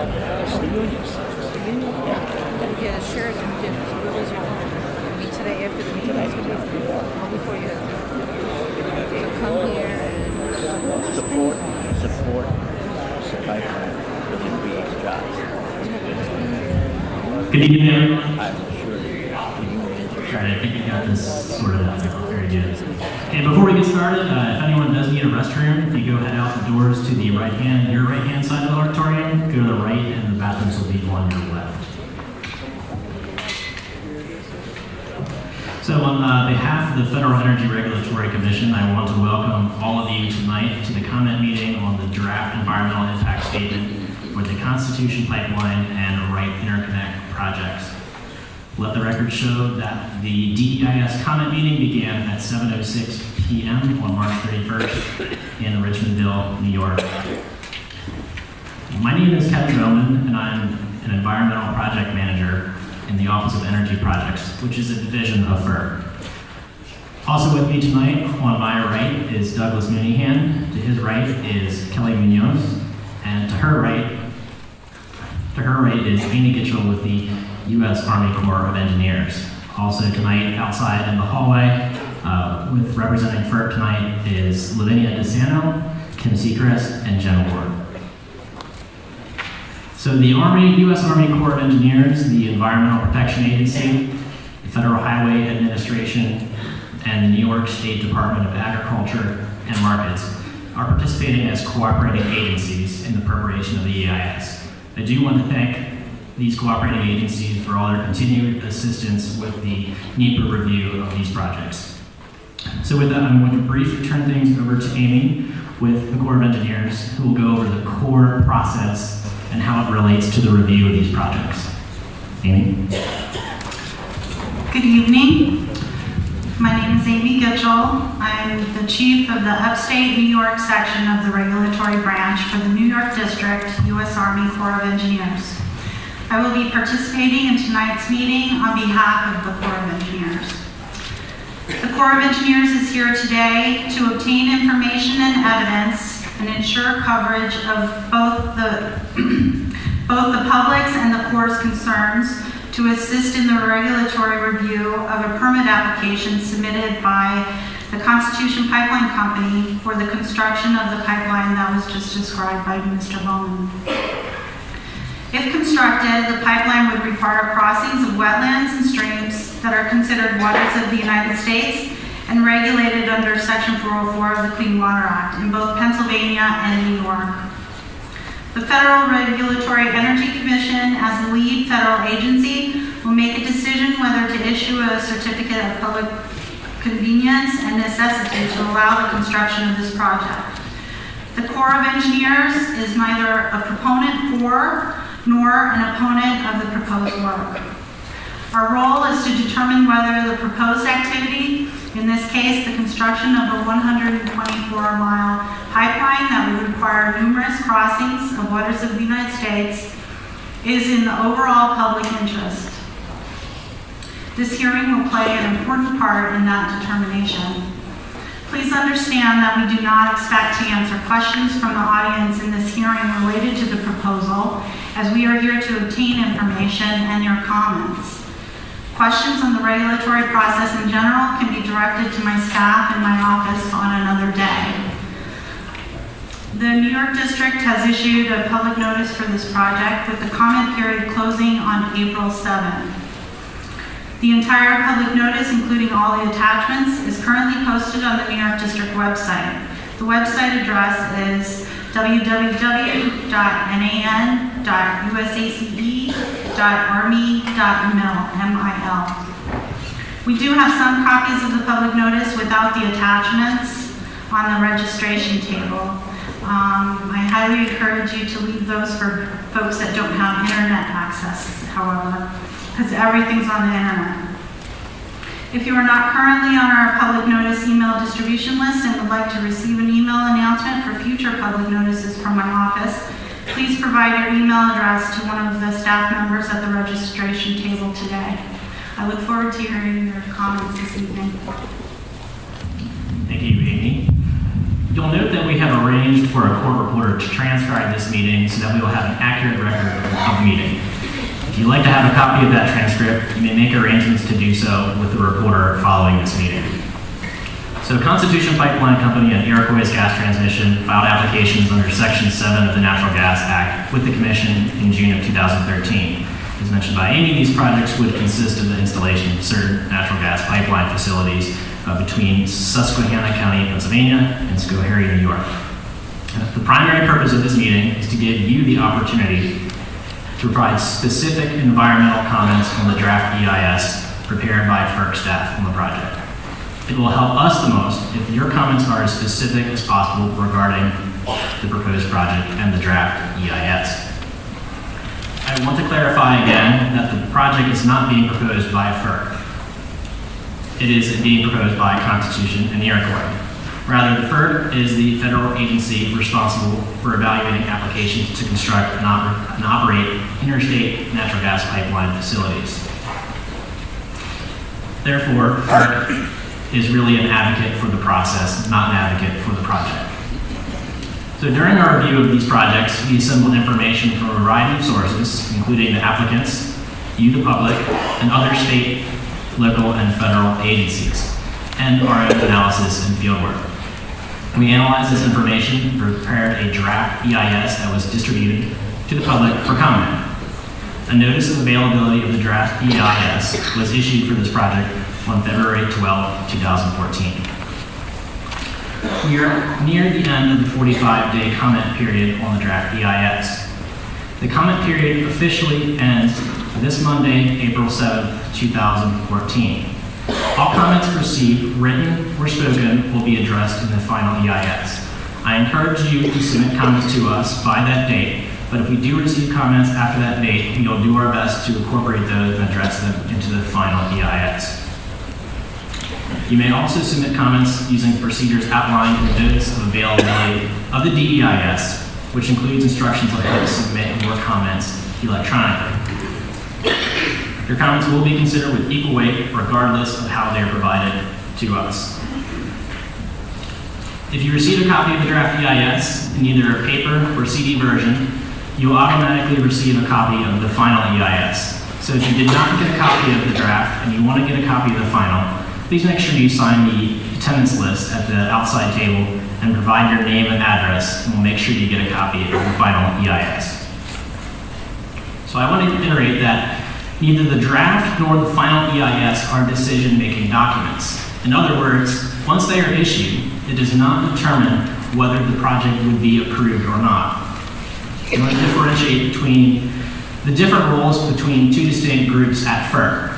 Yeah, sure. What was your meet today after the meeting? Before you come here and support the pipeline because it creates jobs. Good evening, everyone. I'm sure the unions are Alright, I think you got this sorted out now. Very good. Okay, before we get started, if anyone does need a restroom, if you go head out the doors to the your right hand side of the auditorium, go to the right, and the bathrooms will be on your left. So on behalf of the Federal Energy Regulatory Commission, I want to welcome all of you tonight to the comment meeting on the draft environmental impact statement for the Constitution Pipeline and Wright Interconnect projects. Let the record show that the dEIS comment meeting began at 7:06 p.m. on March 31st in Richmondville, New York. My name is Kevin Roman, and I'm an environmental project manager in the Office of Energy Projects, which is a division of FERC. Also with me tonight, on my right, is Douglas Mooneyhan. To his right is Kelly Munoz, and to her right is Amy Gitchell with the U.S. Army Corps of Engineers. Also tonight, outside in the hallway, with representing FERC tonight is Lavinia DeSanto, Kim Seacrest, and Jen Ward. So the U.S. Army Corps of Engineers, the Environmental Protection Agency, the Federal Highway Administration, and the New York State Department of Agriculture and Markets are participating as cooperating agencies in the preparation of the EIS. I do want to thank these cooperating agencies for all their continued assistance with the NEPA review of these projects. So with that, I'm going to briefly turn things over to Amy with the Corps of Engineers, who will go over the core process and how it relates to the review of these projects. Amy? Good evening. My name is Amy Gitchell. I'm the chief of the Upstate New York section of the regulatory branch for the New York District, U.S. Army Corps of Engineers. I will be participating in tonight's meeting on behalf of the Corps of Engineers. The Corps of Engineers is here today to obtain information and evidence and ensure coverage of both the public's and the Corps' concerns to assist in the regulatory review of a permit application submitted by the Constitution Pipeline Company for the construction of the pipeline that was just described by Mr. Bowman. If constructed, the pipeline would require crossings of wetlands and streams that are considered waters of the United States and regulated under Section 404 of the Clean Water Act in both Pennsylvania and New York. The Federal Regulatory Energy Commission, as the lead federal agency, will make a decision whether to issue a certificate of public convenience and necessity to allow the construction of this project. The Corps of Engineers is neither a proponent for nor an opponent of the proposed work. Our role is to determine whether the proposed activity, in this case the construction of a 124-mile pipeline that would require numerous crossings of waters of the United States, is in the overall public interest. This hearing will play an important part in that determination. Please understand that we do not expect to answer questions from the audience in this hearing related to the proposal, as we are here to obtain information and your comments. Questions on the regulatory process in general can be directed to my staff in my office on another day. The New York District has issued a public notice for this project with the comment period closing on April 7th. The entire public notice, including all the attachments, is currently posted on the New York District website. The website address is www.nan.usace.army.mil. We do have some copies of the public notice without the attachments on the registration table. I highly encourage you to leave those for folks that don't have internet access, however, because everything's on the internet. If you are not currently on our public notice email distribution list and would like to receive an email announcement for future public notices from my office, please provide your email address to one of the staff members at the registration table today. I look forward to hearing your comments this evening. Thank you, Amy. You'll note that we have arranged for a court reporter to transcribe this meeting so that we will have an accurate record of the meeting. If you'd like to have a copy of that transcript, you may make arrangements to do so with the reporter following this meeting. So Constitution Pipeline Company and Iroquois Gas Transmission filed applications under Section 7 of the Natural Gas Act with the Commission in June of 2013. As mentioned by Amy, these projects would consist of the installation of certain natural gas pipeline facilities between Susquehanna County, Pennsylvania, and Schoharie, New York. The primary purpose of this meeting is to give you the opportunity to provide specific environmental comments on the draft EIS prepared by FERC staff on the project. It will help us the most if your comments are as specific as possible regarding the proposed project and the draft EIS. I want to clarify again that the project is not being proposed by FERC. It is being proposed by Constitution and Iroquois. Rather, the FERC is the federal agency responsible for evaluating applications to construct and operate interstate natural gas pipeline facilities. Therefore, FERC is really an advocate for the process, not an advocate for the project. So during our review of these projects, we assembled information from a variety of sources, including the applicants, you, the public, and other state, local, and federal agencies, and our own analysis and fieldwork. We analyzed this information and prepared a draft EIS that was distributed to the public for comment. A notice of availability of the draft EIS was issued for this project on February 12, 2014. We are near the end of the 45-day comment period on the draft EIS. The comment period officially ends this Monday, April 7, 2014. All comments received, written or spoken, will be addressed in the final EIS. I encourage you to submit comments to us by that date, but if we do receive comments after that date, we will do our best to incorporate those and address them into the final EIS. You may also submit comments using procedures outlined in the Notice of Availability of the dEIS, which includes instructions on how to submit your comments electronically. Your comments will be considered with equal weight regardless of how they are provided to us. If you receive a copy of the draft EIS in either a paper or CD version, you will automatically receive a copy of the final EIS. So if you did not get a copy of the draft and you want to get a copy of the final, please make sure you sign the attendance list at the outside table and provide your name and address, and we'll make sure you get a copy of the final EIS. So I want to reiterate that neither the draft nor the final EIS are decision-making documents. In other words, once they are issued, it does not determine whether the project would be approved or not. I want to differentiate between the different roles between two distinct groups at FERC.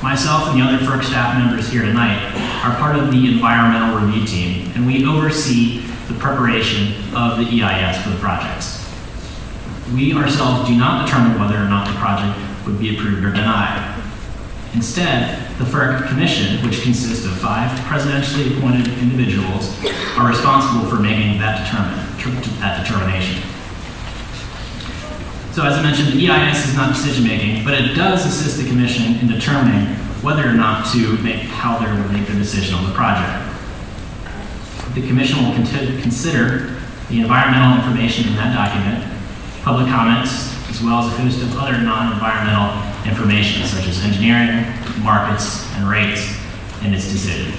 Myself and the other FERC staff members here tonight are part of the environmental review team, and we oversee the preparation of the EIS for the projects. We ourselves do not determine whether or not the project would be approved or denied. Instead, the FERC Commission, which consists of 5 presidentially appointed individuals, are responsible for making that determination. So as I mentioned, the EIS is not decision-making, but it does assist the Commission in determining whether or not how they will make their decision on the project. The Commission will consider the environmental information in that document, public comments, as well as a host of other non-environmental information, such as engineering, markets, and rates, in its decision.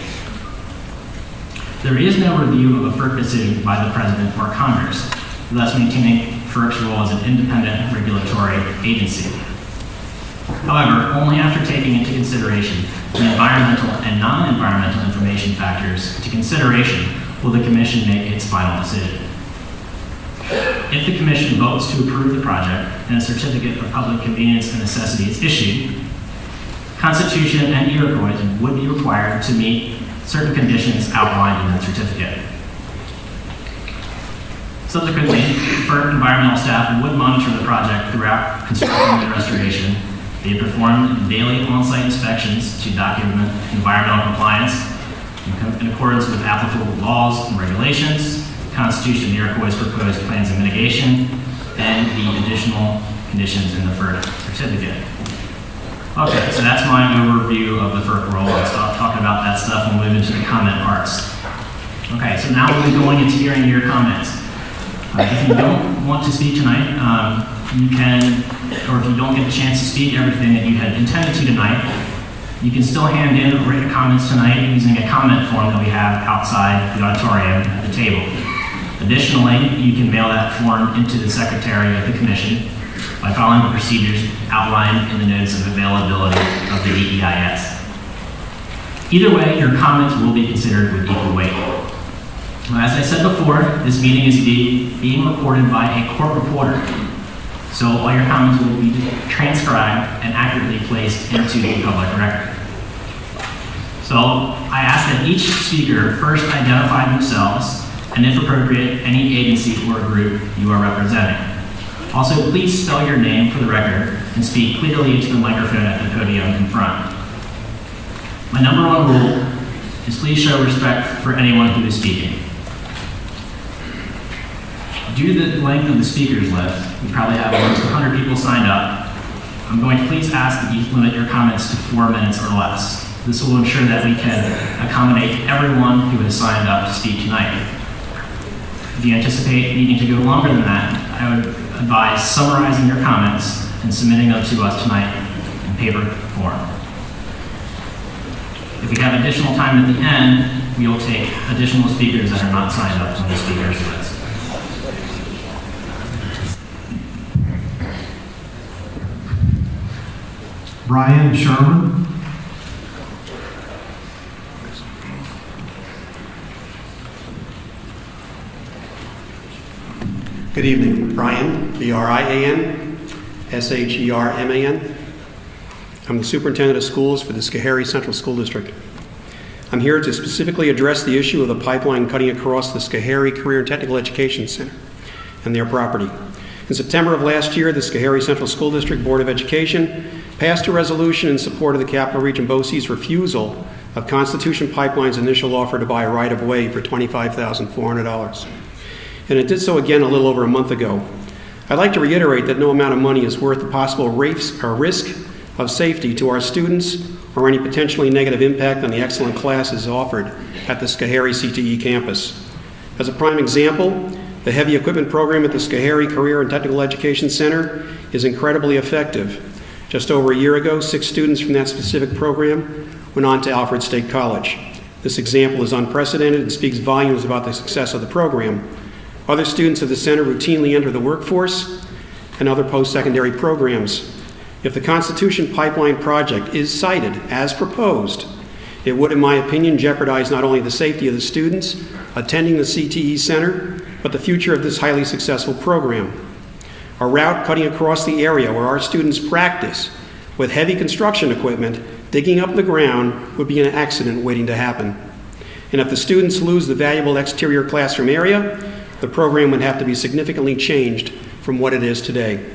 There is no review of a FERC decision by the President or Congress, thus maintaining FERC's role as an independent regulatory agency. However, only after taking into consideration the environmental and non-environmental information factors into consideration will the Commission make its final decision. If the Commission votes to approve the project and a certificate of public convenience and necessity is issued, Constitution and Iroquois would be required to meet certain conditions outlined in the certificate. Subsequently, FERC environmental staff would monitor the project throughout construction and restoration. They performed daily on-site inspections to document environmental compliance in accordance with applicable laws and regulations, Constitution and Iroquois proposed plans of mitigation, and the additional conditions in the FERC certificate. Okay, so that's my overview of the FERC role. Let's stop talking about that stuff and move into the comment parts. Okay, so now we'll be going into hearing your comments. If you don't want to speak tonight, you can, or if you don't get a chance to speak everything that you had intended to tonight, you can still hand in written comments tonight using a comment form that we have outside the auditorium at the table. Additionally, you can mail that form into the Secretary of the Commission by following the procedures outlined in the Notice of Availability of the dEIS. Either way, your comments will be considered with equal weight. As I said before, this meeting is being recorded by a court reporter, so all your comments will be transcribed and accurately placed into the public record. So I ask that each speaker first identify themselves, and if appropriate, any agency or group you are representing. Also, please spell your name for the record and speak clearly into the microphone at the podium in front. My number one rule is please show respect for anyone who is speaking. Due to the length of the speakers list, we probably have almost 100 people signed up. I'm going to please ask that you limit your comments to 4 minutes or less. This will ensure that we can accommodate everyone who has signed up to speak tonight. If you anticipate needing to go longer than that, I would advise summarizing your comments and submitting them to us tonight in paper form. If we have additional time at the end, we will take additional speakers that are not signed up on the speakers list. Brian Sherman. Good evening. Brian, B-R-I-A-N, S-H-E-R-M-A-N. I'm the Superintendent of Schools for the Schoharie Central School District. I'm here to specifically address the issue of the pipeline cutting across the Schoharie Career and Technical Education Center and their property. In September of last year, the Schoharie Central School District Board of Education passed a resolution in support of the Capital Region BOCES refusal of Constitution Pipeline's initial offer to buy a right-of-way for $25,400. And it did so again a little over a month ago. I'd like to reiterate that no amount of money is worth the possible risk of safety to our students or any potentially negative impact on the excellent classes offered at the Schoharie CTE campus. As a prime example, the heavy equipment program at the Schoharie Career and Technical Education Center is incredibly effective. Just over a year ago, 6 students from that specific program went on to Alfred State College. This example is unprecedented and speaks volumes about the success of the program. Other students of the center routinely enter the workforce and other post-secondary programs. If the Constitution Pipeline project is cited as proposed, it would, in my opinion, jeopardize not only the safety of the students attending the CTE Center, but the future of this highly successful program. A route cutting across the area where our students practice with heavy construction equipment digging up the ground would be an accident waiting to happen. And if the students lose the valuable exterior classroom area, the program would have to be significantly changed from what it is today.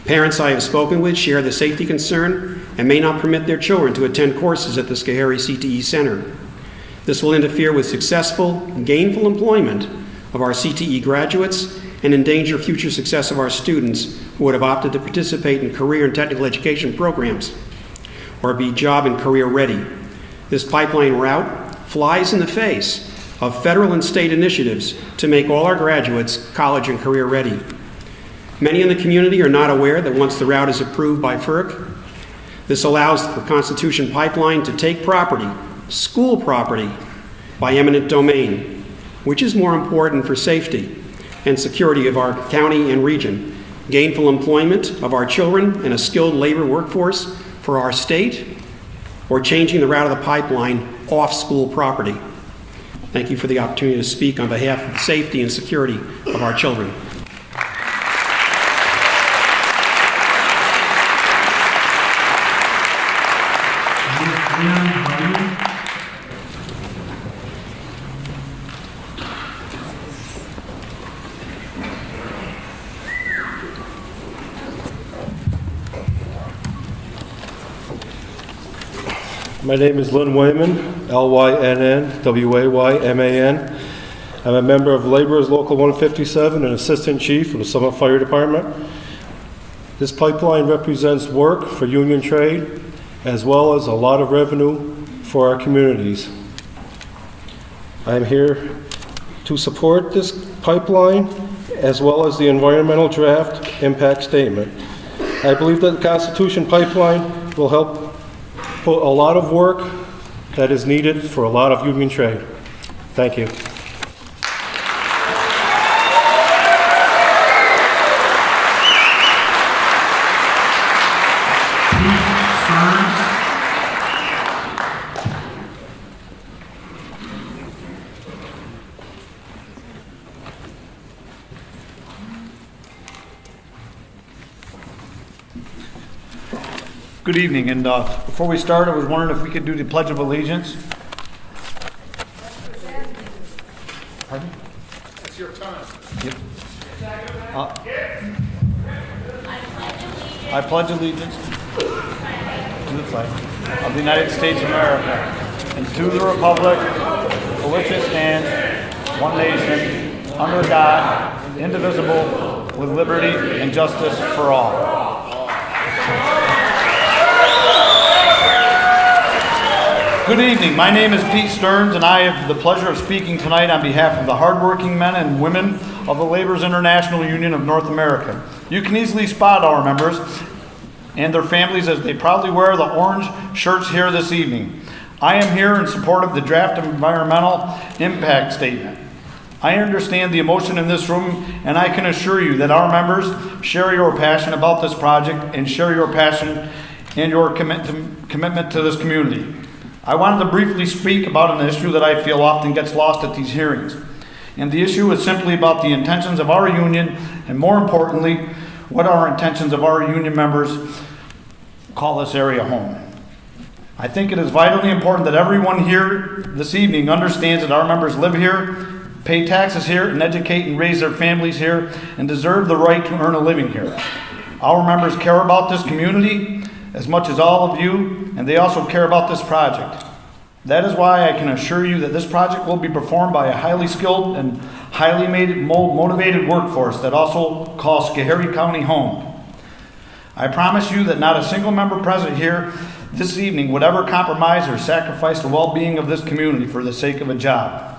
Parents I have spoken with share the safety concern and may not permit their children to attend courses at the Schoharie CTE Center. This will interfere with successful, gainful employment of our CTE graduates and endanger future success of our students who would have opted to participate in career and technical education programs or be job and career ready. This pipeline route flies in the face of federal and state initiatives to make all our graduates college and career ready. Many in the community are not aware that once the route is approved by FERC, this allows the Constitution Pipeline to take property, school property, by eminent domain, which is more important for safety and security of our county and region, gainful employment of our children and a skilled labor workforce for our state, or changing the route of the pipeline off school property. Thank you for the opportunity to speak on behalf of the safety and security of our children. My name is Lynn Wayman, L-Y-N-N-W-A-Y-M-A-N. I'm a member of Laborers Local 157 and Assistant Chief of the Summit Fire Department. This pipeline represents work for union trade as well as a lot of revenue for our communities. I'm here to support this pipeline as well as the environmental draft impact statement. I believe that the Constitution pipeline will help put a lot of work that is needed for a lot of union trade. Thank you. Good evening, and before we start, I was wondering if we could do the Pledge of Allegiance. Pardon? It's your time. Yep. I pledge allegiance to the flag of the United States of America and to the republic for which it stands, one nation, under God, indivisible, with liberty and justice for all. Good evening. My name is Pete Stearns, and I have the pleasure of speaking tonight on behalf of the hardworking men and women of the Laborers International Union of North America. You can easily spot our members and their families as they proudly wear the orange shirts here this evening. I am here in support of the draft environmental impact statement. I understand the emotion in this room, and I can assure you that our members share your passion about this project and share your passion and your commitment to this community. I wanted to briefly speak about an issue that I feel often gets lost at these hearings. And the issue is simply about the intentions of our union, and more importantly, what our intentions of our union members call this area home. I think it is vitally important that everyone here this evening understands that our members live here, pay taxes here, and educate and raise their families here, and deserve the right to earn a living here. Our members care about this community as much as all of you, and they also care about this project. That is why I can assure you that this project will be performed by a highly skilled and highly motivated workforce that also calls Schoharie County home. I promise you that not a single member present here this evening would ever compromise or sacrifice the well-being of this community for the sake of a job.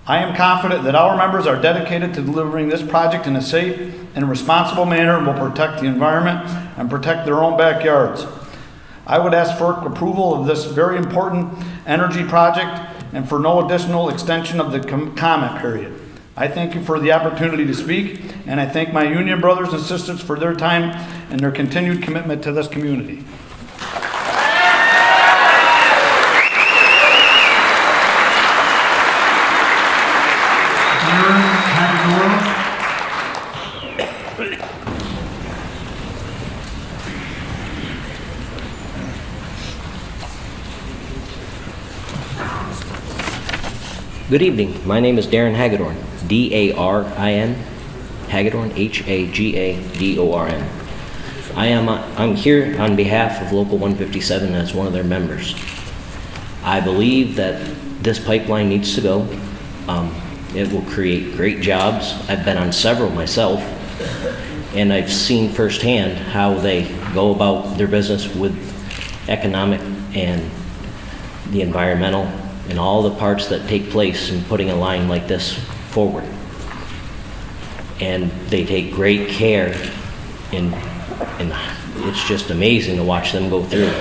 I am confident that our members are dedicated to delivering this project in a safe and responsible manner and will protect the environment and protect their own backyards. I would ask FERC approval of this very important energy project and for no additional extension of the comment period. I thank you for the opportunity to speak, and I thank my union brothers and sisters for their time and their continued commitment to this community. Good evening. My name is Darren Hagedorn, D-A-R-I-N, Hagedorn, H-A-G-A-D-O-R-N. I'm here on behalf of Local 157 as one of their members. I believe that this pipeline needs to go. It will create great jobs. I've been on several myself, and I've seen firsthand how they go about their business with economic and the environmental and all the parts that take place in putting a line like this forward. And they take great care and it's just amazing to watch them go through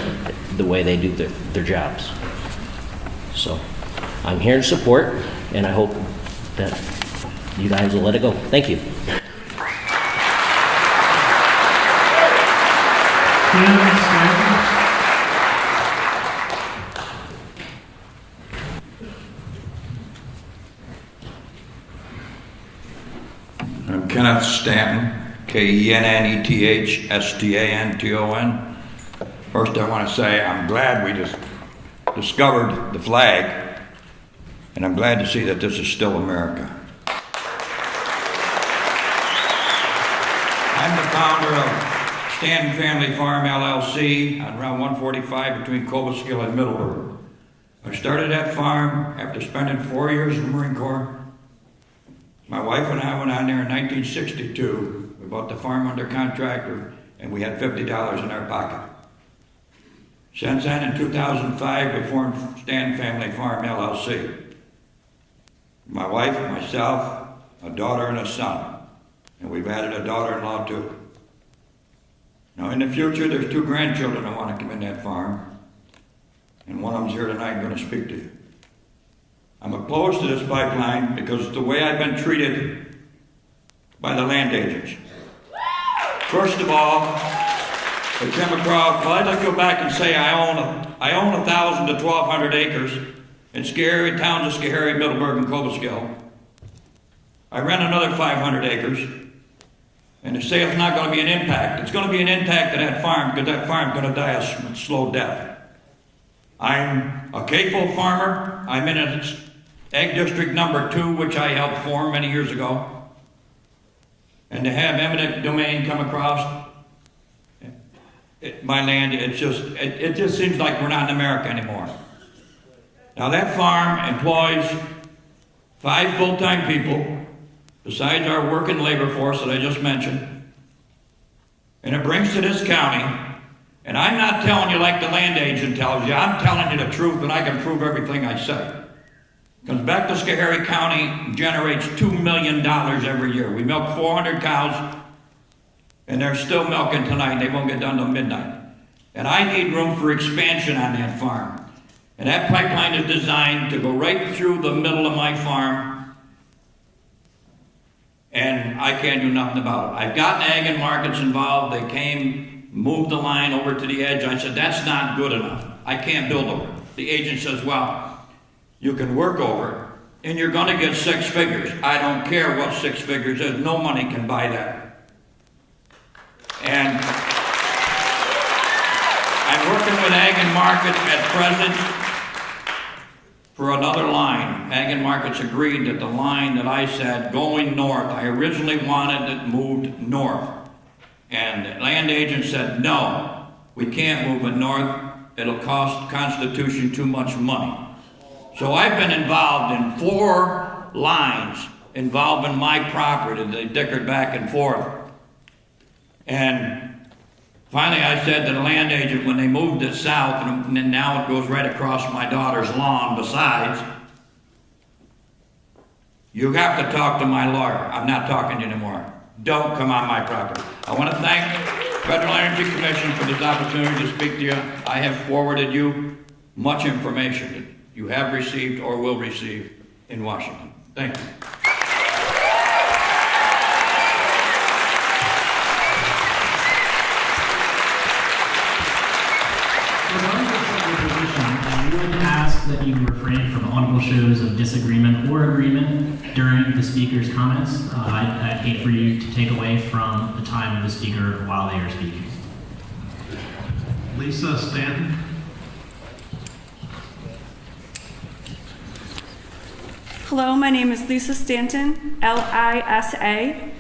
the way they do their jobs. So I'm here to support, and I hope that you guys will let it go. Thank you. I'm Kenneth Stanton, K-E-N-N-E-T-H-S-T-A-N-T-O-N. First, I want to say I'm glad we just discovered the flag, and I'm glad to see that this is still America. I'm the founder of Stanton Family Farm LLC on Route 145 between Cobleskill and Middleburg. I started that farm after spending 4 years in the Marine Corps. My wife and I went on there in 1962. We bought the farm under contractor, and we had $50 in our pocket. Since then, in 2005, we formed Stanton Family Farm LLC. My wife, myself, a daughter and a son. And we've added a daughter-in-law too. Now in the future, there's 2 grandchildren that want to come in that farm. And one of them's here tonight going to speak to you. I'm opposed to this pipeline because of the way I've been treated by the land agents. First of all, they come across, well, I'd like to go back and say I own 1,000 to 1,200 acres in Schoharie, towns of Schoharie, Middleburg, and Cobleskill. I rent another 500 acres, and they say it's not going to be an impact. It's going to be an impact to that farm because that farm's going to die a slow death. I'm a CAFO farmer. I'm in Ag District number 2, which I helped form many years ago. And to have eminent domain come across my land, it just seems like we're not in America anymore. Now that farm employs 5 full-time people, besides our working labor force that I just mentioned. And it brings to this county, and I'm not telling you like the land agent tells you, I'm telling you the truth, and I can prove everything I say. Comes back to Schoharie County, generates $2 million every year. We milk 400 cows, and they're still milking tonight. They won't get done till midnight. And I need room for expansion on that farm. And that pipeline is designed to go right through the middle of my farm, and I can't do nothing about it. I've gotten Ag and Markets involved. They came, moved the line over to the edge. I said, that's not good enough. I can't build over it. The agent says, well, you can work over it, and you're going to get 6 figures. I don't care what 6 figures is. No money can buy that. And I'm working with Ag and Markets at present for another line. Ag and Markets agreed that the line that I said going north, I originally wanted it moved north. And the land agent said, no, we can't move it north. It'll cost Constitution too much money. So I've been involved in 4 lines involving my property. They dickered back and forth. And finally I said to the land agent when they moved it south, and then now it goes right across my daughter's lawn besides, you have to talk to my lawyer. I'm not talking to you anymore. Don't come on my property. I want to thank Federal Energy Commission for this opportunity to speak to you. I have forwarded you much information that you have received or will receive in Washington. Thank you. Regardless of your position, I would ask that you refrain from audible shows of disagreement or agreement during the speaker's comments. I'd hate for you to take away from the time of the speaker while they are speaking. Lisa Stanton. Hello, my name is Lisa Stanton, Lisa Stanton,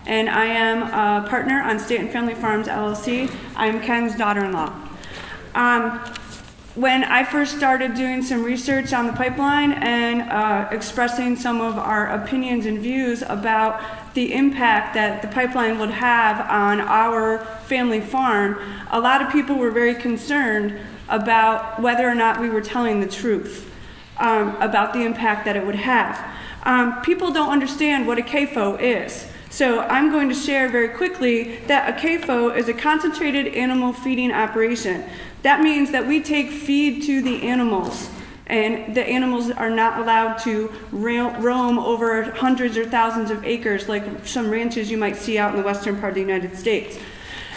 and I am a partner on Stanton Family Farms, LLC. I'm Ken's daughter-in-law. When I first started doing some research on the pipeline and expressing some of our opinions and views about the impact that the pipeline would have on our family farm, a lot of people were very concerned about whether or not we were telling the truth about the impact that it would have. People don't understand what a CAFO is. So I'm going to share very quickly that a CAFO is a concentrated animal feeding operation. That means that we take feed to the animals, and the animals are not allowed to roam over hundreds or thousands of acres like some ranches you might see out in the western part of the United States.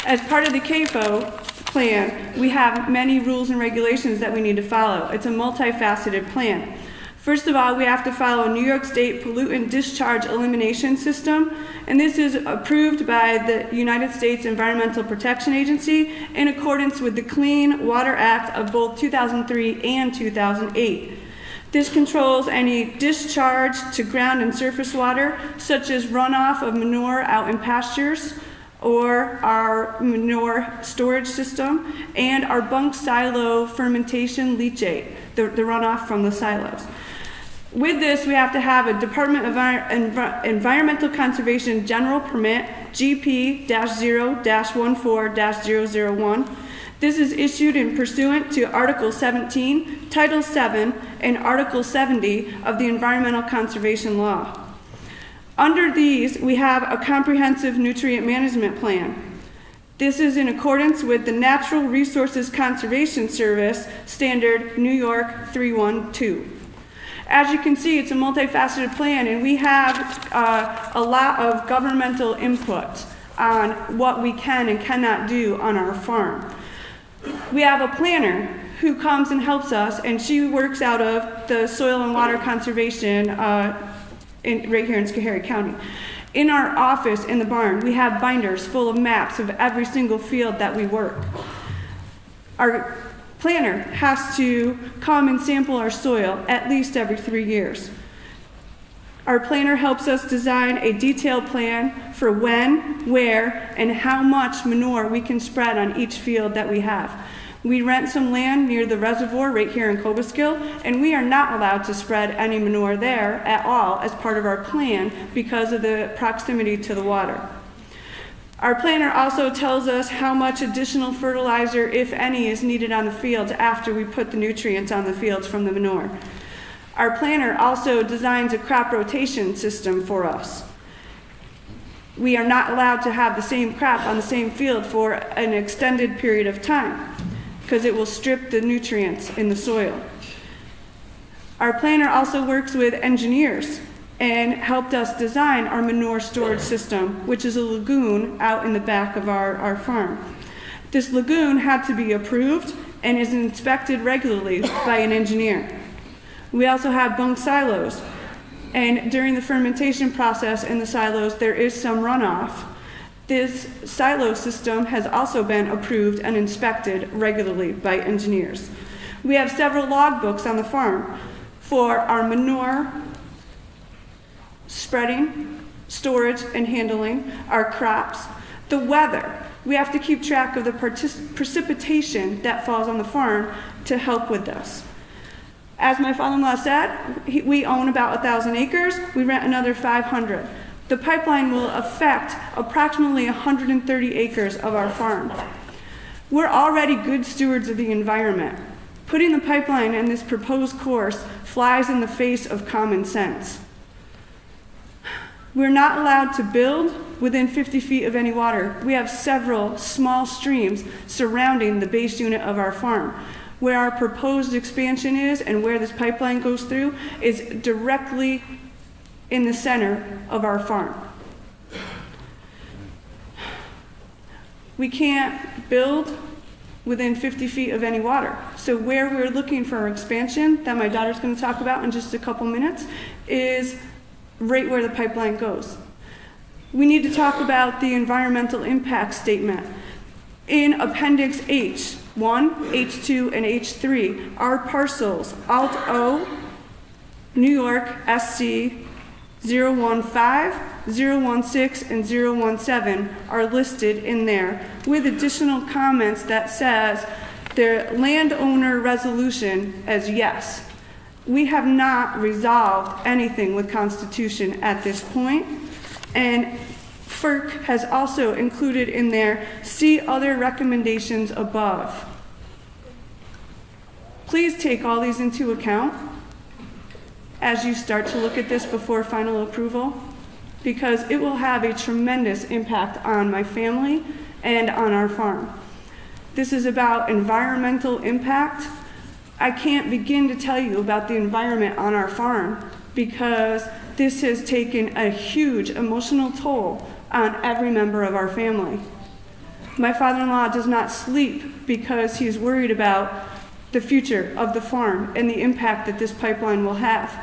As part of the CAFO plan, we have many rules and regulations that we need to follow. It's a multifaceted plan. First of all, we have to follow a New York State pollutant discharge elimination system, and this is approved by the United States Environmental Protection Agency in accordance with the Clean Water Act of both 2003 and 2008. This controls any discharge to ground and surface water, such as runoff of manure out in pastures, or our manure storage system, and our bunk silo fermentation leachate, the runoff from the silos. With this, we have to have a Department of Environmental Conservation General Permit, GP-0-14-001. This is issued in pursuant to Article 17, Title 7, and Article 70 of the Environmental Conservation Law. Under these, we have a comprehensive nutrient management plan. This is in accordance with the Natural Resources Conservation Service Standard New York 312. As you can see, it's a multifaceted plan, and we have a lot of governmental input on what we can and cannot do on our farm. We have a planner who comes and helps us, and she works out of the Soil and Water Conservation right here in Schoharie County. In our office in the barn, we have binders full of maps of every single field that we work. Our planner has to come and sample our soil at least every 3 years. Our planner helps us design a detailed plan for when, where, and how much manure we can spread on each field that we have. We rent some land near the reservoir right here in Cobuskill, and we are not allowed to spread any manure there at all as part of our plan because of the proximity to the water. Our planner also tells us how much additional fertilizer, if any, is needed on the fields after we put the nutrients on the fields from the manure. Our planner also designs a crop rotation system for us. We are not allowed to have the same crop on the same field for an extended period of time because it will strip the nutrients in the soil. Our planner also works with engineers and helped us design our manure storage system, which is a lagoon out in the back of our farm. This lagoon had to be approved and is inspected regularly by an engineer. We also have bunk silos, and during the fermentation process in the silos, there is some runoff. This silo system has also been approved and inspected regularly by engineers. We have several log books on the farm for our manure spreading, storage, and handling, our crops, the weather. We have to keep track of the precipitation that falls on the farm to help with this. As my father-in-law said, we own about 1,000 acres. We rent another 500. The pipeline will affect approximately 130 acres of our farm. We're already good stewards of the environment. Putting the pipeline in this proposed course flies in the face of common sense. We're not allowed to build within 50 feet of any water. We have several small streams surrounding the base unit of our farm. Where our proposed expansion is and where this pipeline goes through is directly in the center of our farm. We can't build within 50 feet of any water. So where we're looking for our expansion, that my daughter's going to talk about in just a couple minutes, is right where the pipeline goes. We need to talk about the environmental impact statement. In Appendix H1, H2, and H3, our parcels, Alt O, New York, SC, 015, 016, and 017 are listed in there with additional comments that says the landowner resolution as yes. We have not resolved anything with Constitution at this point, and FERC has also included in there, see other recommendations above. Please take all these into account as you start to look at this before final approval, because it will have a tremendous impact on my family and on our farm. This is about environmental impact. I can't begin to tell you about the environment on our farm because this has taken a huge emotional toll on every member of our family. My father-in-law does not sleep because he's worried about the future of the farm and the impact that this pipeline will have.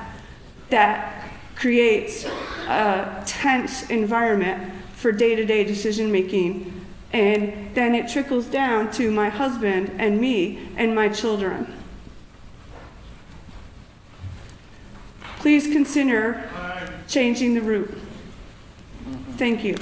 That creates a tense environment for day-to-day decision-making, and then it trickles down to my husband and me and my children. Please consider changing the route. Thank you.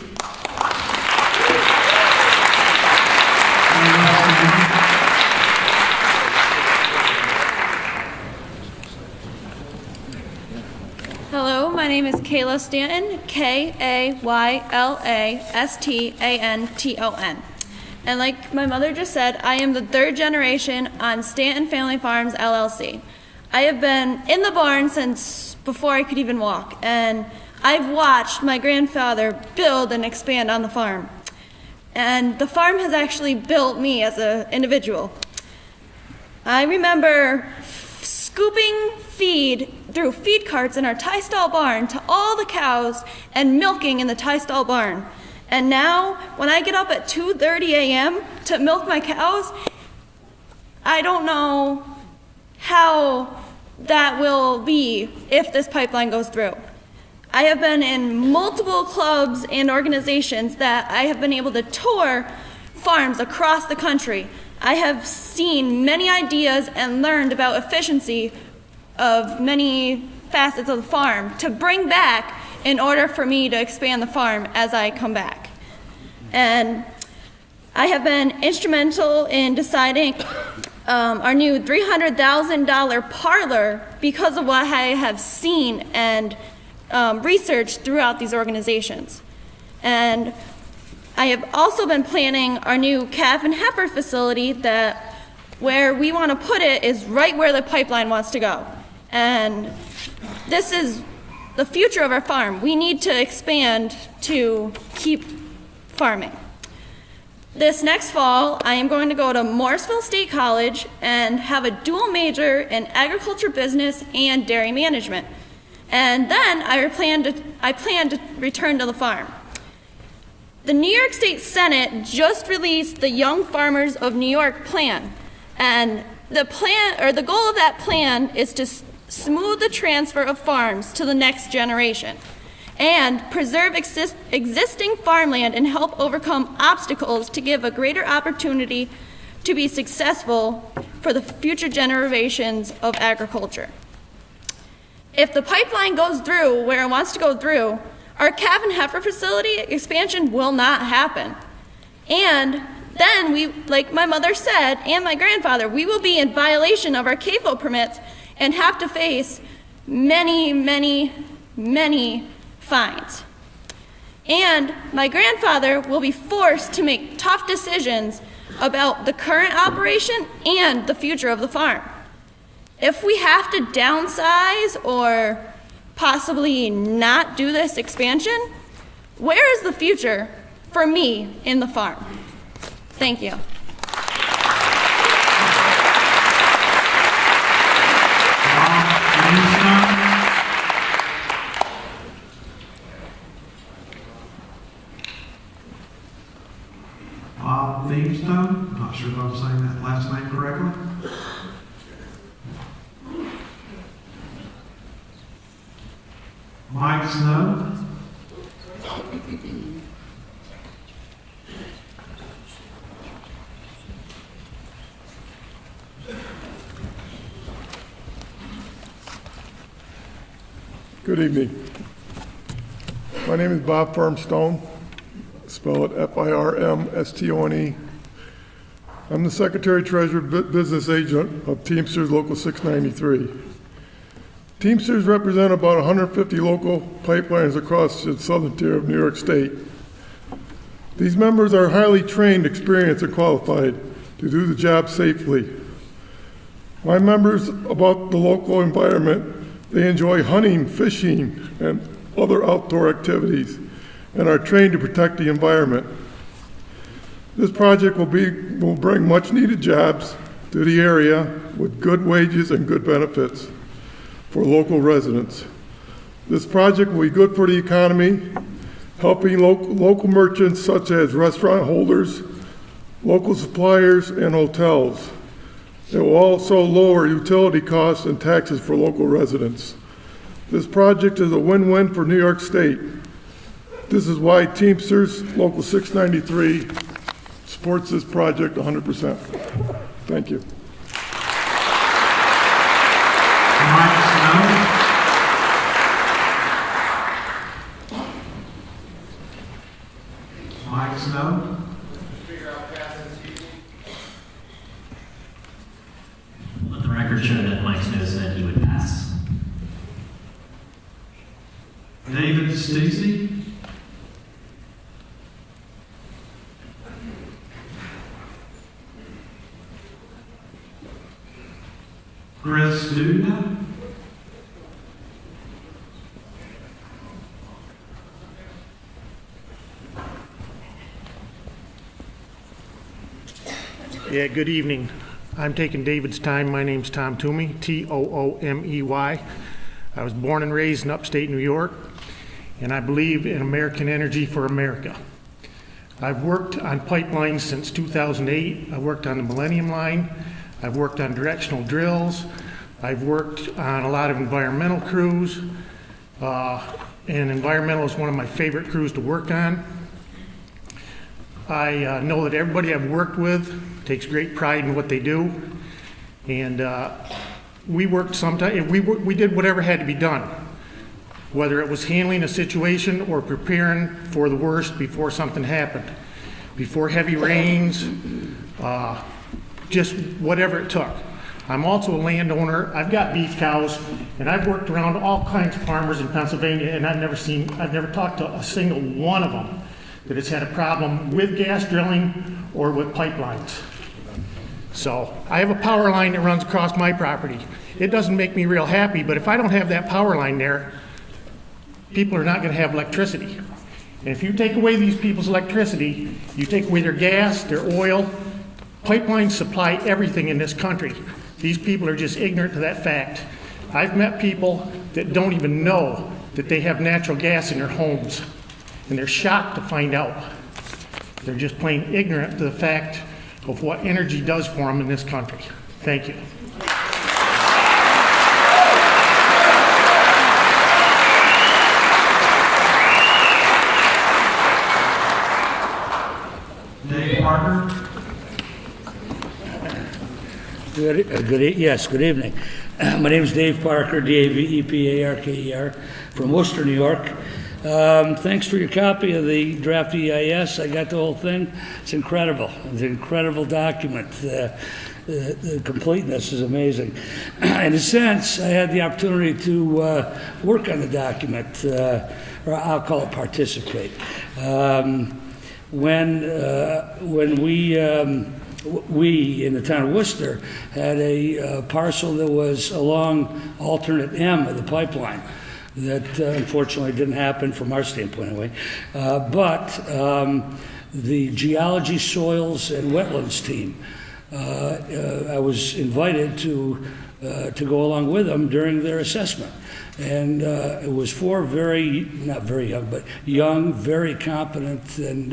Hello, my name is Kayla Stanton, Kaylalastanton, And like my mother just said, I am the third generation on Stanton Family Farms, LLC. I have been in the barn since before I could even walk, and I've watched my grandfather build and expand on the farm. And the farm has actually built me as an individual. I remember scooping feed through feed carts in our tie stall barn to all the cows and milking in the tie stall barn. And now, when I get up at 2:30 a.m. to milk my cows, I don't know how that will be if this pipeline goes through. I have been in multiple clubs and organizations that I have been able to tour farms across the country. I have seen many ideas and learned about efficiency of many facets of the farm to bring back in order for me to expand the farm as I come back. And I have been instrumental in deciding our new $300,000 parlor because of what I have seen and researched throughout these organizations. And I have also been planning our new calf and heifer facility that where we want to put it is right where the pipeline wants to go. And this is the future of our farm. We need to expand to keep farming. This next fall, I am going to go to Morrisville State College and have a dual major in agriculture business and dairy management. And then I plan to return to the farm. The New York State Senate just released the Young Farmers of New York plan. And the goal of that plan is to smooth the transfer of farms to the next generation and preserve existing farmland and help overcome obstacles to give a greater opportunity to be successful for the future generations of agriculture. If the pipeline goes through where it wants to go through, our calf and heifer facility expansion will not happen. And then we, like my mother said, and my grandfather, we will be in violation of our CAFO permits and have to face many, many, many fines. And my grandfather will be forced to make tough decisions about the current operation and the future of the farm. If we have to downsize or possibly not do this expansion, where is the future for me in the farm? Thank you. Bob Themestone, not sure if I'm saying that last name correctly. Mike Snow. Good evening. My name is Bob Firmstone, spell it Firmstone. I'm the Secretary-Treasurer Business Agent of Teamsters Local 693. Teamsters represent about 150 local pipelines across the southern tier of New York State. These members are highly trained, experienced, and qualified to do the job safely. My members about the local environment, they enjoy hunting, fishing, and other outdoor activities, and are trained to protect the environment. This project will bring much-needed jobs to the area with good wages and good benefits for local residents. This project will be good for the economy, helping local merchants such as restaurant holders, local suppliers, and hotels. It will also lower utility costs and taxes for local residents. This project is a win-win for New York State. This is why Teamsters Local 693 supports this project 100%. Thank you. Mike Snow. Mike Snow. Let the record show that Mike Snow said he would pass. David Stacey. Studa. Yeah, good evening. I'm taking David's time. My name's Tom Toomey, Toomey. I was born and raised in upstate New York, and I believe in American energy for America. I've worked on pipelines since 2008. I worked on the Millennium Line. I've worked on directional drills. I've worked on a lot of environmental crews, and environmental is one of my favorite crews to work on. I know that everybody I've worked with takes great pride in what they do, and we worked sometimes. We did whatever had to be done, whether it was handling a situation or preparing for the worst before something happened, before heavy rains, just whatever it took. I'm also a landowner. I've got beef cows, and I've worked around all kinds of farmers in Pennsylvania, and I've never talked to a single one of them that has had a problem with gas drilling or with pipelines. So I have a power line that runs across my property. It doesn't make me real happy, but if I don't have that power line there, people are not going to have electricity. And if you take away these people's electricity, you take away their gas, their oil. Pipelines supply everything in this country. These people are just ignorant to that fact. I've met people that don't even know that they have natural gas in their homes, and they're shocked to find out. They're just plain ignorant to the fact of what energy does for them in this country. Thank you. Dave Parker. Good evening. My name is Dave Parker, D-A-V-E-P-A-R-K-E-R, from Worcester, New York. Thanks for your copy of the draft EIS. I got the whole thing. It's incredible. It's an incredible document. The completeness is amazing. In a sense, I had the opportunity to work on the document, or I'll call it participate. When we in the town of Worcester had a parcel that was along alternate M of the pipeline. That unfortunately didn't happen from our standpoint anyway. But the geology, soils, and wetlands team, I was invited to go along with them during their assessment. And it was four not very young, but young, very competent, and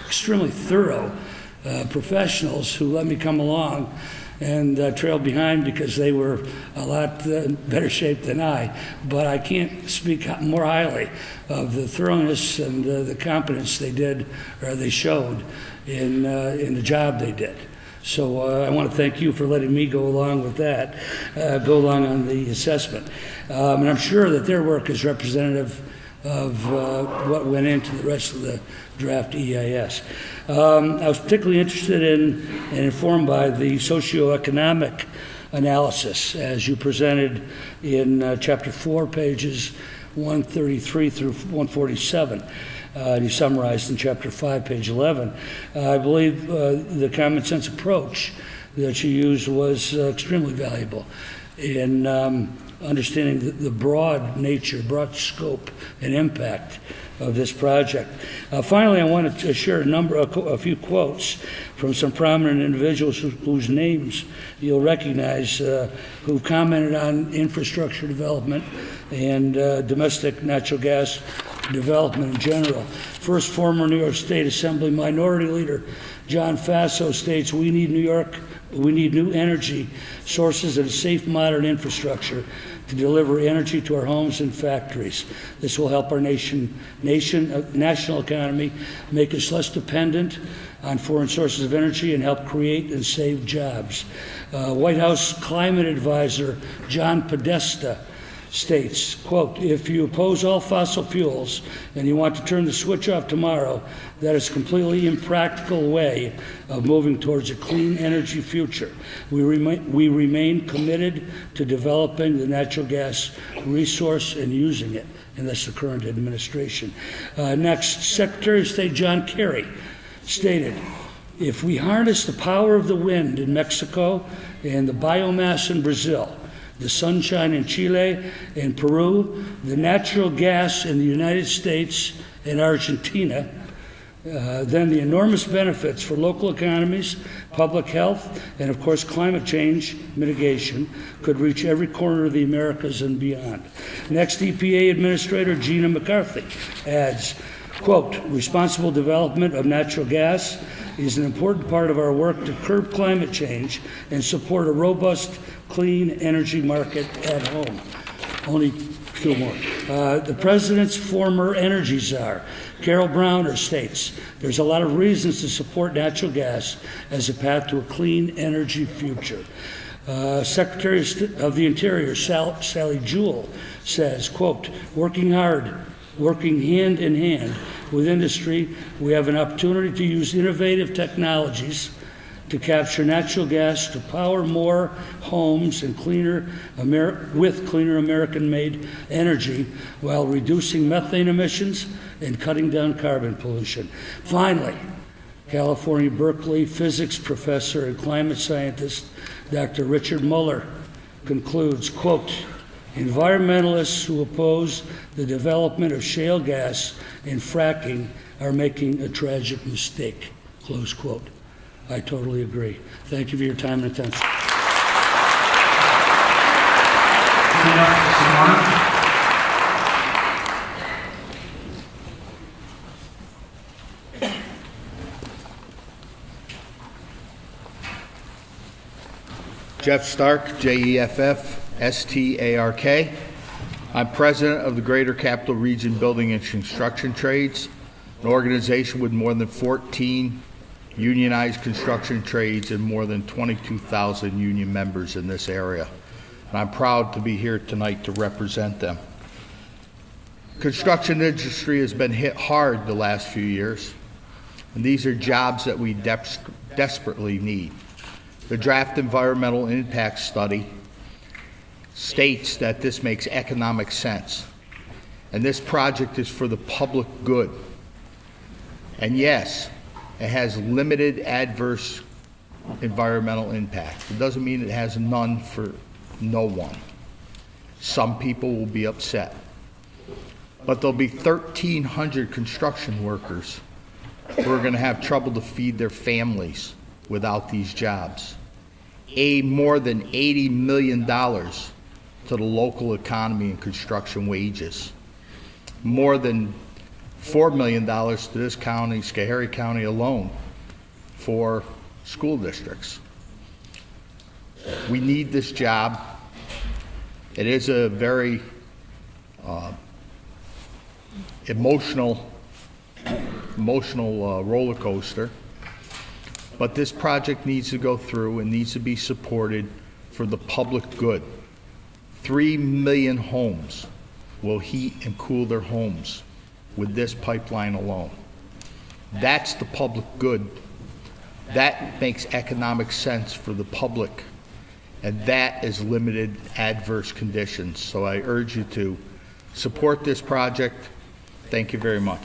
extremely thorough professionals who let me come along and trailed behind because they were a lot better shape than I. But I can't speak more highly of the thoroughness and the competence they did, or they showed in the job they did. So I want to thank you for letting me go along with that, go along on the assessment. And I'm sure that their work is representative of what went into the rest of the draft EIS. I was particularly interested in and informed by the socioeconomic analysis as you presented in Chapter 4, pages 133 through 147. You summarized in Chapter 5, page 11. I believe the common sense approach that you used was extremely valuable in understanding the broad nature, broad scope, and impact of this project. Finally, I wanted to share a few quotes from some prominent individuals whose names you'll recognize, who commented on infrastructure development and domestic natural gas development in general. First, former New York State Assembly Minority Leader John Faso states, we need new energy sources and a safe, modern infrastructure to deliver energy to our homes and factories. This will help our national economy, make us less dependent on foreign sources of energy, and help create and save jobs. White House Climate Advisor John Podesta states, quote, if you oppose all fossil fuels and you want to turn the switch off tomorrow, that is a completely impractical way of moving towards a clean energy future. We remain committed to developing the natural gas resource and using it, and that's the current administration. Next, Secretary of State John Kerry stated, if we harness the power of the wind in Mexico and the biomass in Brazil, the sunshine in Chile and Peru, the natural gas in the United States and Argentina, then the enormous benefits for local economies, public health, and of course climate change mitigation could reach every corner of the Americas and beyond. Next, EPA Administrator Gina McCarthy adds, quote, responsible development of natural gas is an important part of our work to curb climate change and support a robust, clean energy market at home. Only two more. The President's former energy czar, Carol Browner, states, there's a lot of reasons to support natural gas as a path to a clean energy future. Secretary of the Interior, Sally Jewell, says, quote, working hard, working hand in hand with industry, we have an opportunity to use innovative technologies to capture natural gas to power more homes and with cleaner American-made energy while reducing methane emissions and cutting down carbon pollution. Finally, California Berkeley physics professor and climate scientist Dr. Richard Muller concludes, quote, environmentalists who oppose the development of shale gas and fracking are making a tragic mistake, close quote. I totally agree. Thank you for your time and attention. Jeff Stark, Jeff-Stark. I'm president of the Greater Capital Region Building and Construction Trades, an organization with more than 14 unionized construction trades and more than 22,000 union members in this area. And I'm proud to be here tonight to represent them. Construction industry has been hit hard the last few years, and these are jobs that we desperately need. The draft environmental impact study states that this makes economic sense, and this project is for the public good. And yes, it has limited adverse environmental impact. It doesn't mean it has none for no one. Some people will be upset. But there'll be 1,300 construction workers who are going to have trouble to feed their families without these jobs. More than $80 million to the local economy and construction wages. More than $4 million to this county, Schoharie County alone, for school districts. We need this job. It is a very emotional roller coaster, but this project needs to go through and needs to be supported for the public good. 3 million homes will heat and cool their homes with this pipeline alone. That's the public good. That makes economic sense for the public, and that is limited adverse conditions. So I urge you to support this project. Thank you very much.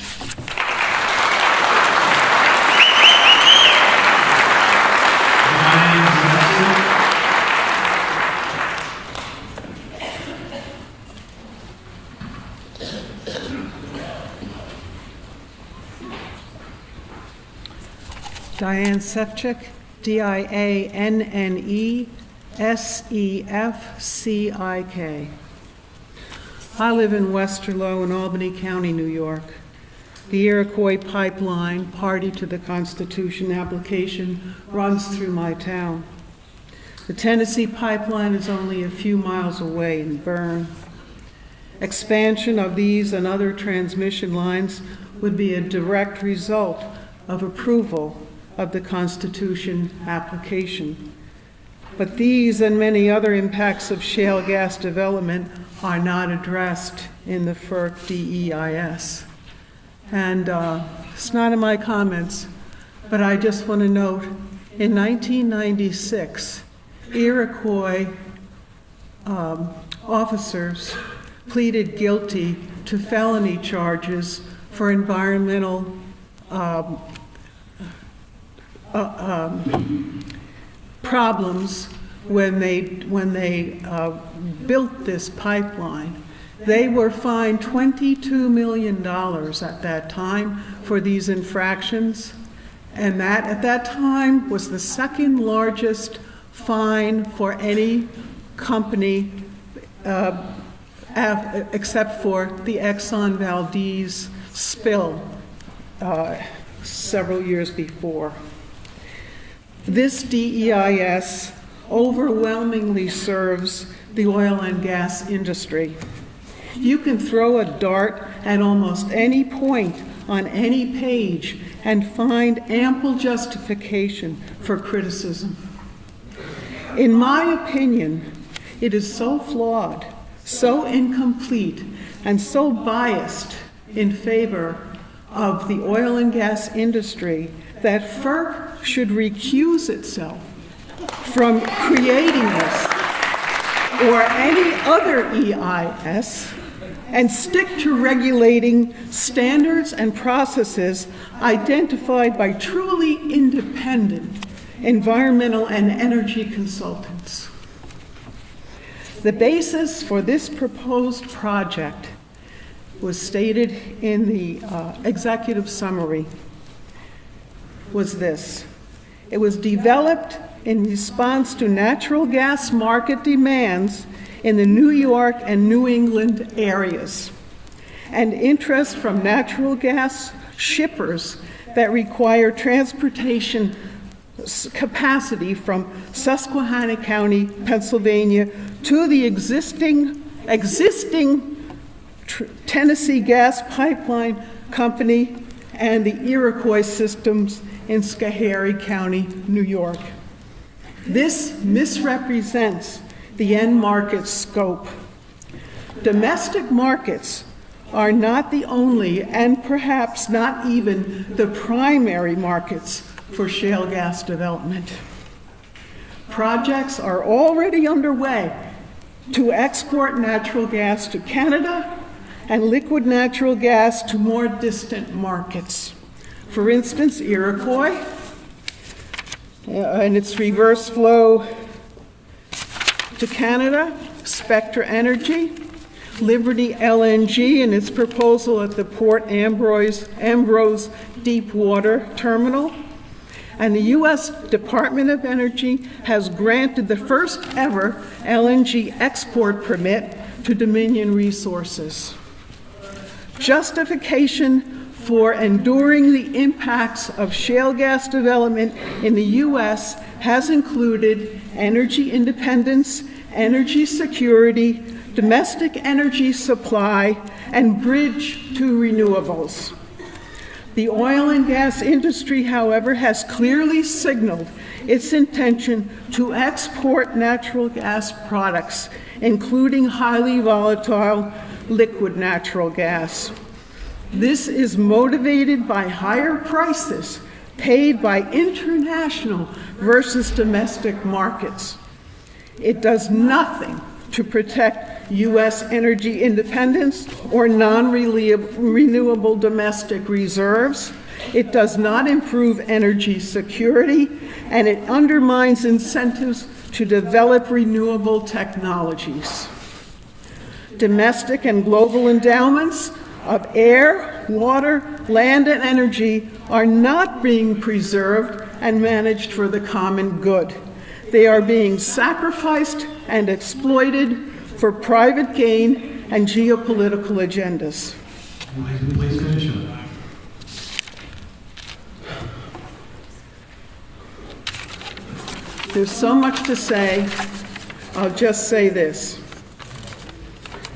Diane Sefcik, DIANNESEFCIK. I live in Westerlo in Albany County, New York. The Iroquois Pipeline, party to the Constitution application, runs through my town. The Tennessee Pipeline is only a few miles away in Bern. Expansion of these and other transmission lines would be a direct result of approval of the Constitution application. But these and many other impacts of shale gas development are not addressed in the FERC dEIS. And it's not in my comments, but I just want to note, in 1996, Iroquois officers pleaded guilty to felony charges for environmental problems when they built this pipeline. They were fined $22 million at that time for these infractions, and that at that time was the second largest fine for any company except for the Exxon Valdez spill several years before. This dEIS overwhelmingly serves the oil and gas industry. You can throw a dart at almost any point on any page and find ample justification for criticism. In my opinion, it is so flawed, so incomplete, and so biased in favor of the oil and gas industry that FERC should recuse itself from creating this or any other EIS and stick to regulating standards and processes identified by truly independent environmental and energy consultants. The basis for this proposed project was stated in the executive summary was this. It was developed in response to natural gas market demands in the New York and New England areas and interest from natural gas shippers that require transportation capacity from Susquehanna County, Pennsylvania to the existing Tennessee Gas Pipeline Company and the Iroquois systems in Schoharie County, New York. This misrepresents the end market scope. Domestic markets are not the only and perhaps not even the primary markets for shale gas development. Projects are already underway to export natural gas to Canada and liquid natural gas to more distant markets. For instance, Iroquois and its reverse flow to Canada, Spectra Energy, Liberty LNG and its proposal at the Port Ambrose Deepwater Terminal, and the U.S. Department of Energy has granted the first ever LNG export permit to Dominion Resources. Justification for enduring the impacts of shale gas development in the U.S. has included energy independence, energy security, domestic energy supply, and bridge to renewables. The oil and gas industry, however, has clearly signaled its intention to export natural gas products, including highly volatile liquid natural gas. This is motivated by higher prices paid by international versus domestic markets. It does nothing to protect U.S. energy independence or non-renewable domestic reserves. It does not improve energy security, and it undermines incentives to develop renewable technologies. Domestic and global endowments of air, water, land, and energy are not being preserved and managed for the common good. They are being sacrificed and exploited for private gain and geopolitical agendas. Please finish up. There's so much to say. I'll just say this.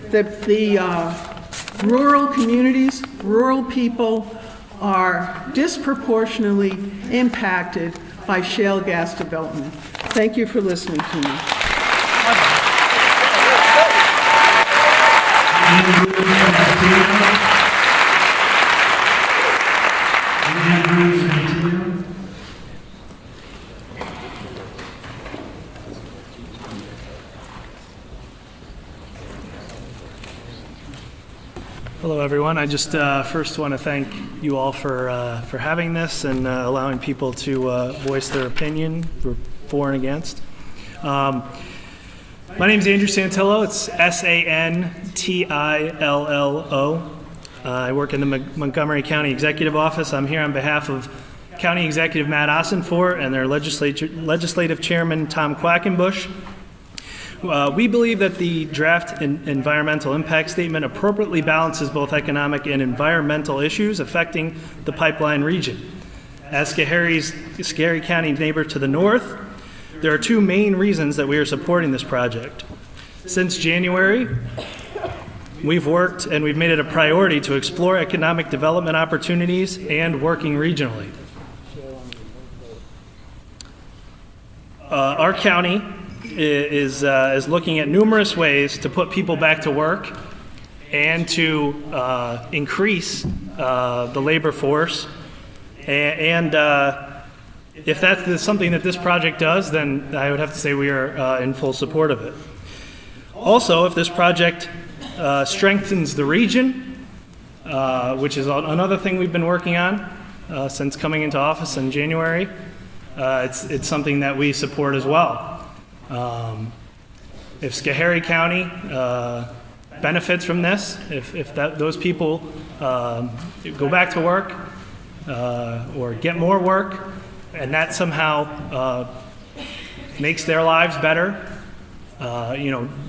The rural communities, rural people are disproportionately impacted by shale gas development. Thank you for listening to me. Hello, everyone. I just first want to thank you all for having this and allowing people to voice their opinion for and against. My name is Andrew Santillo. It's Santillo. I work in the Montgomery County Executive Office. I'm here on behalf of County Executive Matt Ossenfort and their Legislative Chairman Tom Quackenbush. We believe that the draft environmental impact statement appropriately balances both economic and environmental issues affecting the pipeline region. As Schoharie County neighbor to the north, there are two main reasons that we are supporting this project. Since January, we've worked and we've made it a priority to explore economic development opportunities and working regionally. Our county is looking at numerous ways to put people back to work and to increase the labor force. And if that's something that this project does, then I would have to say we are in full support of it. Also, if this project strengthens the region, which is another thing we've been working on since coming into office in January, it's something that we support as well. If Schoharie County benefits from this, if those people go back to work or get more work, and that somehow makes their lives better,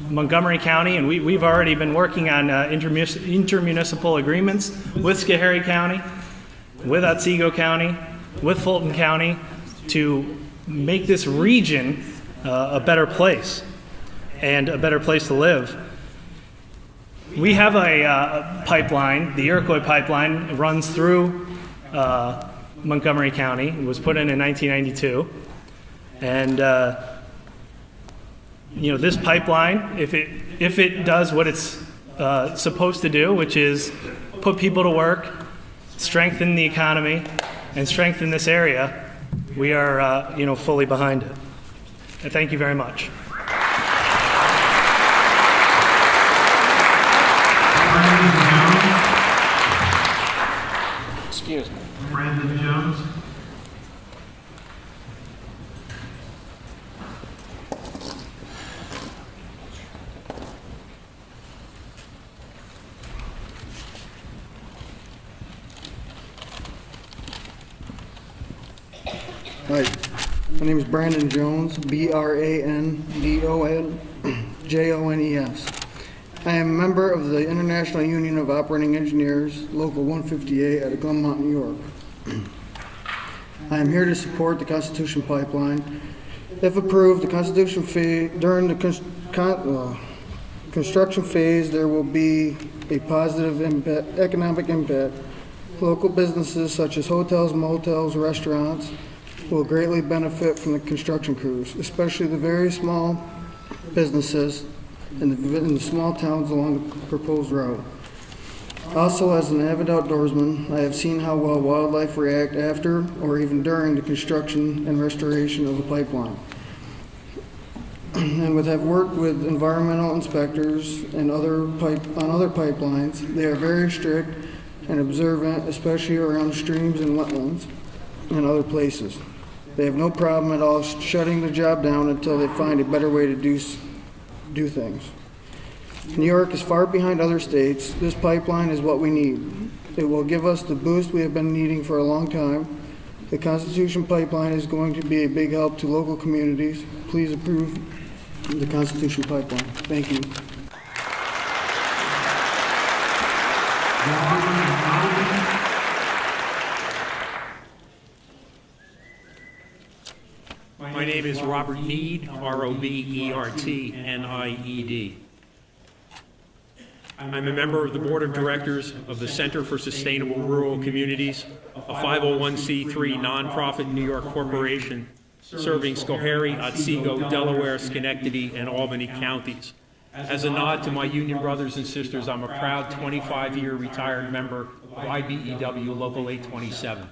Montgomery County, and we've already been working on intermunicipal agreements with Schoharie County, with Otsego County, with Fulton County to make this region a better place and a better place to live. We have a pipeline, the Iroquois pipeline. It runs through Montgomery County. It was put in 1992. And this pipeline, if it does what it's supposed to do, which is put people to work, strengthen the economy, and strengthen this area, we are fully behind it. And thank you very much. Excuse me. Brandon Jones. Hi, my name is Brandon Jones, BRANDONJONES. I am a member of the International Union of Operating Engineers, Local 158 out of Glenmont, New York. I am here to support the Constitution Pipeline. If approved, the Constitution phase, during the construction phase, there will be a positive economic impact. Local businesses such as hotels, motels, restaurants will greatly benefit from the construction crews, especially the very small businesses in the small towns along the proposed route. Also, as an avid outdoorsman, I have seen how well wildlife react after or even during the construction and restoration of the pipeline. And have worked with environmental inspectors and on other pipelines, they are very strict and observant, especially around streams and wetlands and other places. They have no problem at all shutting the job down until they find a better way to do things. New York is far behind other states. This pipeline is what we need. It will give us the boost we have been needing for a long time. The Constitution Pipeline is going to be a big help to local communities. Please approve the Constitution Pipeline. Thank you. My name is Robert Need, ROBERTNIED. I'm a member of the Board of Directors of the Center for Sustainable Rural Communities, a 501c3 nonprofit New York corporation serving Schoharie, Otsego, Delaware, Schenectady, and Albany counties. As a nod to my union brothers and sisters, I'm a proud 25-year retired member of IBEW Local 827.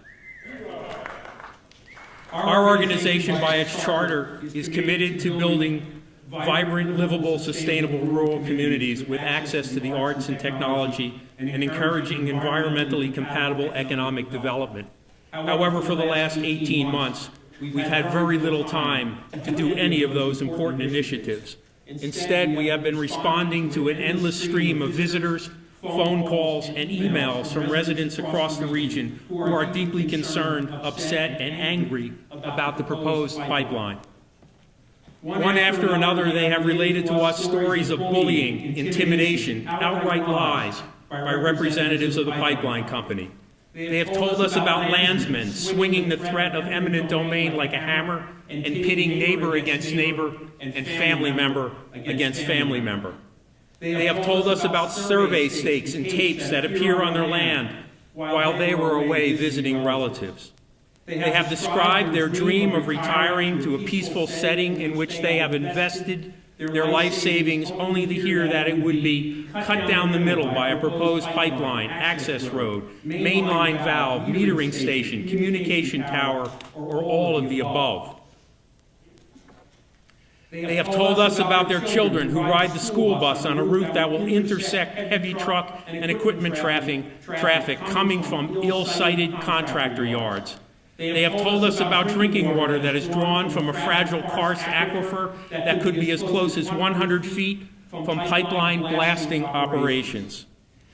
Our organization, by its charter, is committed to building vibrant, livable, sustainable rural communities with access to the arts and technology and encouraging environmentally compatible economic development. However, for the last 18 months, we've had very little time to do any of those important initiatives. Instead, we have been responding to an endless stream of visitors, phone calls, and emails from residents across the region who are deeply concerned, upset, and angry about the proposed pipeline. One after another, they have related to us stories of bullying, intimidation, outright lies by representatives of the pipeline company. They have told us about landsmen swinging the threat of eminent domain like a hammer and pitting neighbor against neighbor and family member against family member. They have told us about survey stakes and tapes that appear on their land while they were away visiting relatives. They have described their dream of retiring to a peaceful setting in which they have invested their life savings only to hear that it would be cut down the middle by a proposed pipeline, access road, mainline valve, metering station, communication tower, or all of the above. They have told us about their children who ride the school bus on a route that will intersect heavy truck and equipment traffic coming from ill-sited contractor yards. They have told us about drinking water that is drawn from a fragile karst aquifer that could be as close as 100 feet from pipeline blasting operations.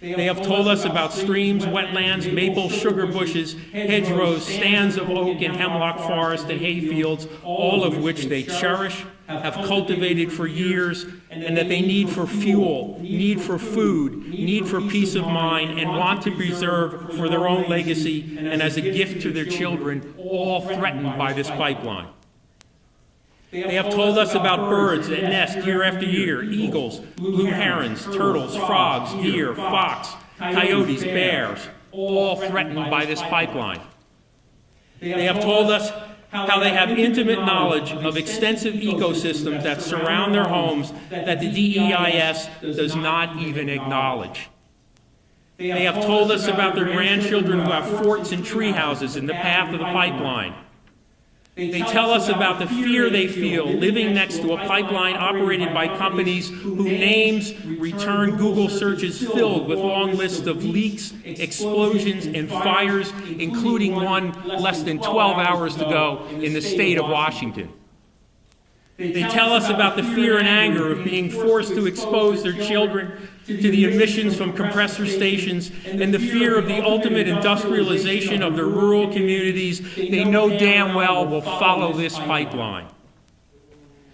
They have told us about streams, wetlands, maple, sugar bushes, hedgerows, stands of oak and hemlock forest and hayfields, all of which they cherish, have cultivated for years, and that they need for fuel, need for food, need for peace of mind, and want to preserve for their own legacy and as a gift to their children, all threatened by this pipeline. They have told us about birds that nest year after year, eagles, blue herons, turtles, frogs, deer, fox, coyotes, bears, all threatened by this pipeline. They have told us how they have intimate knowledge of extensive ecosystems that surround their homes that the dEIS does not even acknowledge. They have told us about their grandchildren who have forts and tree houses in the path of the pipeline. They tell us about the fear they feel living next to a pipeline operated by companies whose names return Google searches filled with long lists of leaks, explosions, and fires, including one less than 12 hours to go in the state of Washington. They tell us about the fear and anger of being forced to expose their children to the emissions from compressor stations and the fear of the ultimate industrialization of their rural communities they know damn well will follow this pipeline.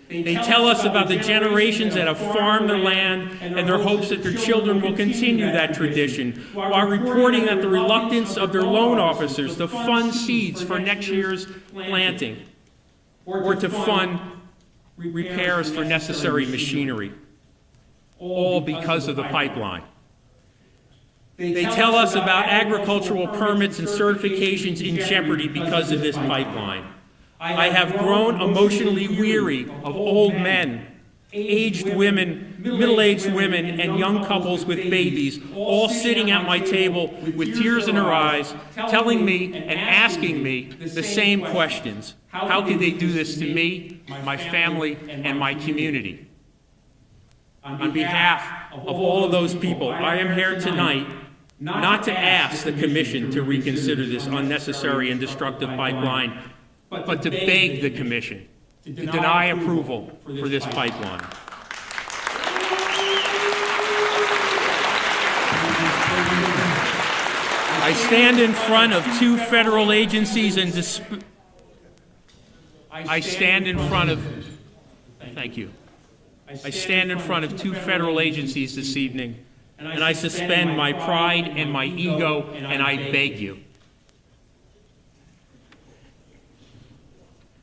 They tell us about the generations that have farmed their land and their hopes that their children will continue that tradition, while reporting that the reluctance of their loan officers to fund seeds for next year's planting or to fund repairs for necessary machinery, all because of the pipeline. They tell us about agricultural permits and certifications in jeopardy because of this pipeline. I have grown emotionally weary of old men, aged women, middle-aged women, and young couples with babies, all sitting at my table with tears in their eyes, telling me and asking me the same questions. How could they do this to me, my family, and my community? On behalf of all of those people, I am here tonight not to ask the Commission to reconsider this unnecessary and destructive pipeline, but to beg the Commission to deny approval for this pipeline. I stand in front of two federal agencies and I stand in front of two federal agencies this evening, and I suspend my pride and my ego, and I beg you.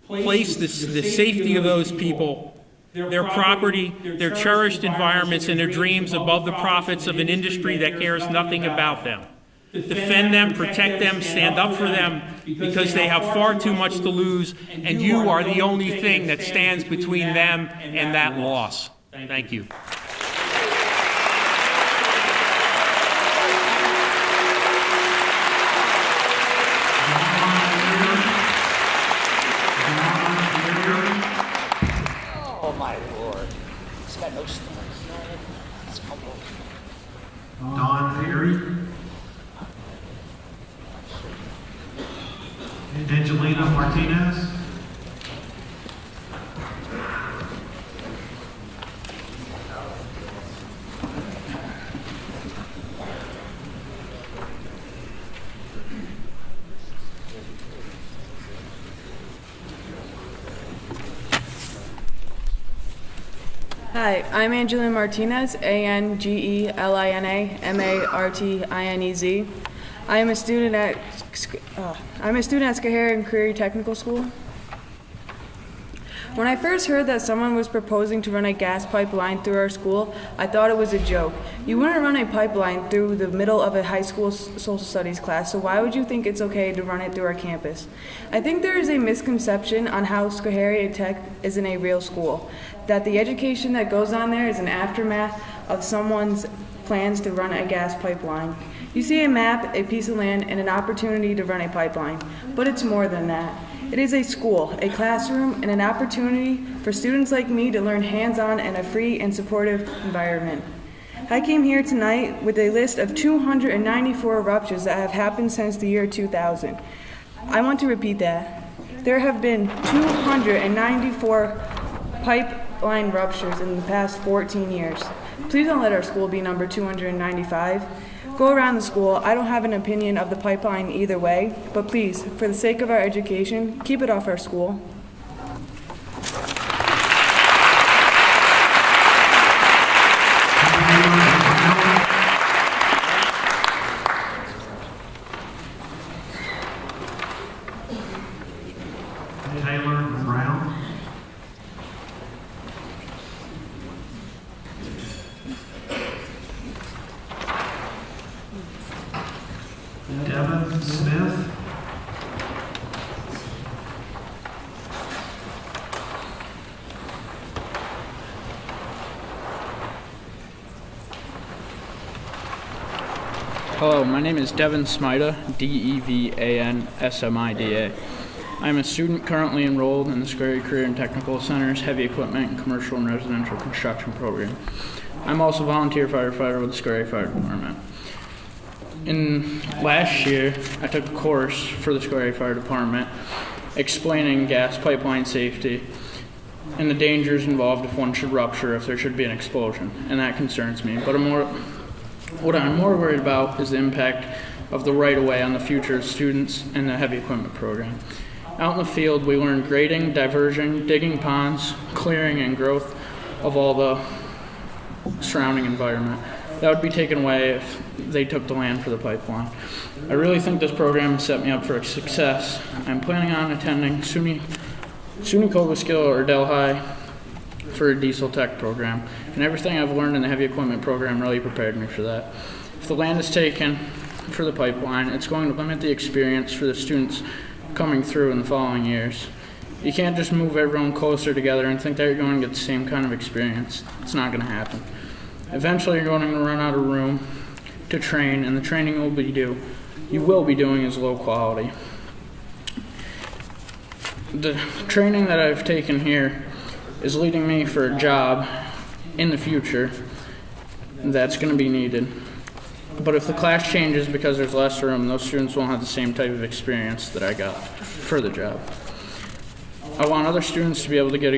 Place the safety of those people, their property, their cherished environments, and their dreams above the profits of an industry that cares nothing about them. Defend them, protect them, stand up for them, because they have far too much to lose, and you are the only thing that stands between them and that loss. Thank you. Oh my Lord. It's got no stones. It's humble. Don Perry. Angelina Martinez. Hi, I'm Angelina Martinez, Angelina Martinez. I'm a student at Schoharie and Career Technical School. When I first heard that someone was proposing to run a gas pipeline through our school, I thought it was a joke. You wouldn't run a pipeline through the middle of a high school social studies class, so why would you think it's okay to run it through our campus? I think there is a misconception on how Schoharie Tech isn't a real school, that the education that goes on there is an aftermath of someone's plans to run a gas pipeline. You see a map, a piece of land, and an opportunity to run a pipeline, but it's more than that. It is a school, a classroom, and an opportunity for students like me to learn hands-on in a free and supportive environment. I came here tonight with a list of 294 ruptures that have happened since the year 2000. I want to repeat that. There have been 294 pipeline ruptures in the past 14 years. Please don't let our school be number 295. Go around the school. I don't have an opinion of the pipeline either way, but please, for the sake of our education, keep it off our school. Taylor Brown. Devin Smith. Hello, my name is Devin Smida, DEVANSMIDA. I'm a student currently enrolled in the Schoharie Career and Technical Center's Heavy Equipment and Commercial and Residential Construction program. I'm also a volunteer firefighter with the Schoharie Fire Department. Last year, I took a course for the Schoharie Fire Department explaining gas pipeline safety and the dangers involved if one should rupture, if there should be an explosion, and that concerns me. But what I'm more worried about is the impact of the right-of-way on the future of students in the heavy equipment program. Out in the field, we learn grading, diversion, digging ponds, clearing, and growth of all the surrounding environment. That would be taken away if they took the land for the pipeline. I really think this program set me up for success. I'm planning on attending SUNY Cobleskill or Delhi for a diesel tech program, and everything I've learned in the heavy equipment program really prepared me for that. If the land is taken for the pipeline, it's going to limit the experience for the students coming through in the following years. You can't just move everyone closer together and think that you're going to get the same kind of experience. It's not going to happen. Eventually, you're going to run out of room to train, and the training you will be doing is low quality. The training that I've taken here is leading me for a job in the future that's going to be needed. But if the class changes because there's less room, those students won't have the same type of experience that I got for the job. I want other students to be able to get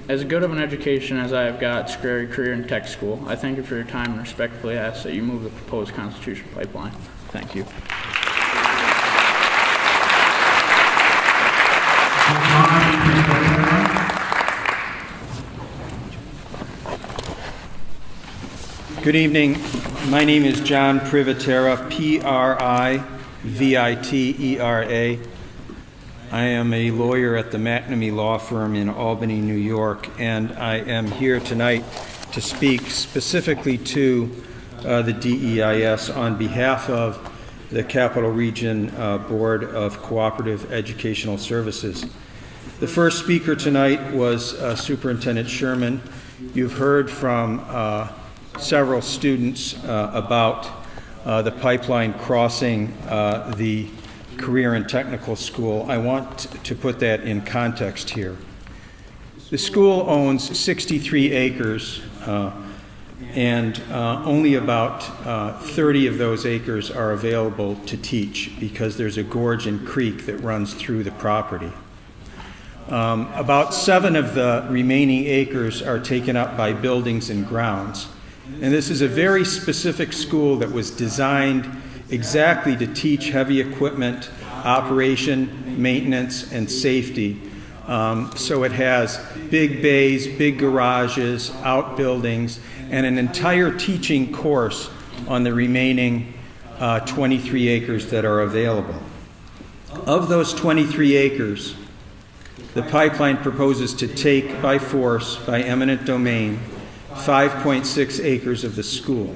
as good of an education as I have got at Schoharie Career and Tech School. I thank you for your time and respectfully ask that you move the proposed Constitution pipeline. Thank you. Good evening. My name is John Privitera, Privitera. I am a lawyer at the McNamee Law Firm in Albany, New York, and I am here tonight to speak specifically to the dEIS on behalf of the Capital Region Board of Cooperative Educational Services. The first speaker tonight was Superintendent Sherman. You've heard from several students about the pipeline crossing the Career and Technical School. I want to put that in context here. The school owns 63 acres, and only about 30 of those acres are available to teach because there's a gorge and creek that runs through the property. About 7 of the remaining acres are taken up by buildings and grounds. And this is a very specific school that was designed exactly to teach heavy equipment, operation, maintenance, and safety So it has big bays, big garages, outbuildings, and an entire teaching course on the remaining 23 acres that are available. Of those 23 acres, the pipeline proposes to take by force, by eminent domain, 5.6 acres of the school.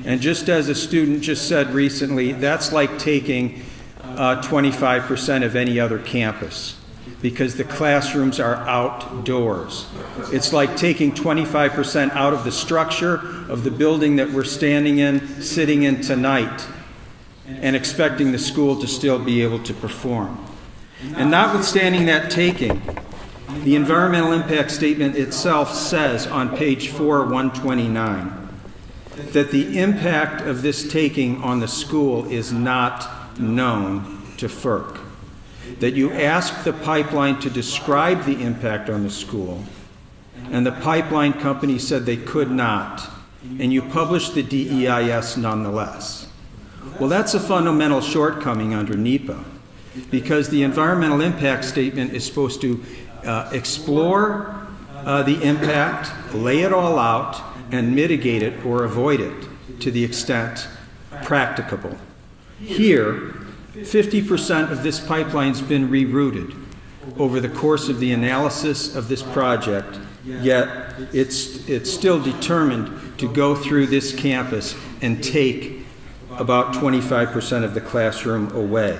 And just as a student just said recently, that's like taking 25% of any other campus, because the classrooms are outdoors. It's like taking 25% out of the structure of the building that we're standing in, sitting in tonight, and expecting the school to still be able to perform. And notwithstanding that taking, the environmental impact statement itself says on page 4/129 that the impact of this taking on the school is not known to FERC. That you asked the pipeline to describe the impact on the school, and the pipeline company said they could not, and you published the dEIS nonetheless. Well, that's a fundamental shortcoming under NEPA, because the environmental impact statement is supposed to explore the impact, lay it all out, and mitigate it or avoid it to the extent practicable. Here, 50% of this pipeline's been rerouted over the course of the analysis of this project, yet it's still determined to go through this campus and take about 25% of the classroom away.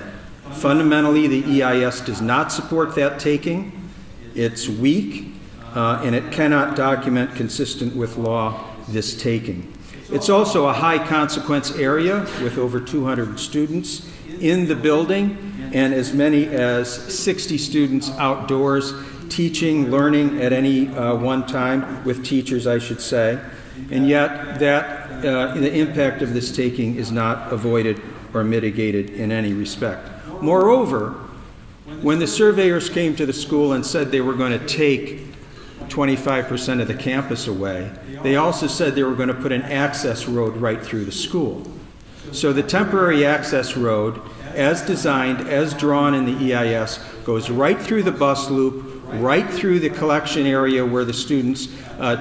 Fundamentally, the EIS does not support that taking. It's weak, and it cannot document consistent with law this taking. It's also a high consequence area with over 200 students in the building and as many as 60 students outdoors teaching, learning at any one time, with teachers, I should say. And yet that the impact of this taking is not avoided or mitigated in any respect. Moreover, when the surveyors came to the school and said they were going to take 25% of the campus away, they also said they were going to put an access road right through the school. So the temporary access road, as designed, as drawn in the EIS, goes right through the bus loop, right through the collection area where the students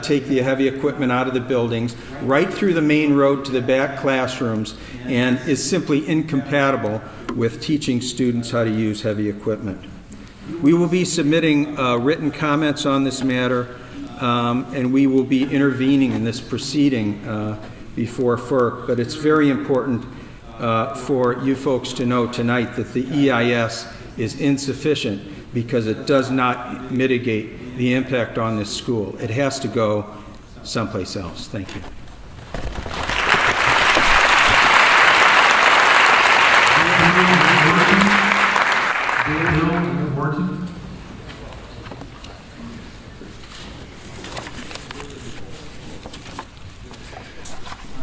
take the heavy equipment out of the buildings, right through the main road to the back classrooms, and is simply incompatible with teaching students how to use heavy equipment. We will be submitting written comments on this matter, and we will be intervening in this proceeding before FERC, but it's very important for you folks to know tonight that the EIS is insufficient because it does not mitigate the impact on this school. It has to go someplace else. Thank you.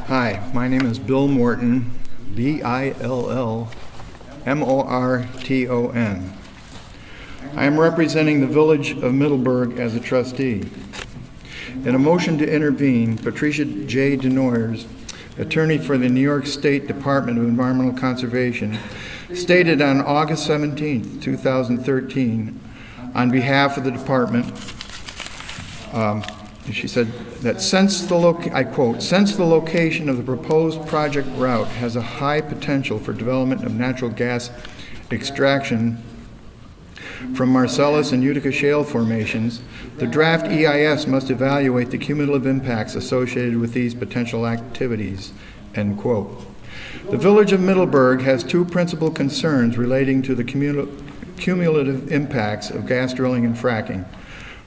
Hi, my name is Bill Morton, Billmorton. I am representing the Village of Middleburg as a trustee. In a motion to intervene, Patricia J. Denoyers, attorney for the New York State Department of Environmental Conservation, stated on August 17, 2013, on behalf of the department, she said that since the location of the proposed project route has a high potential for development of natural gas extraction from Marcellus and Utica shale formations, the draft EIS must evaluate the cumulative impacts associated with these potential activities, end quote. The Village of Middleburg has two principal concerns relating to the cumulative impacts of gas drilling and fracking.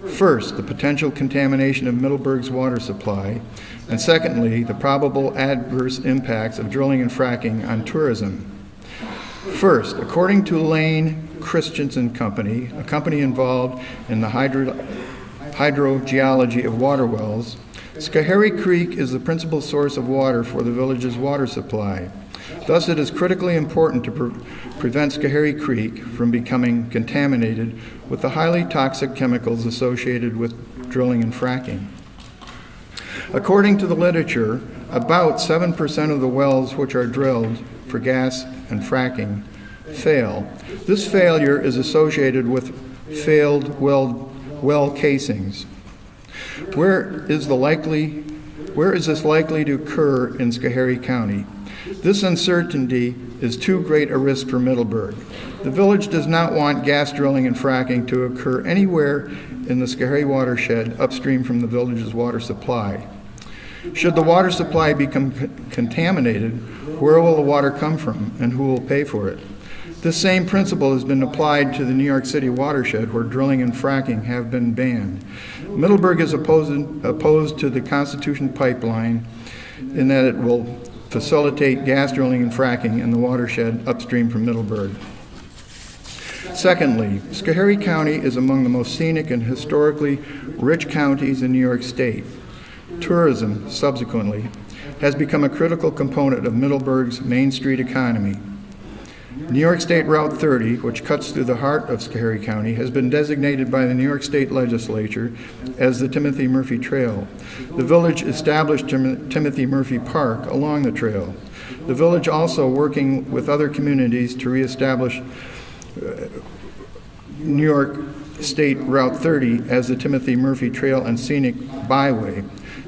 First, the potential contamination of Middleburg's water supply, and secondly, the probable adverse impacts of drilling and fracking on tourism. First, according to Lane Christensen Company, a company involved in the hydrogeology of water wells, Schoharie Creek is the principal source of water for the village's water supply. Thus, it is critically important to prevent Schoharie Creek from becoming contaminated with the highly toxic chemicals associated with drilling and fracking. According to the literature, about 7% of the wells which are drilled for gas and fracking fail. This failure is associated with failed well casings. Where is this likely to occur in Schoharie County? This uncertainty is too great a risk for Middleburg. The village does not want gas drilling and fracking to occur anywhere in the Schoharie watershed upstream from the village's water supply. Should the water supply become contaminated, where will the water come from and who will pay for it? This same principle has been applied to the New York City watershed, where drilling and fracking have been banned. Middleburg is opposed to the Constitution pipeline in that it will facilitate gas drilling and fracking in the watershed upstream from Middleburg. Secondly, Schoharie County is among the most scenic and historically rich counties in New York State. Tourism, subsequently, has become a critical component of Middleburg's Main Street economy. New York State Route 30, which cuts through the heart of Schoharie County, has been designated by the New York State Legislature as the Timothy Murphy Trail. The village established Timothy Murphy Park along the trail. The village also working with other communities to reestablish New York State Route 30 as the Timothy Murphy Trail and Scenic Byway.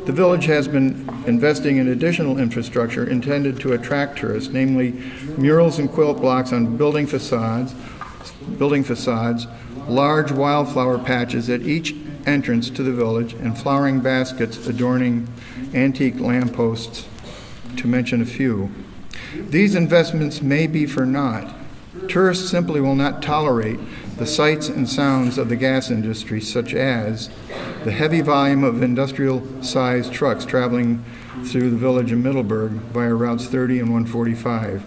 The village has been investing in additional infrastructure intended to attract tourists, namely murals and quilt blocks on building facades, large wildflower patches at each entrance to the village, and flowering baskets adorning antique lampposts, to mention a few. These investments may be for naught. Tourists simply will not tolerate the sights and sounds of the gas industry, such as the heavy volume of industrial-sized trucks traveling through the village of Middleburg via routes 30 and 145.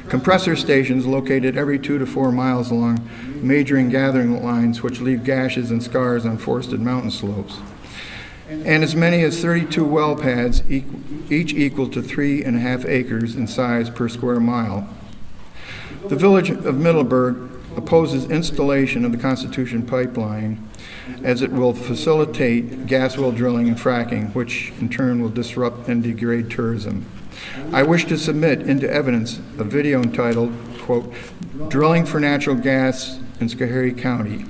Compressor stations located every 2 to 4 miles along major and gathering lines, which leave gashes and scars on forested mountain slopes. And as many as 32 well pads, each equal to 3.5 acres in size per square mile. The village of Middleburg opposes installation of the Constitution pipeline, as it will facilitate gas well drilling and fracking, which in turn will disrupt and degrade tourism. I wish to submit into evidence a video entitled, quote, "Drilling for Natural Gas in Schoharie County,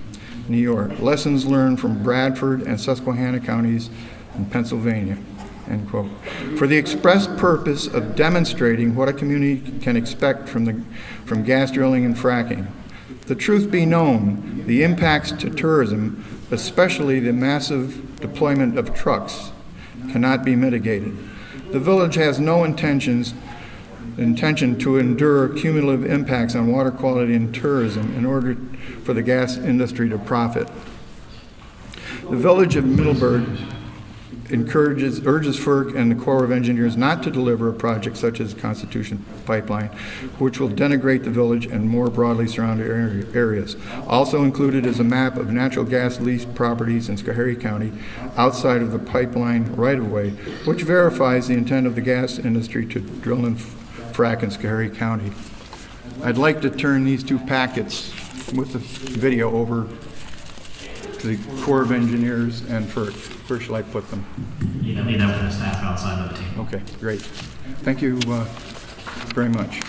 New York, Lessons Learned from Bradford and Susquehanna Counties in Pennsylvania," end quote, for the express purpose of demonstrating what a community can expect from gas drilling and fracking. The truth be known, the impacts to tourism, especially the massive deployment of trucks, cannot be mitigated. The village has no intention to endure cumulative impacts on water quality and tourism in order for the gas industry to profit. The village of Middleburg urges FERC and the Corps of Engineers not to deliver a project such as Constitution Pipeline, which will denigrate the village and more broadly surrounding areas. Also included is a map of natural gas leased properties in Schoharie County outside of the pipeline right-of-way, which verifies the intent of the gas industry to drill and frack in Schoharie County. I'd like to turn these two packets with the video over to the Corps of Engineers and FERC. Where shall I put them? You can leave that with the staff outside of the table. Okay, great. Thank you very much.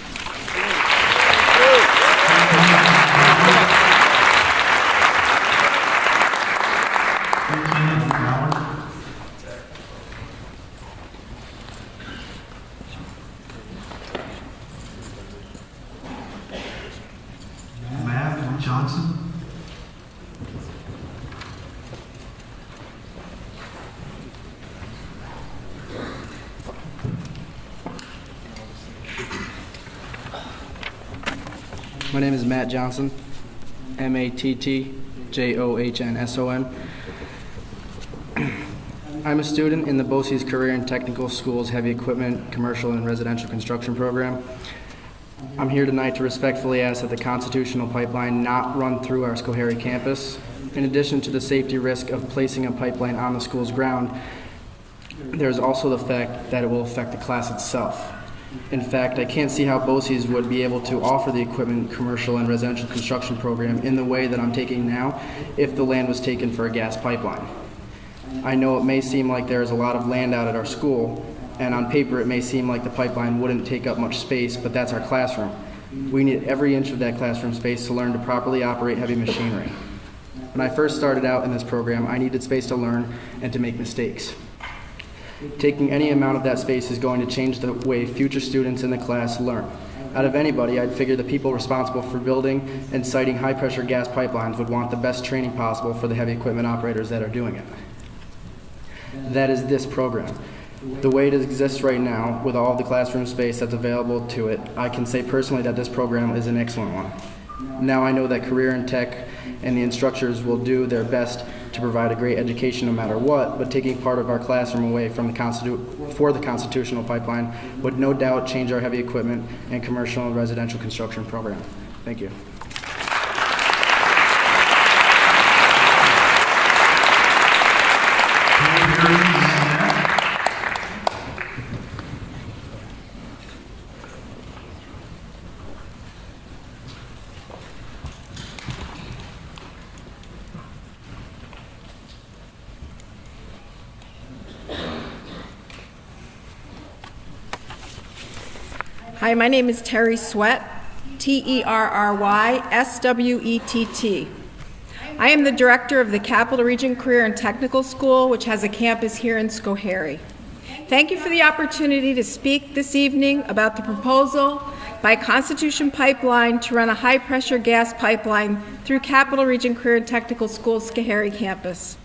Matt Johnson. My name is Matt Johnson, MattJohnson. I'm a student in the BOCES Career and Technical Schools Heavy Equipment, Commercial and Residential Construction Program. I'm here tonight to respectfully ask that the Constitutional Pipeline not run through our Schoharie campus. In addition to the safety risk of placing a pipeline on the school's ground, there's also the fact that it will affect the class itself. In fact, I can't see how BOCES would be able to offer the equipment, commercial, and residential construction program in the way that I'm taking now if the land was taken for a gas pipeline. I know it may seem like there is a lot of land out at our school, and on paper it may seem like the pipeline wouldn't take up much space, but that's our classroom. We need every inch of that classroom space to learn to properly operate heavy machinery. When I first started out in this program, I needed space to learn and to make mistakes. Taking any amount of that space is going to change the way future students in the class learn. Out of anybody, I'd figure the people responsible for building and siting high-pressure gas pipelines would want the best training possible for the heavy equipment operators that are doing it. That is this program. The way it exists right now, with all of the classroom space that's available to it, I can say personally that this program is an excellent one. Now I know that Career in Tech and the instructors will do their best to provide a great education no matter what, but taking part of our classroom away from for the constitutional pipeline would no doubt change our heavy equipment and commercial and residential construction program. Thank you. Hi, my name is Terry Sweat, Terryswett. I am the director of the Capital Region Career and Technical School, which has a campus here in Schoharie. Thank you for the opportunity to speak this evening about the proposal by Constitution Pipeline to run a high-pressure gas pipeline through Capital Region Career and Technical School's Schoharie campus.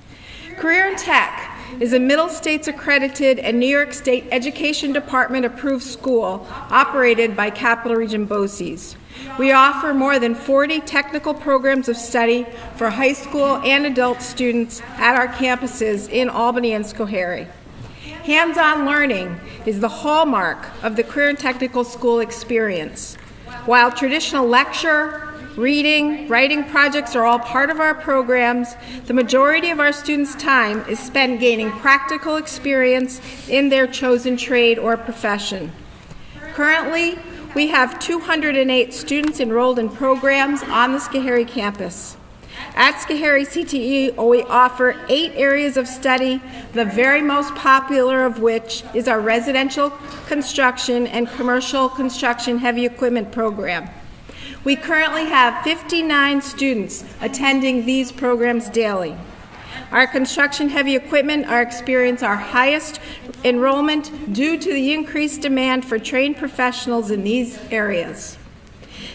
Career and Tech is a Middle States accredited and New York State Education Department approved school operated by Capital Region BOCES. We offer more than 40 technical programs of study for high school and adult students at our campuses in Albany and Schoharie. Hands-on learning is the hallmark of the Career and Technical School experience. While traditional lecture, reading, writing projects are all part of our programs, the majority of our students' time is spent gaining practical experience in their chosen trade or profession. Currently, we have 208 students enrolled in programs on the Schoharie campus. At Schoharie CTE, we offer 8 areas of study, the very most popular of which is our residential construction and commercial construction heavy equipment program. We currently have 59 students attending these programs daily. Our construction heavy equipment experience our highest enrollment due to the increased demand for trained professionals in these areas.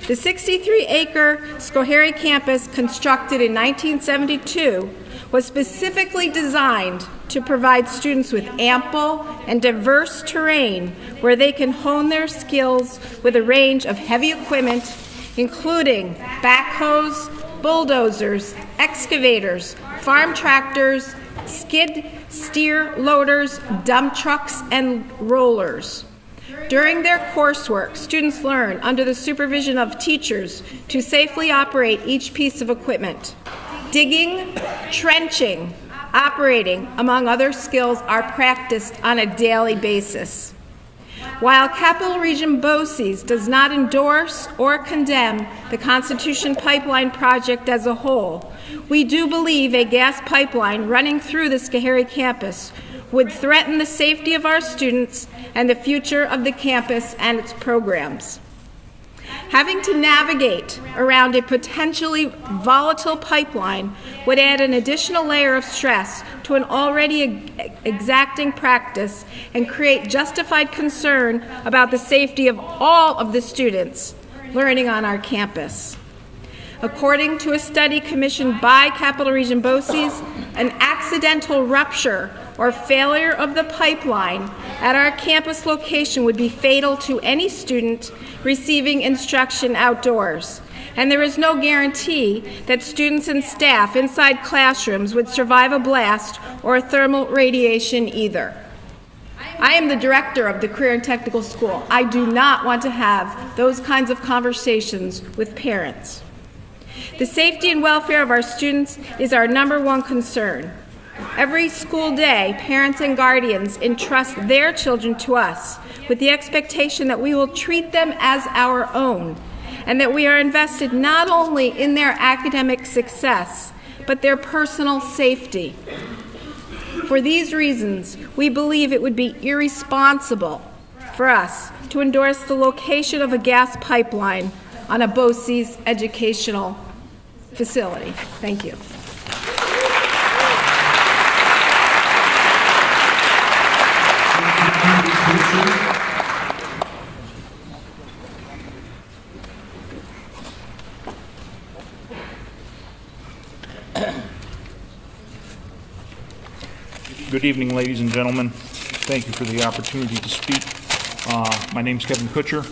The 63-acre Schoharie campus, constructed in 1972, was specifically designed to provide students with ample and diverse terrain where they can hone their skills with a range of heavy equipment, including backhoes, bulldozers, excavators, farm tractors, skid steer loaders, dump trucks, and rollers. During their coursework, students learn under the supervision of teachers to safely operate each piece of equipment. Digging, trenching, operating, among other skills, are practiced on a daily basis. While Capital Region BOCES does not endorse or condemn the Constitution Pipeline project as a whole, we do believe a gas pipeline running through the Schoharie campus would threaten the safety of our students and the future of the campus and its programs. Having to navigate around a potentially volatile pipeline would add an additional layer of stress to an already exacting practice and create justified concern about the safety of all of the students learning on our campus. According to a study commissioned by Capital Region BOCES, an accidental rupture or failure of the pipeline at our campus location would be fatal to any student receiving instruction outdoors, and there is no guarantee that students and staff inside classrooms would survive a blast or thermal radiation either. I am the director of the Career and Technical School. I do not want to have those kinds of conversations with parents. The safety and welfare of our students is our #1 concern. Every school day, parents and guardians entrust their children to us with the expectation that we will treat them as our own and that we are invested not only in their academic success, but their personal safety. For these reasons, we believe it would be irresponsible for us to endorse the location of a gas pipeline on a BOCES educational facility. Thank you. Good evening, ladies and gentlemen. Thank you for the opportunity to speak. My name is Kevin Kutcher,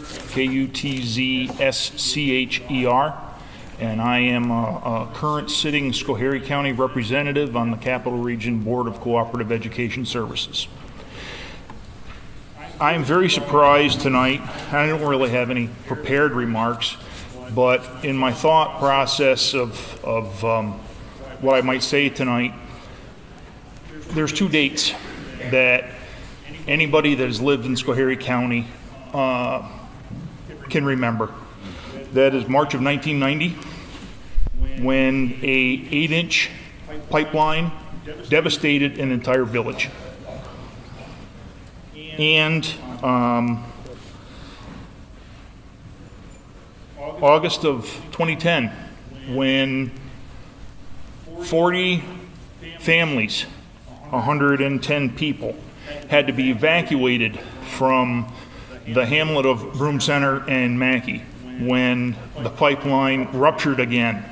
Kutzscher, and I am a current sitting Schoharie County representative on the Capital Region Board of Cooperative Education Services. I am very surprised tonight. I don't really have any prepared remarks, but in my thought process of what I might say tonight, there's two dates that anybody that has lived in Schoharie County can remember. That is March of 1990, when a 8-inch pipeline devastated an entire village. And August of 2010, when 40 families, 110 people, had to be evacuated from the hamlet of Broome Center and Mackey when the pipeline ruptured again.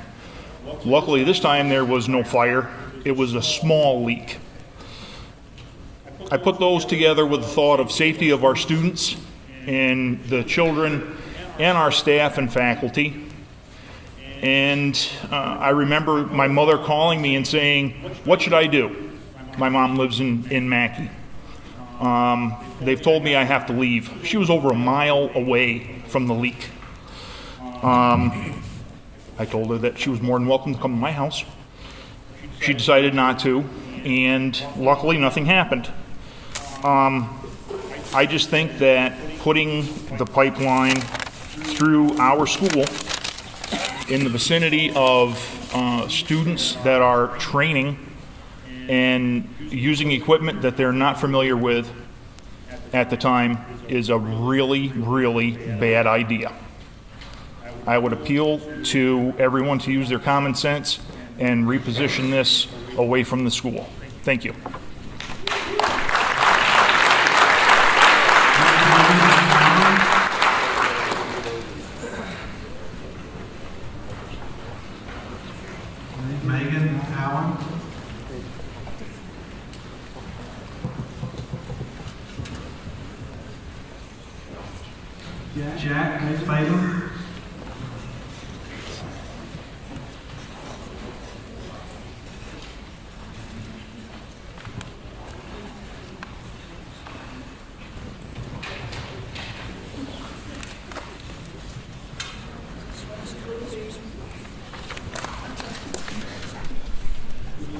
Luckily, this time there was no fire. It was a small leak. I put those together with the thought of safety of our students and the children and our staff and faculty. And I remember my mother calling me and saying, "What should I do?" My mom lives in Mackey. They've told me I have to leave. She was over a mile away from the leak. I told her that she was more than welcome to come to my house. She decided not to, and luckily nothing happened. I just think that putting the pipeline through our school in the vicinity of students that are training and using equipment that they're not familiar with at the time is a really, really bad idea. I would appeal to everyone to use their common sense and reposition this away from the school. Thank you. Megan Allen. Jack Fatal.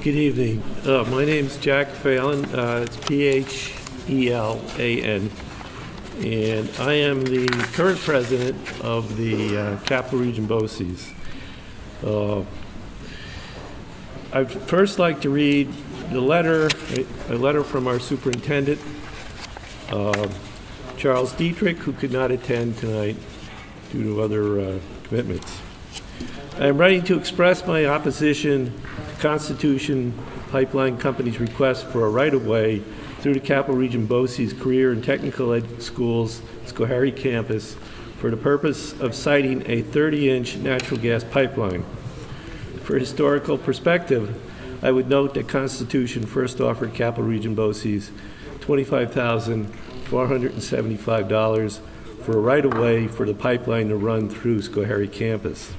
Good evening. My name's Jack Phelan. It's Phelan. And I am the current president of the Capital Region BOCES. I'd first like to read the letter, a letter from our superintendent, Charles Dietrich, who could not attend tonight due to other commitments. I'm writing to express my opposition to Constitution Pipeline Company's request for a right-of-way through the Capital Region BOCES Career and Technical Ed Schools Schoharie campus for the purpose of siting a 30-inch natural gas pipeline. For historical perspective, I would note that Constitution first offered Capital Region BOCES $25,475 for a right-of-way for the pipeline to run through Schoharie campus.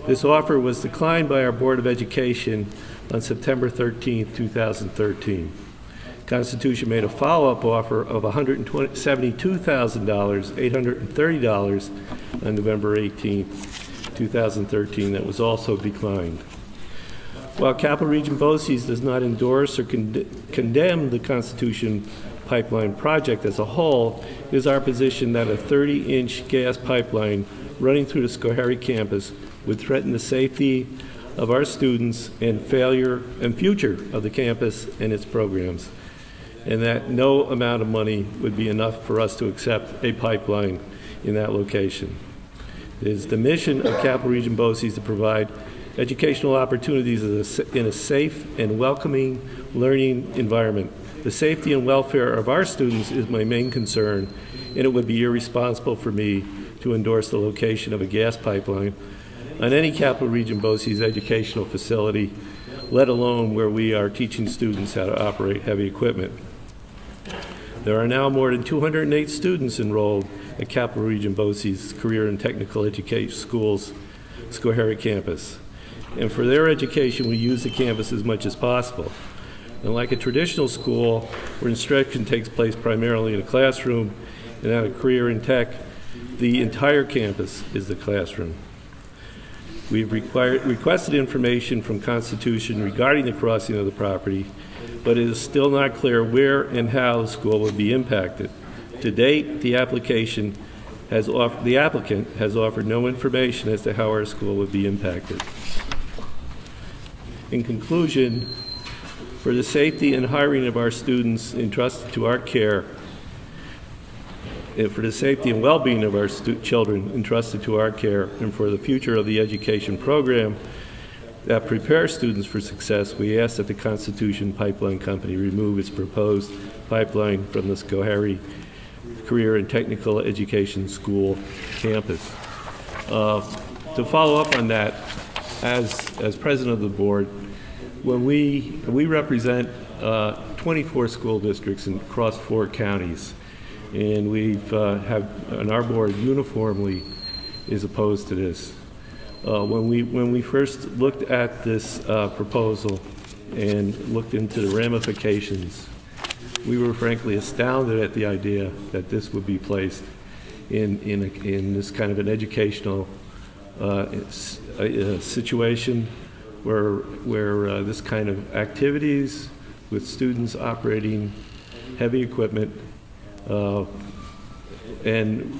This offer was declined by our Board of Education on September 13, 2013. Constitution made a follow-up offer of $172,830 on November 18, 2013 that was also declined. While Capital Region BOCES does not endorse or condemn the Constitution pipeline project as a whole, it is our position that a 30-inch gas pipeline running through the Schoharie campus would threaten the safety of our students and future of the campus and its programs. and that no amount of money would be enough for us to accept a pipeline in that location. It is the mission of Capital Region BOCES to provide educational opportunities in a safe and welcoming learning environment. The safety and welfare of our students is my main concern, and it would be irresponsible for me to endorse the location of a gas pipeline on any Capital Region BOCES educational facility, let alone where we are teaching students how to operate heavy equipment. There are now more than 208 students enrolled at Capital Region BOCES Career and Technical Education Schools Schoharie campus. And for their education, we use the campus as much as possible. And like a traditional school where instruction takes place primarily in a classroom, and at a Career and Tech, the entire campus is the classroom. We've requested information from Constitution regarding the crossing of the property, but it is still not clear where and how the school would be impacted. To date, the applicant has offered no information as to how our school would be impacted. In conclusion, for the safety and hiring of our students entrusted to our care, and for the safety and well-being of our children entrusted to our care, and for the future of the education program that prepares students for success, we ask that the Constitution Pipeline Company remove its proposed pipeline from the Schoharie Career and Technical Education School campus. To follow up on that, as president of the board, when we represent 24 school districts across 4 counties, and and our board uniformly is opposed to this. When we first looked at this proposal and looked into the ramifications, we were frankly astounded at the idea that this would be placed in this kind of an educational situation where this kind of activities with students operating heavy equipment and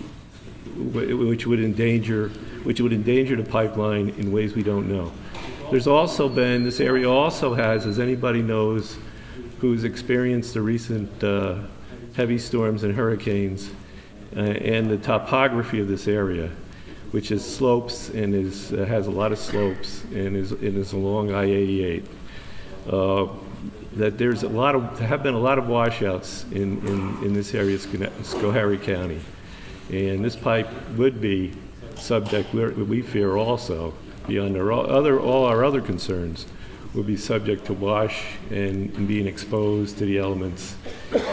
which would endanger the pipeline in ways we don't know. There's also been, this area also has, as anybody knows who's experienced the recent heavy storms and hurricanes and the topography of this area, which is slopes and has a lot of slopes and is along I-88. That there have been a lot of washouts in this area, Schoharie County, and this pipe would be subject. We fear also, beyond all our other concerns, would be subject to wash and being exposed to the elements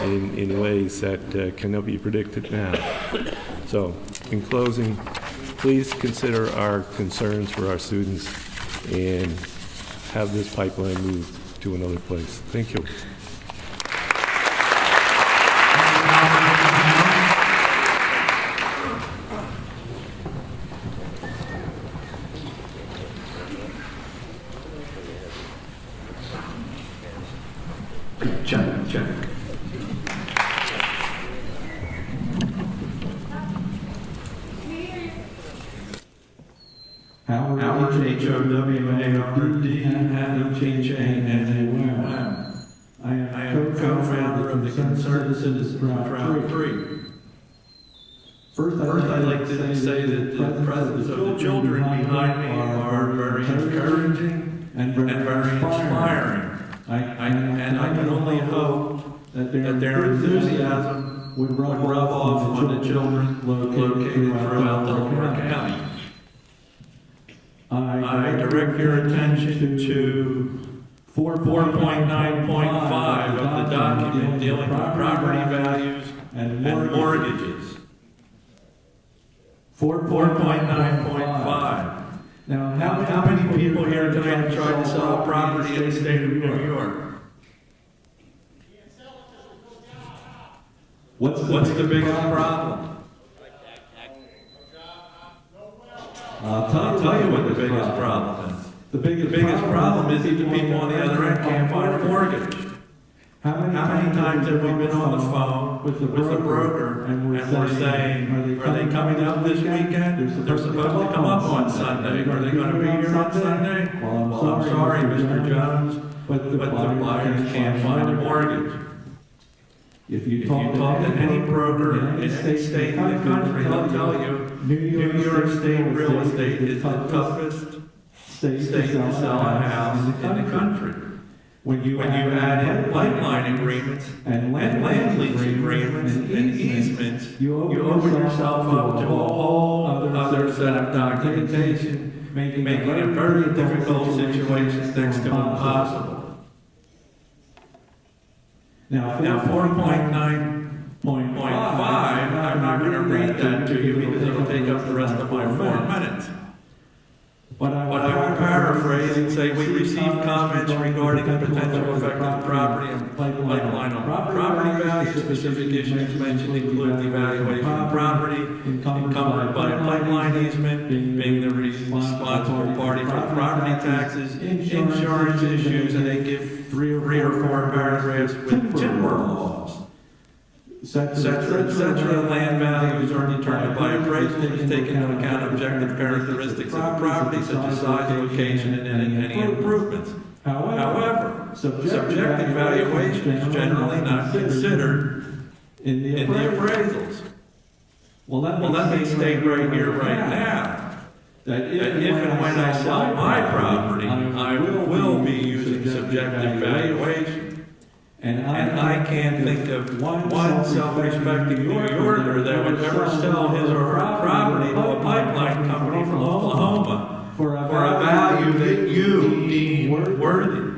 in ways that cannot be predicted now. So, in closing, please consider our concerns for our students and have this pipeline moved to another place. Thank you. Check. Howard H-O-W-A-R-D, H-H-A-N-A-Y. I am co-founder of the Concerned Citizens Drive 3. First, I'd like to say that the presence of the children behind me are very encouraging and very inspiring. And I can only hope that their enthusiasm would rub off on the children located throughout Delaware County. I direct your attention to 4.9.5 of the document dealing with property values and mortgages. 4.9.5. Now, how many people here tonight have tried to sell a property in the state of New York? What's the biggest problem? I'll tell you what the biggest problem is. The biggest problem is that the people on the other end can't find a mortgage. How many times have we been on the phone with the broker and we're saying, are they coming up this weekend? They're supposed to come up on Sunday. Are they going to be here on Sunday? Well, I'm sorry, Mr. Jones, but the buyers can't find a mortgage. If you talk to any broker in any state in the country, they'll tell you New York State real estate is the toughest state to sell a house in the country. When you add in pipeline agreements and land lease agreements and easements, you open yourself up to a whole other set of documentation, making a very difficult situation next to impossible. Now 4.9.5, I'm not going to read that to you because it'll take up the rest of my 4 minutes. But I would paraphrase and say we received comments regarding the potential effect of the property and pipeline on property value. Specific issues mentioned include the evaluation of property encumbered by a pipeline easement, being the responsible party for property taxes, insurance issues, and they give 3 or 4 paragraphs with timber laws. etc. Land values are determined by appraisals, taking into account objective characteristics of the property, such as size, location, and any improvements. However, subjective valuation is generally not considered in the appraisals. Well, let me state right here, right now, that if and when I sell my property, I will be using subjective valuation. And I can't think of one self-respecting New Yorker that would ever sell his or her property to a pipeline company from Oklahoma for a value that you deem worthy.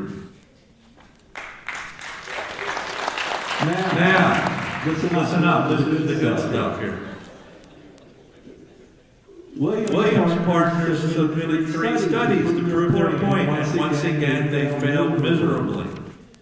Now, listen up. This is the good stuff here. Williams Partners submitted 3 studies to prove their point, and once again, they failed miserably.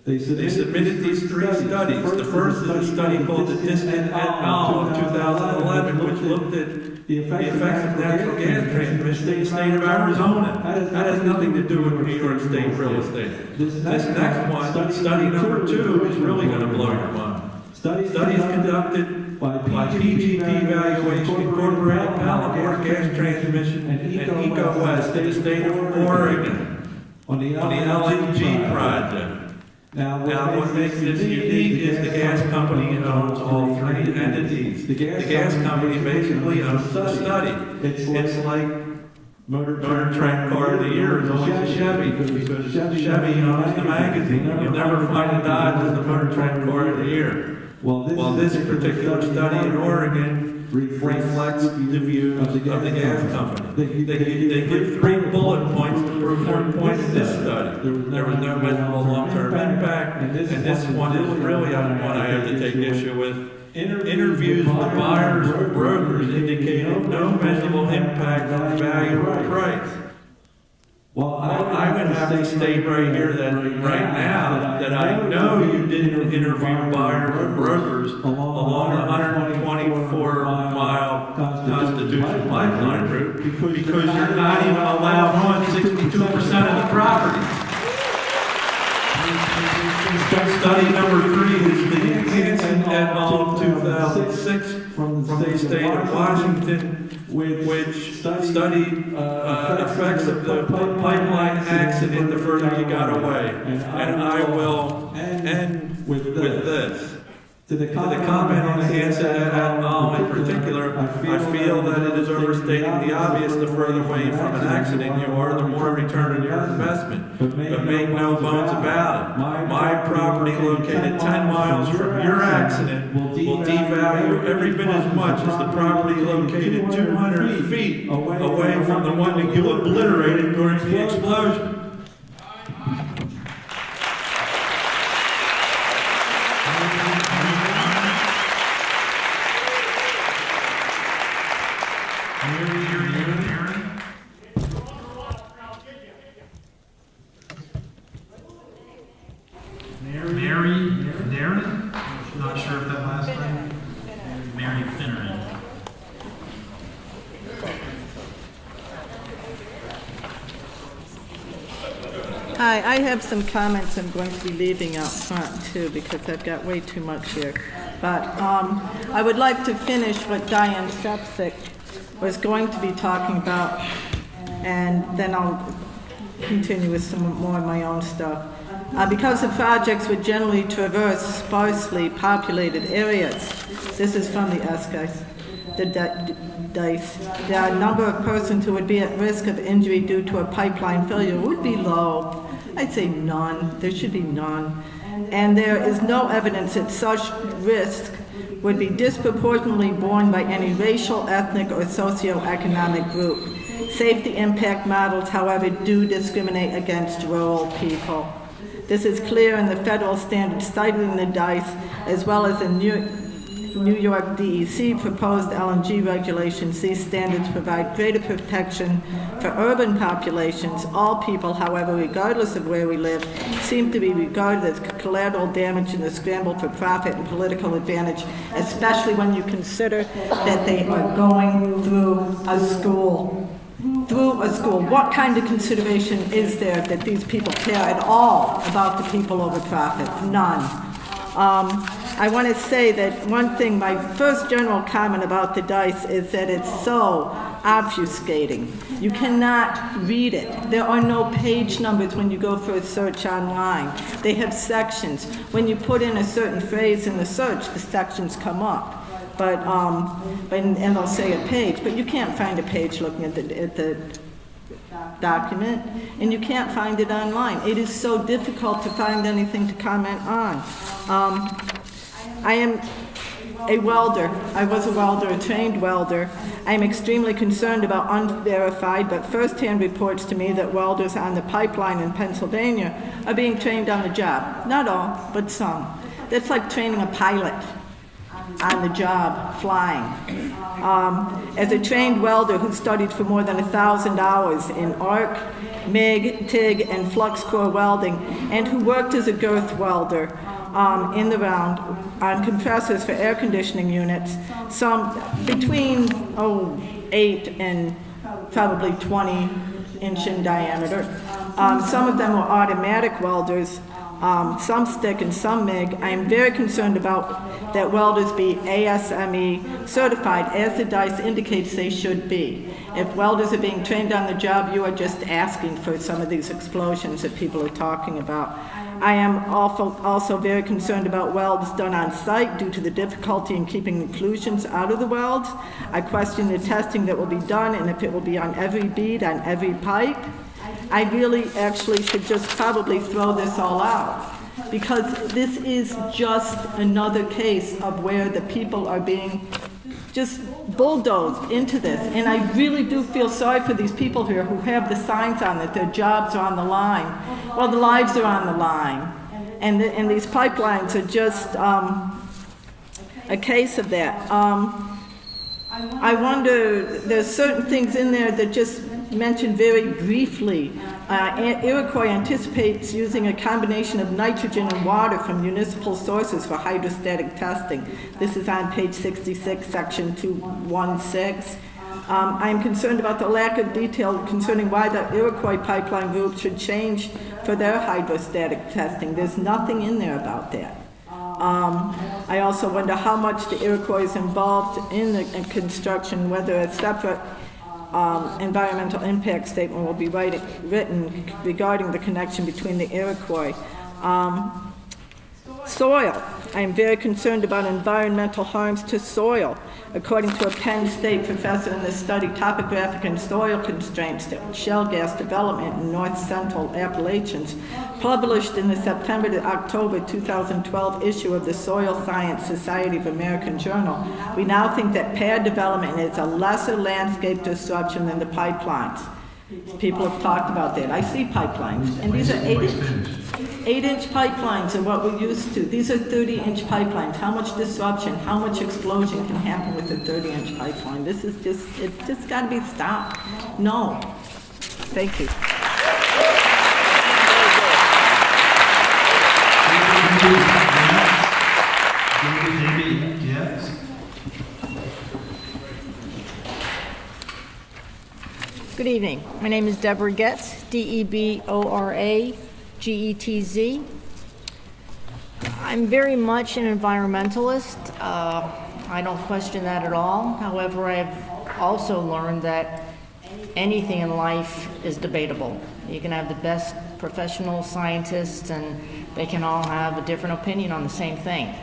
They submitted these 3 studies. The first is a study called the Distant et al. of 2011, which looked at the effects of natural gas transmission in the state of Arizona. That has nothing to do with New York State real estate. This next one, study number 2, is really going to blow your mind. Studies conducted by PGP Valuation Incorporated, Palomar Gas Transmission, and Eco West in the state of Oregon on the LNG project. Now, what makes this unique is the gas company owns all 3 entities. The gas company basically owns the study. It's like Motor Trend Car of the Year is always a Chevy, because Chevy owns the magazine. You'll never find a Dodge as the Motor Trend Car of the Year. Well, this particular study in Oregon reflects the view of the gas company. They give 3 bullet points to prove their point in this study. There was no measurable long-term impact, and this one is really one I have to take issue with. Interviews with buyers or brokers indicated no measurable impact on the value or price. Well, I would have to state right here that right now that I know you didn't interview buyers or brokers along the 124-mile Constitution pipeline route because you're not even allowed on 62% of the property. Study number 3 is the Hansen et al. 2006 from the state of Washington, which studied effects of the pipeline accident the further you got away. And I will end with this. To the comment on the Hansen et al. In particular, I feel that it is overstating the obvious. The further away from an accident you are, the more return on your investment. But make no bones about it. My property located 10 miles from your accident will devalue every bit as much as the property located 200 feet away from the one that you obliterated during the explosion. Not sure if that last name. Mary Finneran. Hi, I have some comments I'm going to be leaving out front too because I've got way too much here. But I would like to finish what Diane Shepsick was going to be talking about, and then I'll continue with some more of my own stuff. because the projects would generally traverse sparsely populated areas. This is from the dEIS. The number of persons who would be at risk of injury due to a pipeline failure would be low. I'd say none. There should be none. And there is no evidence that such risk would be disproportionately borne by any racial, ethnic, or socioeconomic group. Safety impact models, however, do discriminate against rural people. This is clear in the federal standards cited in the dEIS, as well as in New York DEC proposed LNG regulations. These standards provide greater protection for urban populations. All people, however, regardless of where we live, seem to be regarded as collateral damage in the scramble for profit and political advantage, especially when you consider that they are going through a school. What kind of consideration is there that these people care at all about the people over profit? None. I want to say that one thing, my first general comment about the dEIS is that it's so obfuscating. You cannot read it. There are no page numbers when you go for a search online. They have sections. When you put in a certain phrase in the search, the sections come up. And they'll say a page, but you can't find a page looking at the document, and you can't find it online. It is so difficult to find anything to comment on. I am a welder. I was a welder, a trained welder. I am extremely concerned about unverified but first-hand reports to me that welders on the pipeline in Pennsylvania are being trained on the job. Not all, but some. That's like training a pilot on the job flying. As a trained welder who studied for more than 1,000 hours in arc, MIG, TIG, and flux core welding, and who worked as a girth welder in the round on compressors for air conditioning units, some between 8 and probably 20 inch in diameter. Some of them were automatic welders, some stick and some MIG. I am very concerned about that welders be ASME certified, as the dEIS indicates they should be. If welders are being trained on the job, you are just asking for some of these explosions that people are talking about. I am also very concerned about welds done on site due to the difficulty in keeping inclusions out of the welds. I question the testing that will be done and if it will be on every bead, on every pipe. I really actually should just probably throw this all out, because this is just another case of where the people are being just bulldozed into this. And I really do feel sorry for these people here who have the signs on that their jobs are on the line. Well, the lives are on the line. And these pipelines are just a case of that. I wonder, there's certain things in there that just mentioned very briefly. Iroquois anticipates using a combination of nitrogen and water from municipal sources for hydrostatic testing. This is on page 66, section 216. I am concerned about the lack of detail concerning why the Iroquois pipeline group should change for their hydrostatic testing. There's nothing in there about that. I also wonder how much the Iroquois is involved in the construction, whether a separate environmental impact statement will be written regarding the connection between the Iroquois. Soil. I am very concerned about environmental harms to soil. According to a Penn State professor in the study Topographic and Soil Constraints to Shale Gas Development in North Central Appalachians, published in the September to October 2012 issue of the Soil Science Society of American Journal, we now think that pad development is a lesser landscape disruption than the pipelines. People have talked about that. I see pipelines, and these are 8-inch pipelines are what we're used to. These are 30-inch pipelines. How much disruption, how much explosion can happen with a 30-inch pipeline? This is just, it's just got to be stopped. No. Thank you. Good evening. My name is Deborah Getz, D-E-B-O-R-A. G-E-T-Z. I'm very much an environmentalist. I don't question that at all. However, I've also learned that anything in life is debatable. You can have the best professional scientists, and they can all have a different opinion on the same thing.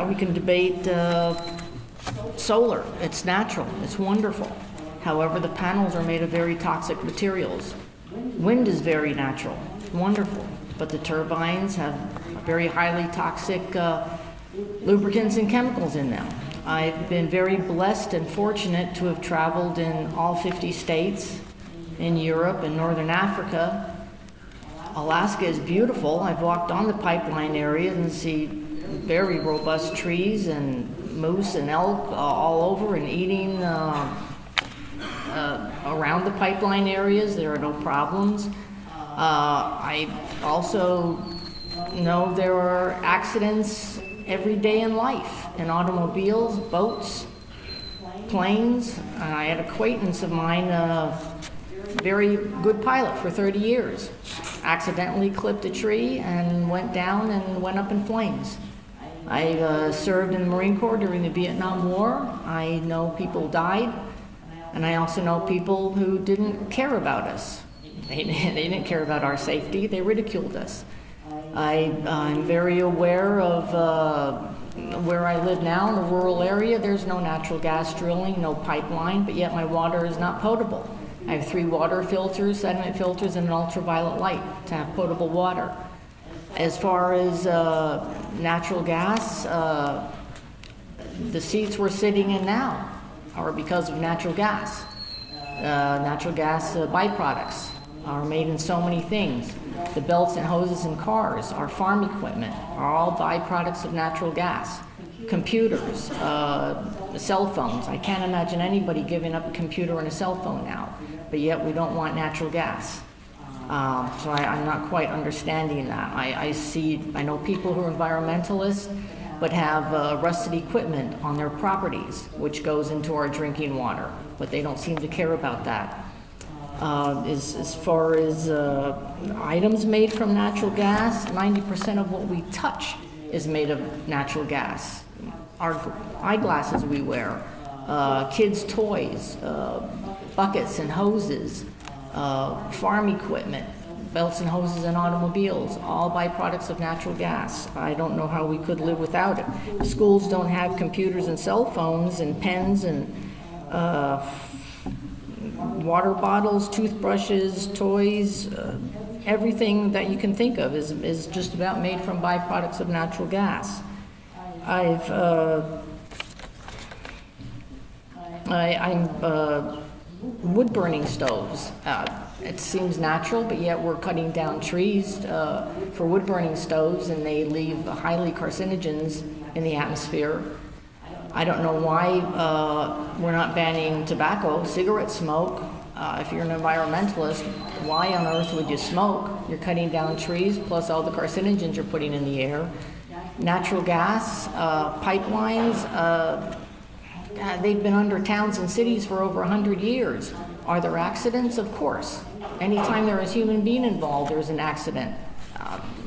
We can debate solar. It's natural. It's wonderful. However, the panels are made of very toxic materials. Wind is very natural, wonderful, but the turbines have very highly toxic lubricants and chemicals in them. I've been very blessed and fortunate to have traveled in all 50 states, in Europe and Northern Africa. Alaska is beautiful. I've walked on the pipeline area and see very robust trees and moose and elk all over and eating around the pipeline areas. There are no problems. I also know there are accidents every day in life, in automobiles, boats, planes. I had an acquaintance of mine, very good pilot for 30 years, accidentally clipped a tree and went down and went up in flames. I served in the Marine Corps during the Vietnam War. I know people died, and I also know people who didn't care about us. They didn't care about our safety. They ridiculed us. I'm very aware of where I live now in the rural area. There's no natural gas drilling, no pipeline, but yet my water is not potable. I have 3 water filters, sediment filters, and an ultraviolet light to have potable water. As far as natural gas, the seats we're sitting in now are because of natural gas. Natural gas byproducts are made in so many things. The belts and hoses in cars, our farm equipment, are all byproducts of natural gas. Computers, cell phones. I can't imagine anybody giving up a computer and a cell phone now, but yet we don't want natural gas. So I'm not quite understanding that. I know people who are environmentalists but have rusted equipment on their properties, which goes into our drinking water, but they don't seem to care about that. As far as items made from natural gas, 90% of what we touch is made of natural gas. Our eyeglasses we wear, kids' toys, buckets and hoses, farm equipment, belts and hoses and automobiles, all byproducts of natural gas. I don't know how we could live without it. Schools don't have computers and cell phones and pens and water bottles, toothbrushes, toys, everything that you can think of is just about made from byproducts of natural gas. Wood burning stoves. It seems natural, but yet we're cutting down trees for wood burning stoves, and they leave highly carcinogens in the atmosphere. I don't know why we're not banning tobacco, cigarette smoke. If you're an environmentalist, why on earth would you smoke? You're cutting down trees, plus all the carcinogens you're putting in the air. Natural gas, pipelines, they've been under towns and cities for over 100 years. Are there accidents? Of course. Anytime there is a human being involved, there's an accident.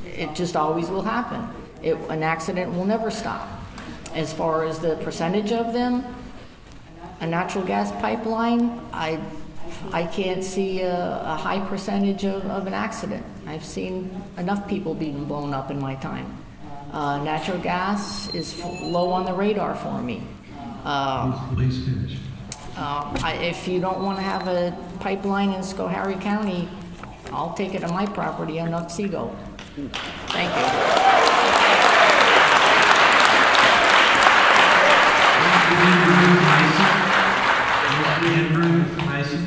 It just always will happen. An accident will never stop. As far as the percentage of them, a natural gas pipeline, I can't see a high percentage of an accident. I've seen enough people being blown up in my time. Natural gas is low on the radar for me. Please finish. If you don't want to have a pipeline in Schoharie County, I'll take it on my property on Otsego. Thank you. Andrew Mason.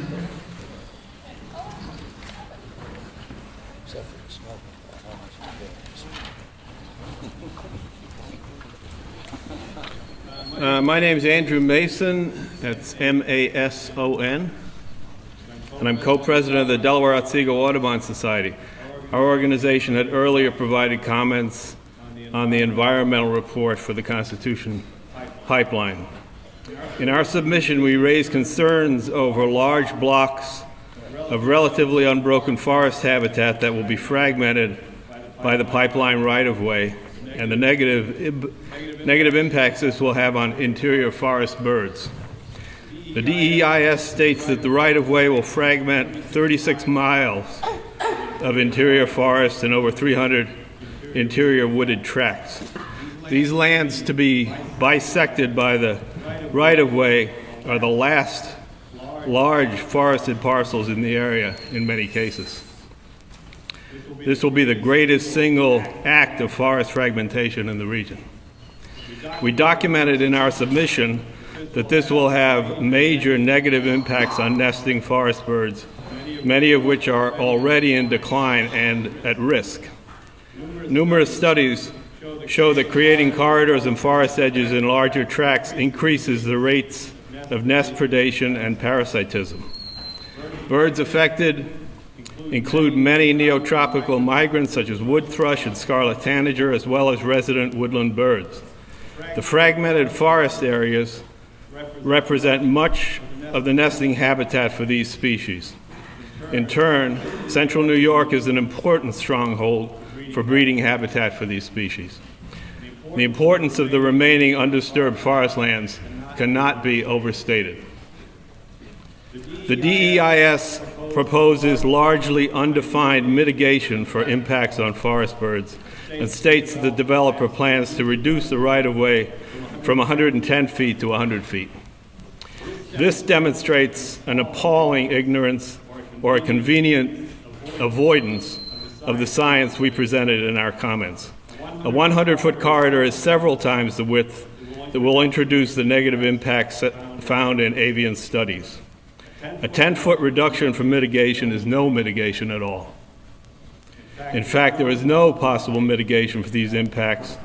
My name is Andrew Mason. That's M-A-S-O-N. And I'm co-president of the Delaware Otsego Audubon Society. Our organization had earlier provided comments on the environmental report for the Constitution pipeline. In our submission, we raised concerns over large blocks of relatively unbroken forest habitat that will be fragmented by the pipeline right-of-way and the negative impacts this will have on interior forest birds. The dEIS states that the right-of-way will fragment 36 miles of interior forest and over 300 interior wooded tracts. These lands to be bisected by the right-of-way are the last large forested parcels in the area in many cases. This will be the greatest single act of forest fragmentation in the region. We documented in our submission that this will have major negative impacts on nesting forest birds, many of which are already in decline and at risk. Numerous studies show that creating corridors and forest edges in larger tracts increases the rates of nest predation and parasitism. Birds affected include many neotropical migrants such as wood thrush and scarlet tanager, as well as resident woodland birds. The fragmented forest areas represent much of the nesting habitat for these species. In turn, central New York is an important stronghold for breeding habitat for these species. The importance of the remaining undisturbed forest lands cannot be overstated. The dEIS proposes largely undefined mitigation for impacts on forest birds and states that the developer plans to reduce the right-of-way from 110 feet to 100 feet. This demonstrates an appalling ignorance or a convenient avoidance of the science we presented in our comments. A 100-foot corridor is several times the width that will introduce the negative impacts found in avian studies. A 10-foot reduction from mitigation is no mitigation at all. In fact, there is no possible mitigation for these impacts,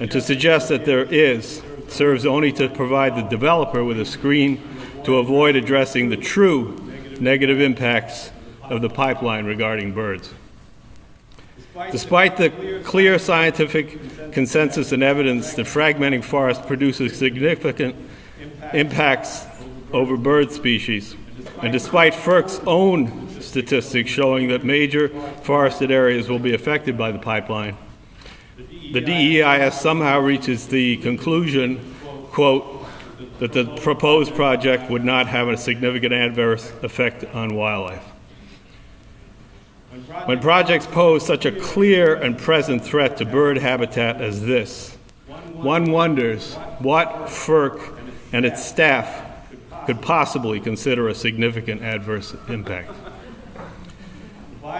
and to suggest that there is serves only to provide the developer with a screen to avoid addressing the true negative impacts of the pipeline regarding birds. Despite the clear scientific consensus and evidence that fragmenting forests produces significant impacts over bird species, and despite FERC's own statistics showing that major forested areas will be affected by the pipeline, the dEIS somehow reaches the conclusion, quote, that the proposed project would not have a significant adverse effect on wildlife. When projects pose such a clear and present threat to bird habitat as this, one wonders what FERC and its staff could possibly consider a significant adverse impact.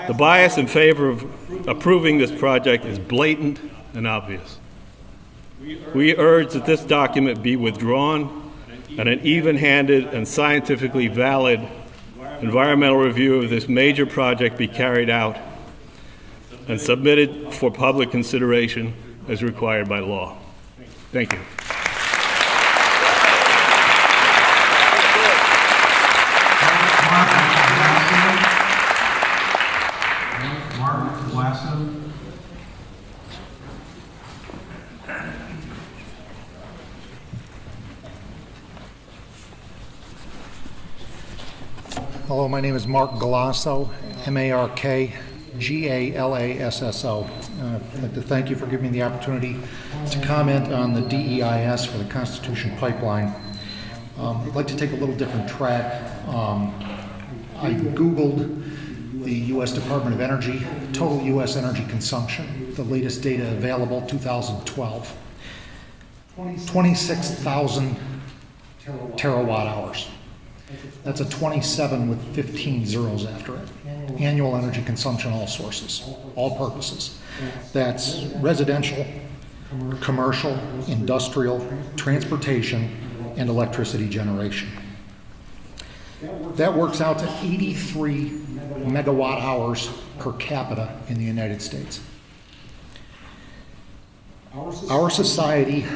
The bias in favor of approving this project is blatant and obvious. We urge that this document be withdrawn and an even-handed and scientifically valid environmental review of this major project be carried out and submitted for public consideration as required by law. Thank you. Mark Lasso. Hello, my name is Mark Galasso, M-A-R-K-G-A-L-A-S-S-O. I'd like to thank you for giving me the opportunity to comment on the dEIS for the Constitution Pipeline. I'd like to take a little different track. I Googled the U.S. Department of Energy, total U.S. energy consumption, the latest data available, 2012. 26,000 terawatt hours. That's a 27 with 15 zeros after it. Annual energy consumption, all sources, all purposes. That's residential, commercial, industrial, transportation, and electricity generation. That works out to 83 megawatt hours per capita in the United States. Our society,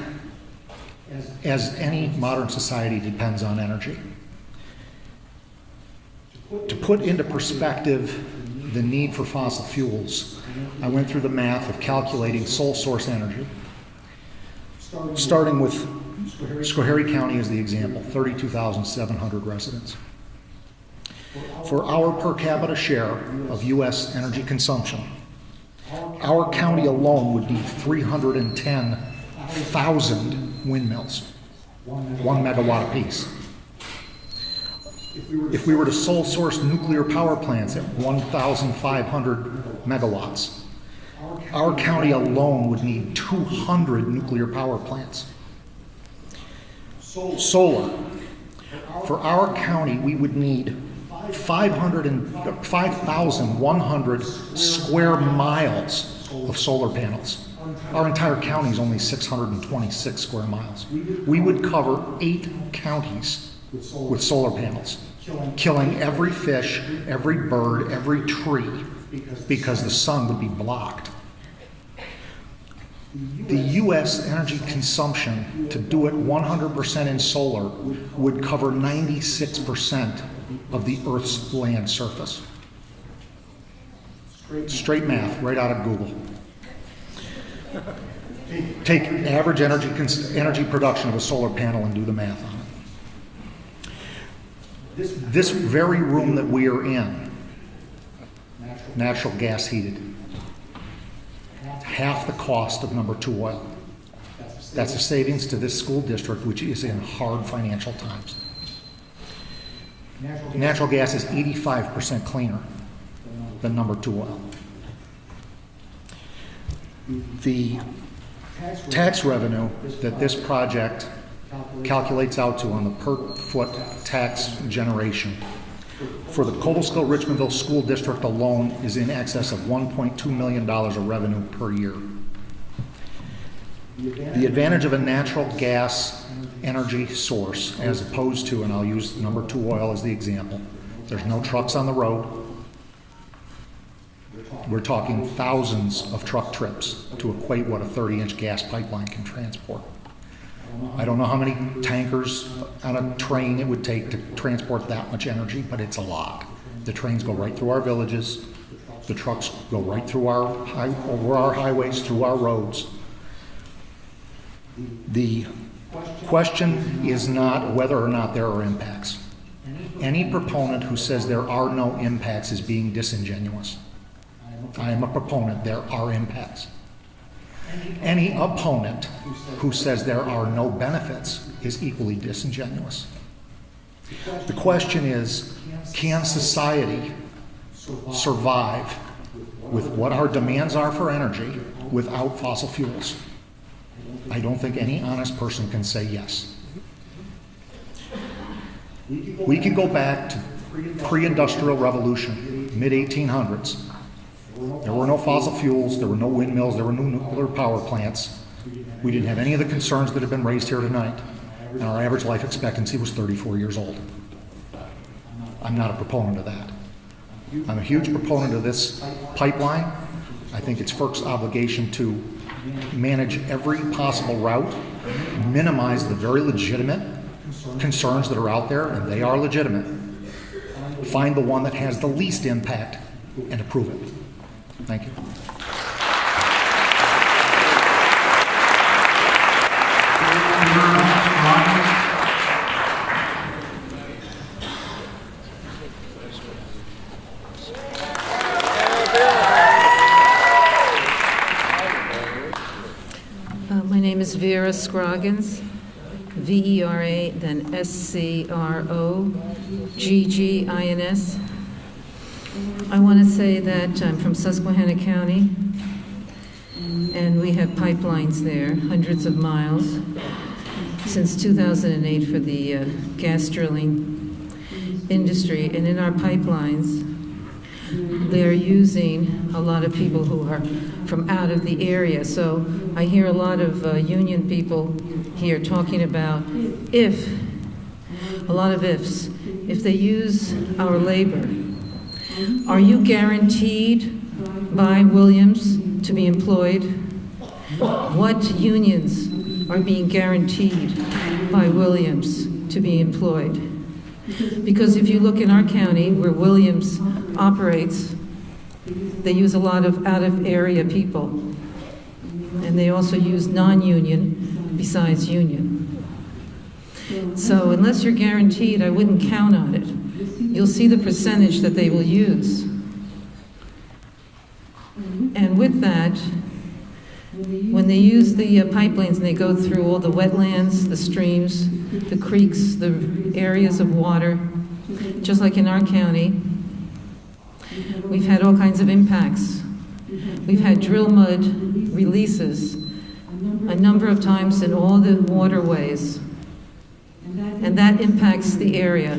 as any modern society, depends on energy. To put into perspective the need for fossil fuels, I went through the math of calculating sole source energy, starting with Schoharie County as the example, 32,700 residents. For our per capita share of U.S. energy consumption, our county alone would need 310,000 windmills, 1 megawatt apiece. If we were to sole source nuclear power plants at 1,500 megawatts, our county alone would need 200 nuclear power plants. Solar. For our county, we would need 5,100 square miles of solar panels. Our entire county is only 626 square miles. We would cover 8 counties with solar panels, killing every fish, every bird, every tree, because the sun would be blocked. The U.S. energy consumption, to do it 100% in solar, would cover 96% of the Earth's land surface. Straight math, right out of Google. Take average energy production of a solar panel and do the math on it. This very room that we are in, natural gas heated, half the cost of number 2 oil. That's a savings to this school district, which is in hard financial times. Natural gas is 85% cleaner than number 2 oil. The tax revenue that this project calculates out to on the per foot tax generation for the Cobleskill-Richmondville School District alone is in excess of $1.2 million of revenue per year. The advantage of a natural gas energy source, as opposed to, and I'll use number 2 oil as the example, there's no trucks on the road. We're talking thousands of truck trips to equate what a 30-inch gas pipeline can transport. I don't know how many tankers on a train it would take to transport that much energy, but it's a lot. The trains go right through our villages. The trucks go right through over our highways, through our roads. The question is not whether or not there are impacts. Any proponent who says there are no impacts is being disingenuous. I am a proponent, there are impacts. Any opponent who says there are no benefits is equally disingenuous. The question is, can society survive with what our demands are for energy without fossil fuels? I don't think any honest person can say yes. We can go back to pre-industrial revolution, mid-1800s. There were no fossil fuels, there were no windmills, there were no nuclear power plants. We didn't have any of the concerns that have been raised here tonight. And our average life expectancy was 34 years old. I'm not a proponent of that. I'm a huge proponent of this pipeline. I think it's FERC's obligation to manage every possible route, minimize the very legitimate concerns that are out there, and they are legitimate. Find the one that has the least impact and approve it. Thank you. My name is Vera Scroggins, V-E-R-A, then S-C-R-O-G-G-I-N-S. I want to say that I'm from Susquehanna County, and we have pipelines there, hundreds of miles, since 2008 for the gas drilling industry. And in our pipelines, they're using a lot of people who are from out of the area. So I hear a lot of union people here talking about a lot of ifs. If they use our labor, are you guaranteed by Williams to be employed? What unions are being guaranteed by Williams to be employed? Because if you look in our county where Williams operates, they use a lot of out-of-area people. And they also use non-union besides union. So unless you're guaranteed, I wouldn't count on it. You'll see the percentage that they will use. And with that, when they use the pipelines and they go through all the wetlands, the streams, the creeks, the areas of water, just like in our county, we've had all kinds of impacts. We've had drill mud releases a number of times in all the waterways, and that impacts the area.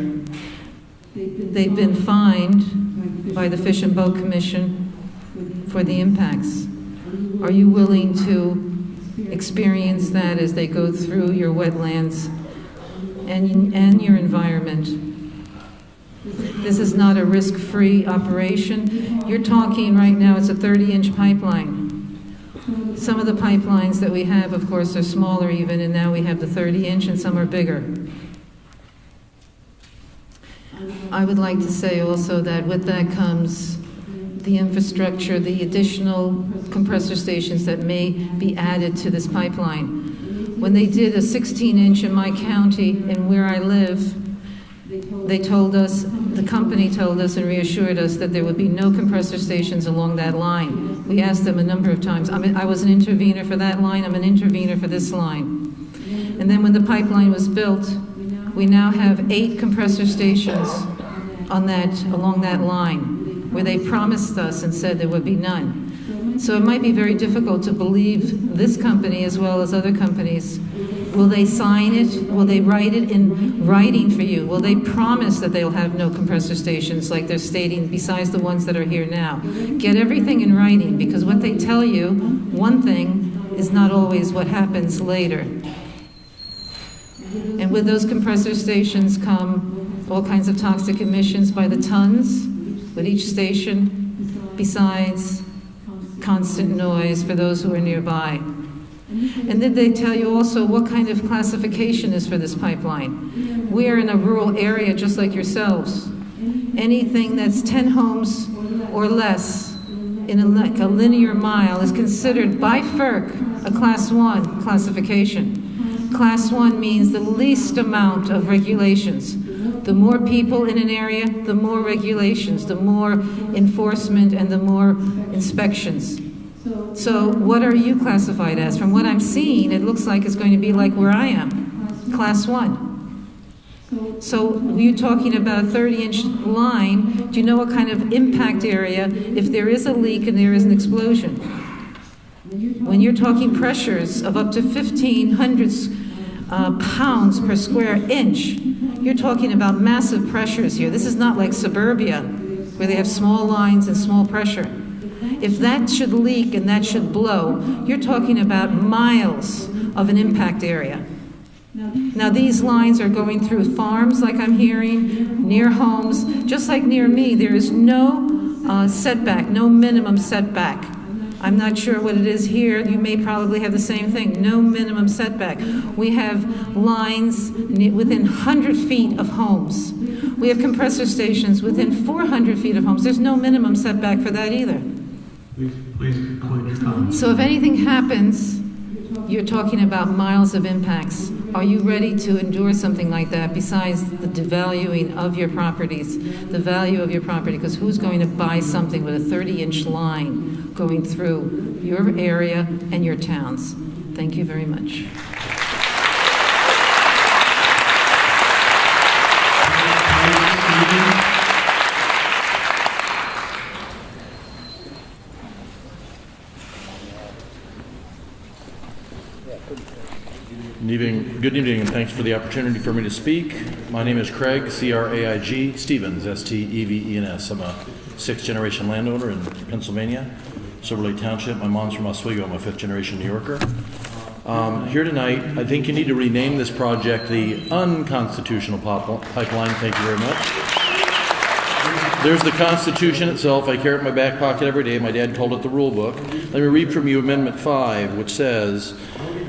They've been fined by the Fish and Boat Commission for the impacts. Are you willing to experience that as they go through your wetlands and your environment? This is not a risk-free operation. You're talking right now, it's a 30-inch pipeline. Some of the pipelines that we have, of course, are smaller even, and now we have the 30-inch and some are bigger. I would like to say also that with that comes the infrastructure, the additional compressor stations that may be added to this pipeline. When they did a 16-inch in my county and where I live, they told us, the company told us and reassured us that there would be no compressor stations along that line. We asked them a number of times. I was an intervener for that line, I'm an intervener for this line. And then when the pipeline was built, we now have 8 compressor stations along that line, where they promised us and said there would be none. So it might be very difficult to believe this company as well as other companies. Will they sign it? Will they write it in writing for you? Will they promise that they'll have no compressor stations like they're stating besides the ones that are here now? Get everything in writing, because what they tell you, one thing, is not always what happens later. And with those compressor stations come all kinds of toxic emissions by the tons with each station, besides constant noise for those who are nearby. And did they tell you also what kind of classification is for this pipeline? We are in a rural area just like yourselves. Anything that's 10 homes or less in a linear mile is considered by FERC a Class 1 classification. Class 1 means the least amount of regulations. The more people in an area, the more regulations, the more enforcement, and the more inspections. So what are you classified as? From what I'm seeing, it looks like it's going to be like where I am, Class 1. So you're talking about a 30-inch line. Do you know what kind of impact area if there is a leak and there is an explosion? When you're talking pressures of up to 1,500 pounds per square inch, you're talking about massive pressures here. This is not like suburbia, where they have small lines and small pressure. If that should leak and that should blow, you're talking about miles of an impact area. Now these lines are going through farms, like I'm hearing, near homes. Just like near me, there is no setback, no minimum setback. I'm not sure what it is here. You may probably have the same thing. No minimum setback. We have lines within 100 feet of homes. We have compressor stations within 400 feet of homes. There's no minimum setback for that either. Please conclude your comments. So if anything happens, you're talking about miles of impacts. Are you ready to endure something like that besides the devaluing of your properties, the value of your property? Because who's going to buy something with a 30-inch line going through your area and your towns? Thank you very much. Good evening, and thanks for the opportunity for me to speak. My name is Craig, C-R-A-I-G, Stevens, S-T-E-V-E-N-S. I'm a 6th-generation landowner in Pennsylvania, Silver Lake Township. My mom's from Oswego. I'm a 5th-generation New Yorker. Here tonight, I think you need to rename this project the unconstitutional pipeline. Thank you very much. There's the Constitution itself. I carry it in my back pocket every day. My dad called it the rule book. Let me read from you Amendment 5, which says,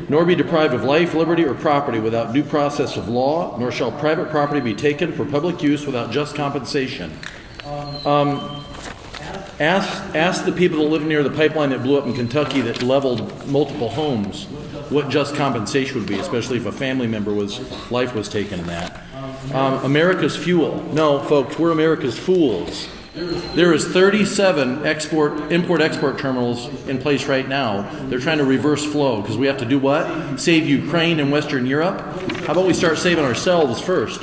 "Nor be deprived of life, liberty, or property without due process of law, nor shall private property be taken for public use without just compensation." Ask the people that live near the pipeline that blew up in Kentucky that leveled multiple homes what just compensation would be, especially if a family member's life was taken in that. America's fuel. No, folks, we're America's fools. There is 37 import-export terminals in place right now. They're trying to reverse flow because we have to do what? Save Ukraine and Western Europe? How about we start saving ourselves first?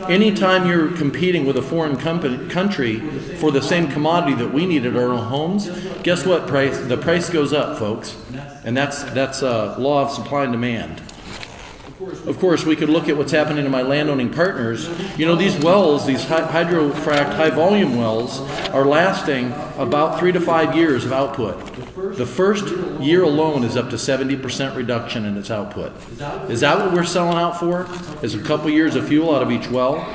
Anytime you're competing with a foreign country for the same commodity that we need at our own homes, guess what? The price goes up, folks. And that's a law of supply and demand. Of course, we could look at what's happening to my landowning partners. You know, these wells, these hydrofracked high-volume wells, are lasting about 3 to 5 years of output. The first year alone is up to 70% reduction in its output. Is that what we're selling out for? Is a couple years of fuel out of each well?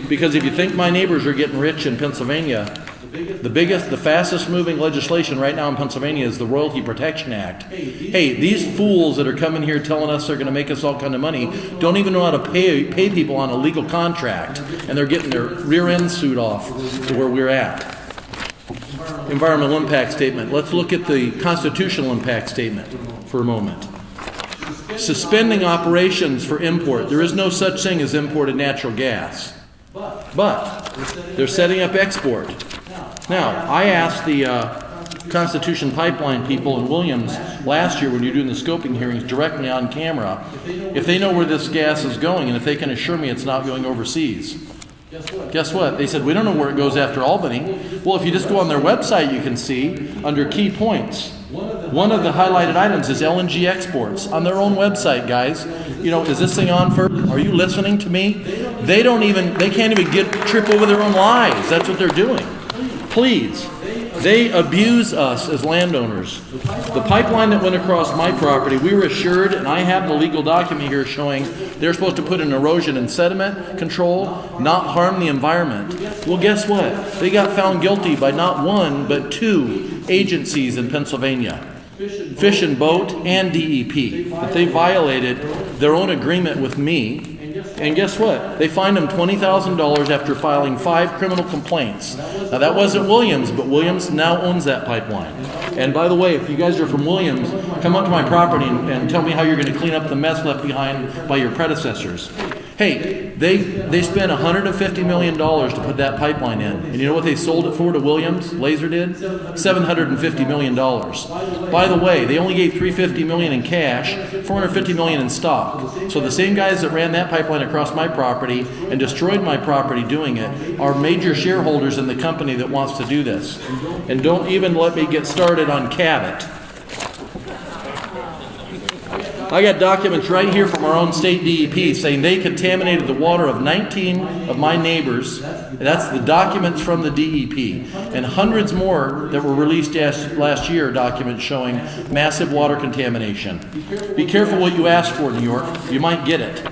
Because if you think my neighbors are getting rich in Pennsylvania, the fastest moving legislation right now in Pennsylvania is the Royalty Protection Act. Hey, these fools that are coming here telling us they're going to make us all kind of money don't even know how to pay people on a legal contract, and they're getting their rear end suit off to where we're at. Environmental impact statement. Let's look at the constitutional impact statement for a moment. Suspending operations for import. There is no such thing as imported natural gas, but they're setting up export. Now, I asked the Constitution Pipeline people in Williams last year when you're doing the scoping hearings directly on camera if they know where this gas is going and if they can assure me it's not going overseas. Guess what? They said, we don't know where it goes after Albany. Well, if you just go on their website, you can see under key points. One of the highlighted items is LNG exports on their own website, guys. You know, is this thing on FERC? Are you listening to me? They can't even trip over their own lies. That's what they're doing. Please. They abuse us as landowners. The pipeline that went across my property, we were assured, and I have the legal document here showing they're supposed to put in erosion and sediment control, not harm the environment. Well, guess what? They got found guilty by not one, but 2 agencies in Pennsylvania, Fish and Boat and DEP, that they violated their own agreement with me. And guess what? They fined him $20,000 after filing 5 criminal complaints. Now, that wasn't Williams, but Williams now owns that pipeline. And by the way, if you guys are from Williams, come up to my property and tell me how you're going to clean up the mess left behind by your predecessors. Hey, they spent $150 million to put that pipeline in. And you know what they sold it for to Williams? Laser did? $750 million. By the way, they only gave $350 million in cash, $450 million in stock. So the same guys that ran that pipeline across my property and destroyed my property doing it are major shareholders in the company that wants to do this. And don't even let me get started on Cabot. I got documents right here from our own state DEP saying they contaminated the water of 19 of my neighbors. That's the documents from the DEP. And hundreds more that were released last year are documents showing massive water contamination. Be careful what you ask for, New York. You might get it.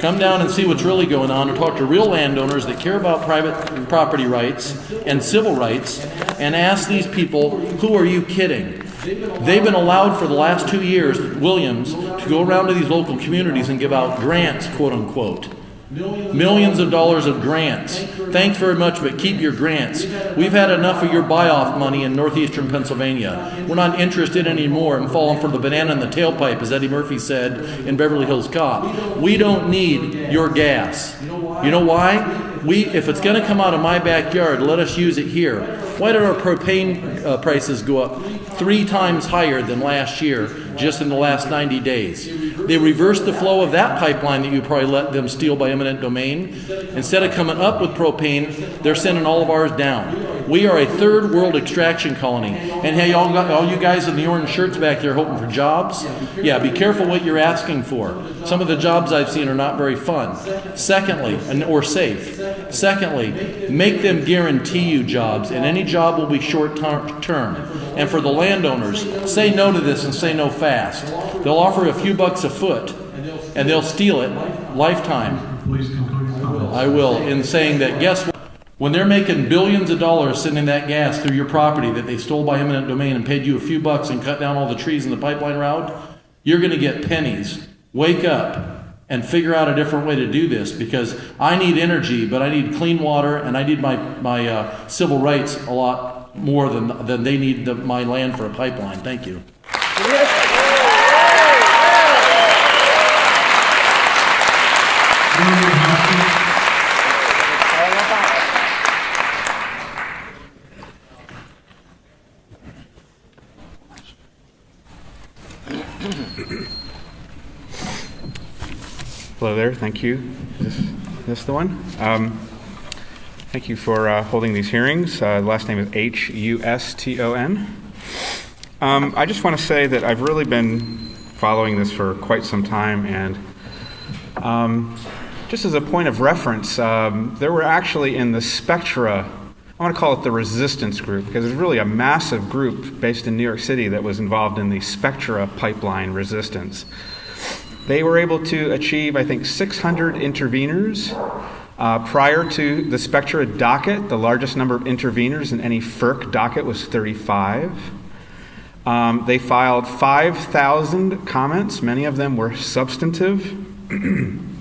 Come down and see what's really going on and talk to real landowners that care about private property rights and civil rights and ask these people, who are you kidding? They've been allowed for the last 2 years, Williams, to go around to these local communities and give out grants, quote unquote. Millions of dollars of grants. Thanks very much, but keep your grants. We've had enough of your buy-off money in northeastern Pennsylvania. We're not interested anymore in falling for the banana in the tailpipe, as Eddie Murphy said in Beverly Hills Cop. We don't need your gas. You know why? If it's going to come out of my backyard, let us use it here. Why did our propane prices go up 3 times higher than last year, just in the last 90 days? They reversed the flow of that pipeline that you probably let them steal by eminent domain. Instead of coming up with propane, they're sending all of ours down. We are a third world extraction colony. And hey, all you guys in the orange shirts back there hoping for jobs, yeah, be careful what you're asking for. Some of the jobs I've seen are not very fun. Secondly, or safe. Secondly, make them guarantee you jobs, and any job will be short term. And for the landowners, say no to this and say no fast. They'll offer a few bucks a foot, and they'll steal it lifetime. Please conclude your comments. I will, in saying that, guess what? When they're making billions of dollars sending that gas through your property that they stole by eminent domain and paid you a few bucks and cut down all the trees in the pipeline route, you're going to get pennies. Wake up and figure out a different way to do this, because I need energy, but I need clean water, and I need my civil rights a lot more than they need my land for a pipeline. Thank you. Hello there, thank you. This the one? Thank you for holding these hearings. The last name is Huston. I just want to say that I've really been following this for quite some time, and just as a point of reference, there were actually in the Spectra, I want to call it the resistance group, because it's really a massive group based in New York City that was involved in the Spectra pipeline resistance. They were able to achieve, I think, 600 interveners prior to the Spectra docket. The largest number of interveners in any FERC docket was 35. They filed 5,000 comments. Many of them were substantive. And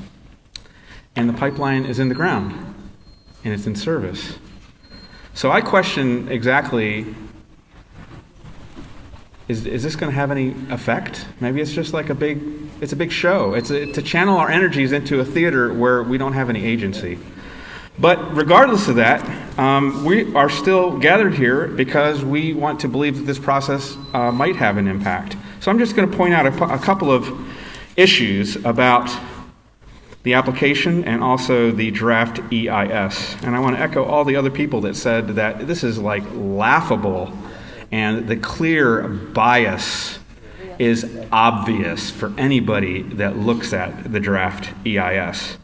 the pipeline is in the ground, and it's in service. So I question exactly, is this going to have any effect? Maybe it's just like a big show. It's to channel our energies into a theater where we don't have any agency. But regardless of that, we are still gathered here because we want to believe that this process might have an impact. So I'm just going to point out a couple of issues about the application and also the draft EIS. And I want to echo all the other people that said that this is like laughable and the clear bias is obvious for anybody that looks at the draft EIS.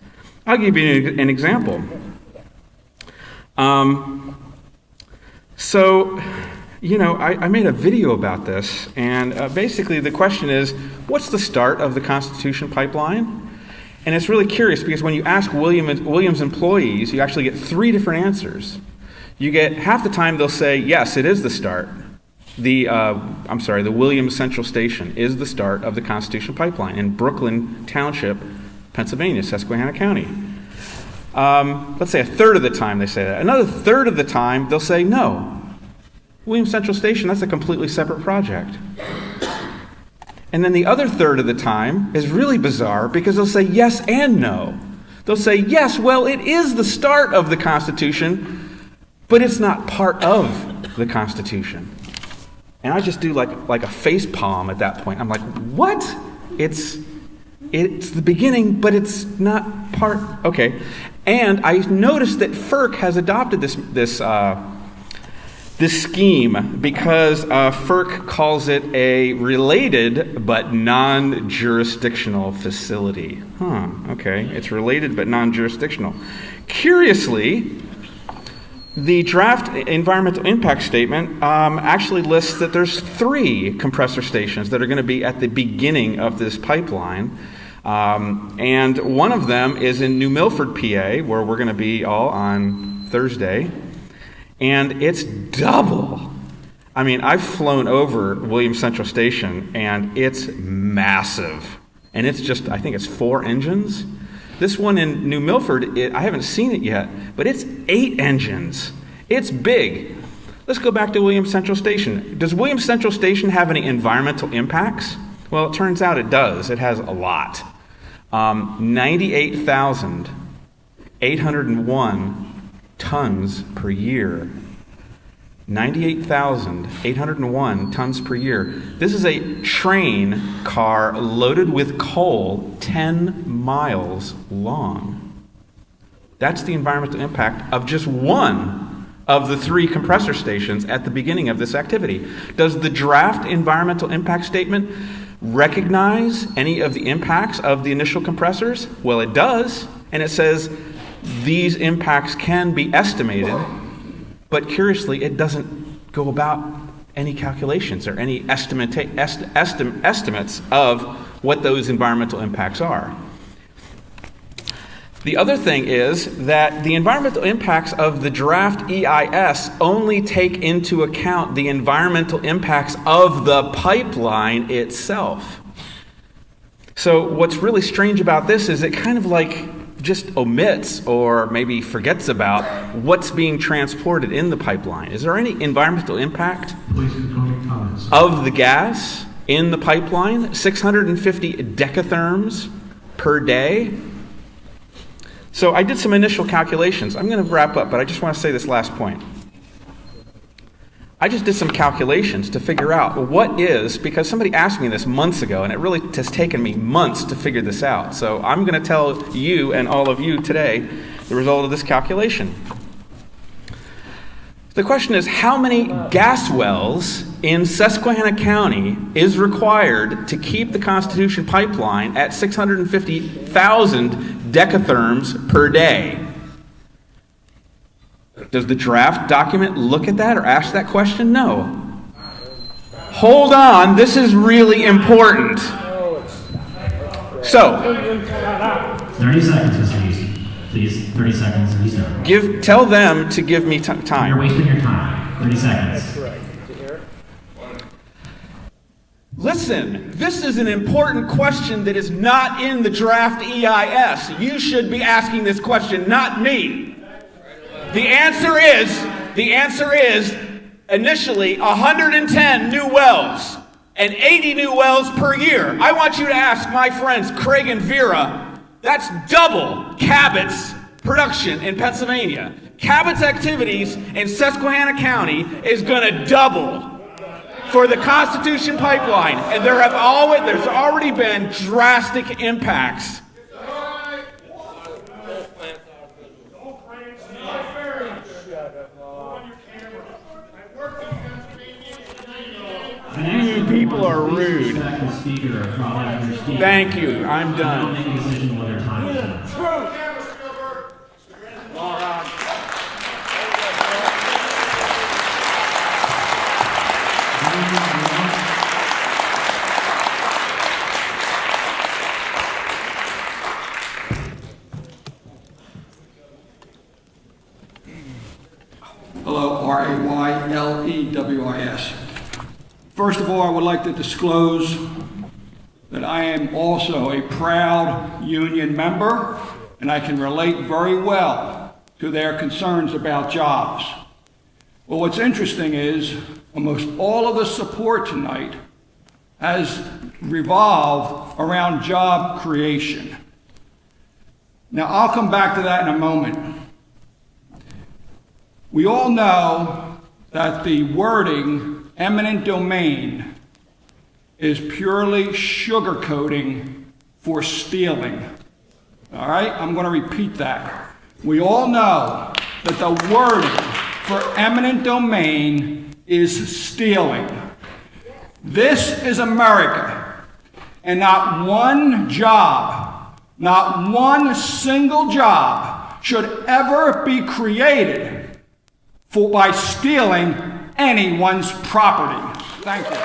I'll give you an example. I made a video about this, and basically the question is, what's the start of the Constitution pipeline? And it's really curious because when you ask Williams employees, you actually get three different answers. You get half the time they'll say, yes, it is the start. The Williams Central Station is the start of the Constitution pipeline in Brooklyn Township, Pennsylvania, Susquehanna County. Let's say a third of the time they say that. Another third of the time they'll say no. Williams Central Station, that's a completely separate project. And then the other third of the time is really bizarre because they'll say yes and no. They'll say, yes, well, it is the start of the Constitution, but it's not part of the Constitution. And I just do like a face palm at that point. I'm like, what? It's the beginning, but it's not part. Okay. And I noticed that FERC has adopted this scheme because FERC calls it a related but non-jurisdictional facility. Okay. It's related but non-jurisdictional. Curiously, the draft environmental impact statement actually lists that there's 3 compressor stations that are going to be at the beginning of this pipeline. And one of them is in New Milford, PA, where we're going to be all on Thursday. And it's double. I mean, I've flown over Williams Central Station, and it's massive. And it's just, I think it's 4 engines. This one in New Milford, I haven't seen it yet, but it's 8 engines. It's big. Let's go back to Williams Central Station. Does Williams Central Station have any environmental impacts? Well, it turns out it does. It has a lot. 98,801 tons per year. 98,801 tons per year. This is a train car loaded with coal 10 miles long. That's the environmental impact of just one of the 3 compressor stations at the beginning of this activity. Does the draft environmental impact statement recognize any of the impacts of the initial compressors? Well, it does, and it says these impacts can be estimated, but curiously, it doesn't go about any calculations or any estimates of what those environmental impacts are. The other thing is that the environmental impacts of the draft EIS only take into account the environmental impacts of the pipeline itself. So what's really strange about this is it kind of like just omits or maybe forgets about what's being transported in the pipeline. Is there any environmental impact of the gas in the pipeline? 650 decatherms per day. So I did some initial calculations. I'm going to wrap up, but I just want to say this last point. I just did some calculations to figure out what is, because somebody asked me this months ago, and it really has taken me months to figure this out. So I'm going to tell you and all of you today the result of this calculation. The question is, how many gas wells in Susquehanna County is required to keep the Constitution Pipeline at 650,000 decatherms per day? Does the draft document look at that or ask that question? No. Hold on, this is really important. So, 30 seconds, Mr. Houston. Please, 30 seconds, and he's done. Tell them to give me time. You're wasting your time. 30 seconds. Listen, this is an important question that is not in the draft EIS. You should be asking this question, not me. The answer is initially 110 new wells and 80 new wells per year. I want you to ask my friends Craig and Vera. That's double Cabot's production in Pennsylvania. Cabot's activities in Susquehanna County is going to double for the Constitution Pipeline, and there's already been drastic impacts. You people are rude. Thank you. I'm done. Hello, R-A-Y-L-E-W-I-S. First of all, I would like to disclose that I am also a proud union member, and I can relate very well to their concerns about jobs. Well, what's interesting is almost all of the support tonight has revolved around job creation. Now, I'll come back to that in a moment. We all know that the wording eminent domain is purely sugarcoating for stealing. All right, I'm going to repeat that. We all know that the wording for eminent domain is stealing. This is America, and not one job, not one single job should ever be created by stealing anyone's property. Thank you.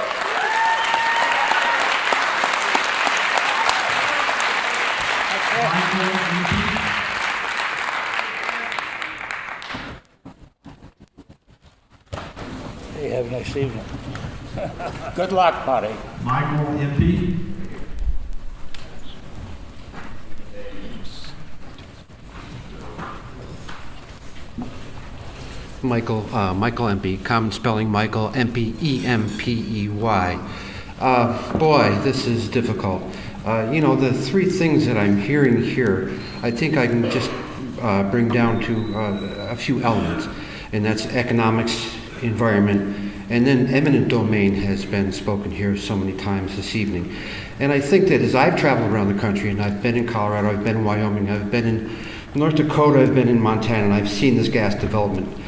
Hey, have a nice evening. Good luck, buddy. Michael, MP. Michael Empey, common spelling Michael, M-P-E-M-P-E-Y. Boy, this is difficult. The three things that I'm hearing here, I think I can just bring down to a few elements, and that's economics, environment, and then eminent domain has been spoken here so many times this evening. And I think that as I've traveled around the country, and I've been in Colorado, I've been in Wyoming, I've been in North Dakota, I've been in Montana, and I've seen this gas development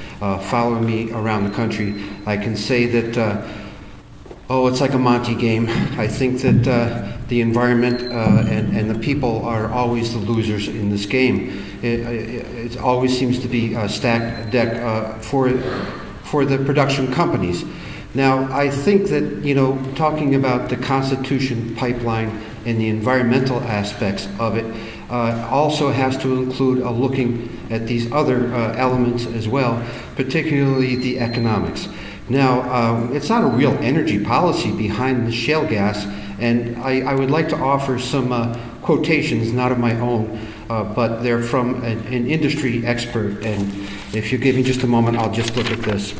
following me around the country, I can say that, it's like a Monte game. I think that the environment and the people are always the losers in this game. It always seems to be a stacked deck for the production companies. Now, I think that, talking about the Constitution Pipeline and the environmental aspects of it also has to include looking at these other elements as well, particularly the economics. Now, it's not a real energy policy behind the shale gas, and I would like to offer some quotations, not of my own, but they're from an industry expert, and if you give me just a moment, I'll just look at this.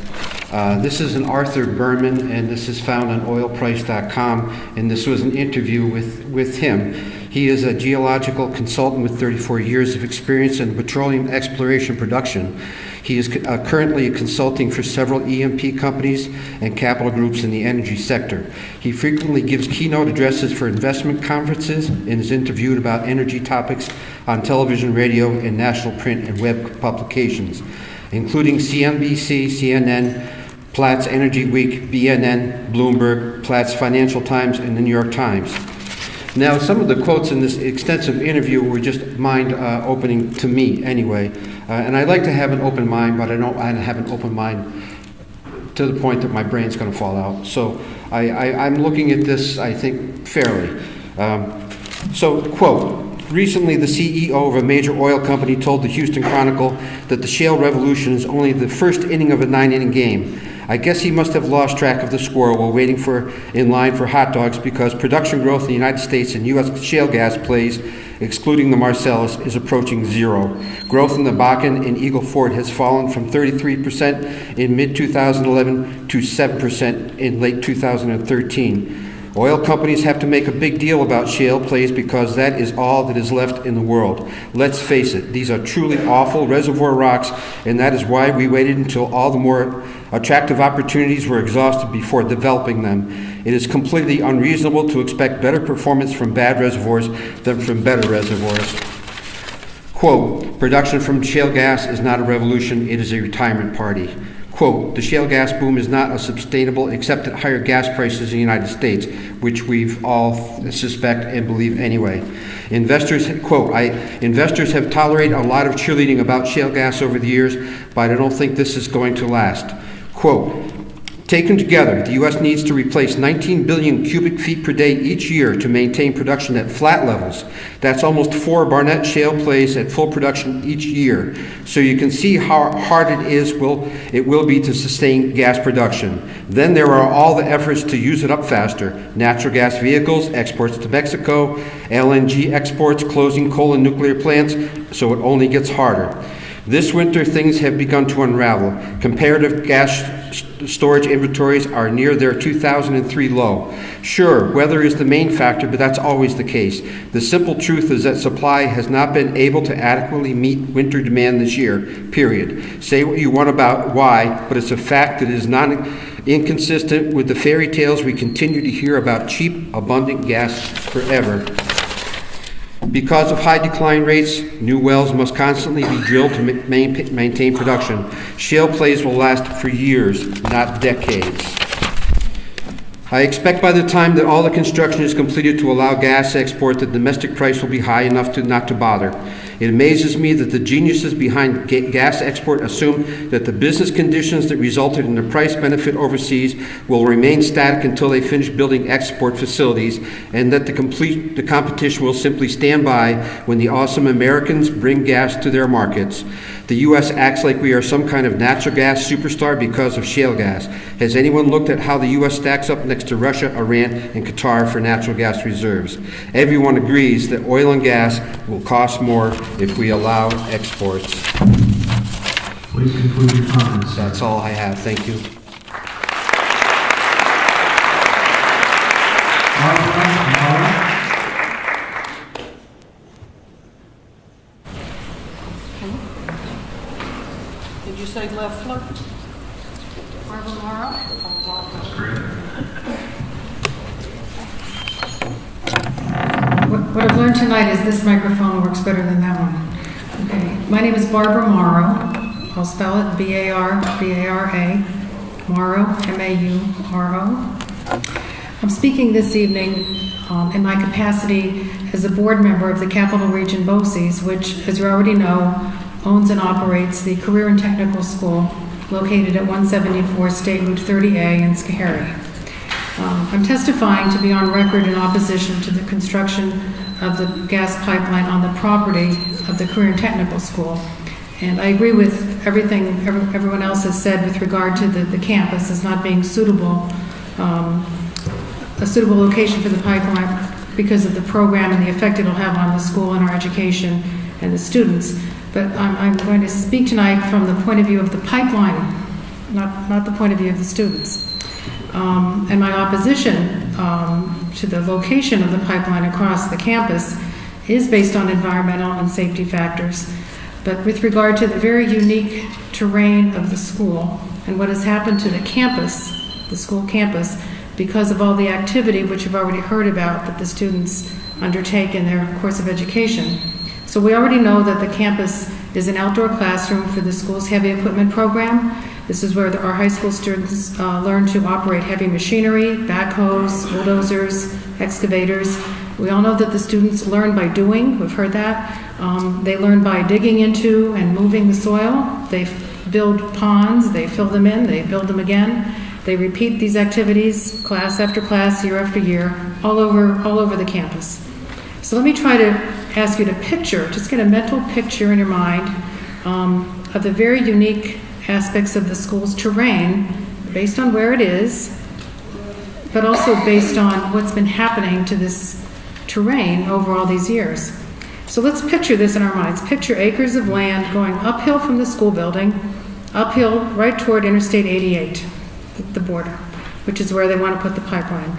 This is an Arthur Berman, and this is found on oilprice.com, and this was an interview with him. He is a geological consultant with 34 years of experience in petroleum exploration production. He is currently consulting for several EMP companies and capital groups in the energy sector. He frequently gives keynote addresses for investment conferences and is interviewed about energy topics on television, radio, and national print and web publications, including CNBC, CNN, Platts Energy Week, BNN, Bloomberg, Platts Financial Times, and the New York Times. Now, some of the quotes in this extensive interview were just mind-opening to me anyway. And I like to have an open mind, but I don't have an open mind to the point that my brain's going to fall out. So I'm looking at this, I think, fairly. So, quote, recently the CEO of a major oil company told the Houston Chronicle that the shale revolution is only the first inning of a 9-inning game. I guess he must have lost track of the score while waiting in line for hot dogs, because production growth in the United States and U.S. shale gas plays, excluding the Marcellus, is approaching zero. Growth in the Bakken and Eagle Ford has fallen from 33% in mid-2011 to 7% in late 2013. Oil companies have to make a big deal about shale plays because that is all that is left in the world. Let's face it, these are truly awful reservoir rocks, and that is why we waited until all the more attractive opportunities were exhausted before developing them. It is completely unreasonable to expect better performance from bad reservoirs than from better reservoirs. Quote, production from shale gas is not a revolution, it is a retirement party. Quote, the shale gas boom is not sustainable except at higher gas prices in the United States, which we've all suspect and believe anyway. Investors, quote, investors have tolerated a lot of cheerleading about shale gas over the years, but I don't think this is going to last. Quote, taken together, the U.S. needs to replace 19 billion cubic feet per day each year to maintain production at flat levels. That's almost 4 Barnett shale plays at full production each year. So you can see how hard it will be to sustain gas production. Then there are all the efforts to use it up faster. Natural gas vehicles, exports to Mexico, LNG exports, closing coal and nuclear plants, so it only gets harder. This winter, things have begun to unravel. Comparative gas storage inventories are near their 2003 low. Sure, weather is the main factor, but that's always the case. The simple truth is that supply has not been able to adequately meet winter demand this year, period. Say what you want about why, but it's a fact that is not inconsistent with the fairy tales we continue to hear about cheap, abundant gas forever. Because of high decline rates, new wells must constantly be drilled to maintain production. Shale plays will last for years, not decades. I expect by the time that all the construction is completed to allow gas export, the domestic price will be high enough not to bother. It amazes me that the geniuses behind gas export assume that the business conditions that resulted in the price benefit overseas will remain static until they finish building export facilities, and that the competition will simply stand by when the awesome Americans bring gas to their markets. The U.S. acts like we are some kind of natural gas superstar because of shale gas. Has anyone looked at how the U.S. stacks up next to Russia, Iran, and Qatar for natural gas reserves? Everyone agrees that oil and gas will cost more if we allow exports. Please conclude your comments. That's all I have. Thank you. Did you say Leffler? Barbara Morrow? That's correct. What I've learned tonight is this microphone works better than that one. Okay. My name is Barbara Morrow. I'll spell it B-A-R-B-A-R-A. Morrow, M-A-U-R-O. I'm speaking this evening in my capacity as a board member of the Capital Region BOCES, which, as you already know, owns and operates the Career and Technical School located at 174 State Route 30A in Schoharie. I'm testifying to be on record in opposition to the construction of the gas pipeline on the property of the Career and Technical School. And I agree with everything everyone else has said with regard to the campus as not being suitable, a suitable location for the pipeline because of the program and the effect it'll have on the school and our education and the students. But I'm going to speak tonight from the point of view of the pipeline, not the point of view of the students. And my opposition to the location of the pipeline across the campus is based on environmental and safety factors. But with regard to the very unique terrain of the school and what has happened to the campus, the school campus, because of all the activity which you've already heard about that the students undertake in their course of education. So we already know that the campus is an outdoor classroom for the school's heavy equipment program. This is where our high school students learn to operate heavy machinery, backhoes, bulldozers, excavators. We all know that the students learn by doing. We've heard that. They learn by digging into and moving the soil. They build ponds, they fill them in, they build them again. They repeat these activities class after class, year after year, all over the campus. So let me try to ask you to picture, just get a mental picture in your mind of the very unique aspects of the school's terrain based on where it is, but also based on what's been happening to this terrain over all these years. So let's picture this in our minds. Picture acres of land going uphill from the school building, uphill right toward Interstate 88, the border, which is where they want to put the pipeline.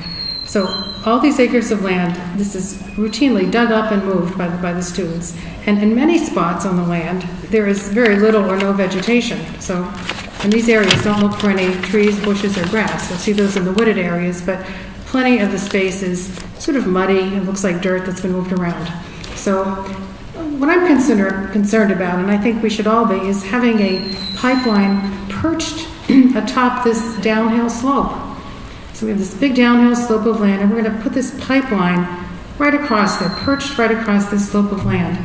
So all these acres of land, this is routinely dug up and moved by the students. And in many spots on the land, there is very little or no vegetation. So in these areas, don't look for any trees, bushes, or grass. You'll see those in the wooded areas, but plenty of the space is sort of muddy. It looks like dirt that's been moved around. So what I'm concerned about, and I think we should all be, is having a pipeline perched atop this downhill slope. So we have this big downhill slope of land, and we're going to put this pipeline right across there, perched right across this slope of land.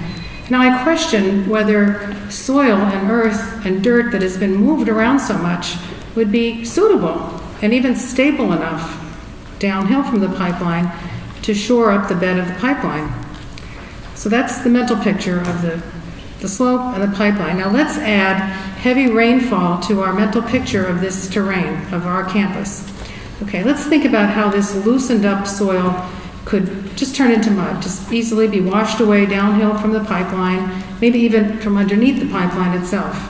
Now I question whether soil and earth and dirt that has been moved around so much would be suitable and even stable enough downhill from the pipeline to shore up the bed of the pipeline. So that's the mental picture of the slope and the pipeline. Now let's add heavy rainfall to our mental picture of this terrain, of our campus. Okay, let's think about how this loosened up soil could just turn into mud, just easily be washed away downhill from the pipeline, maybe even from underneath the pipeline itself.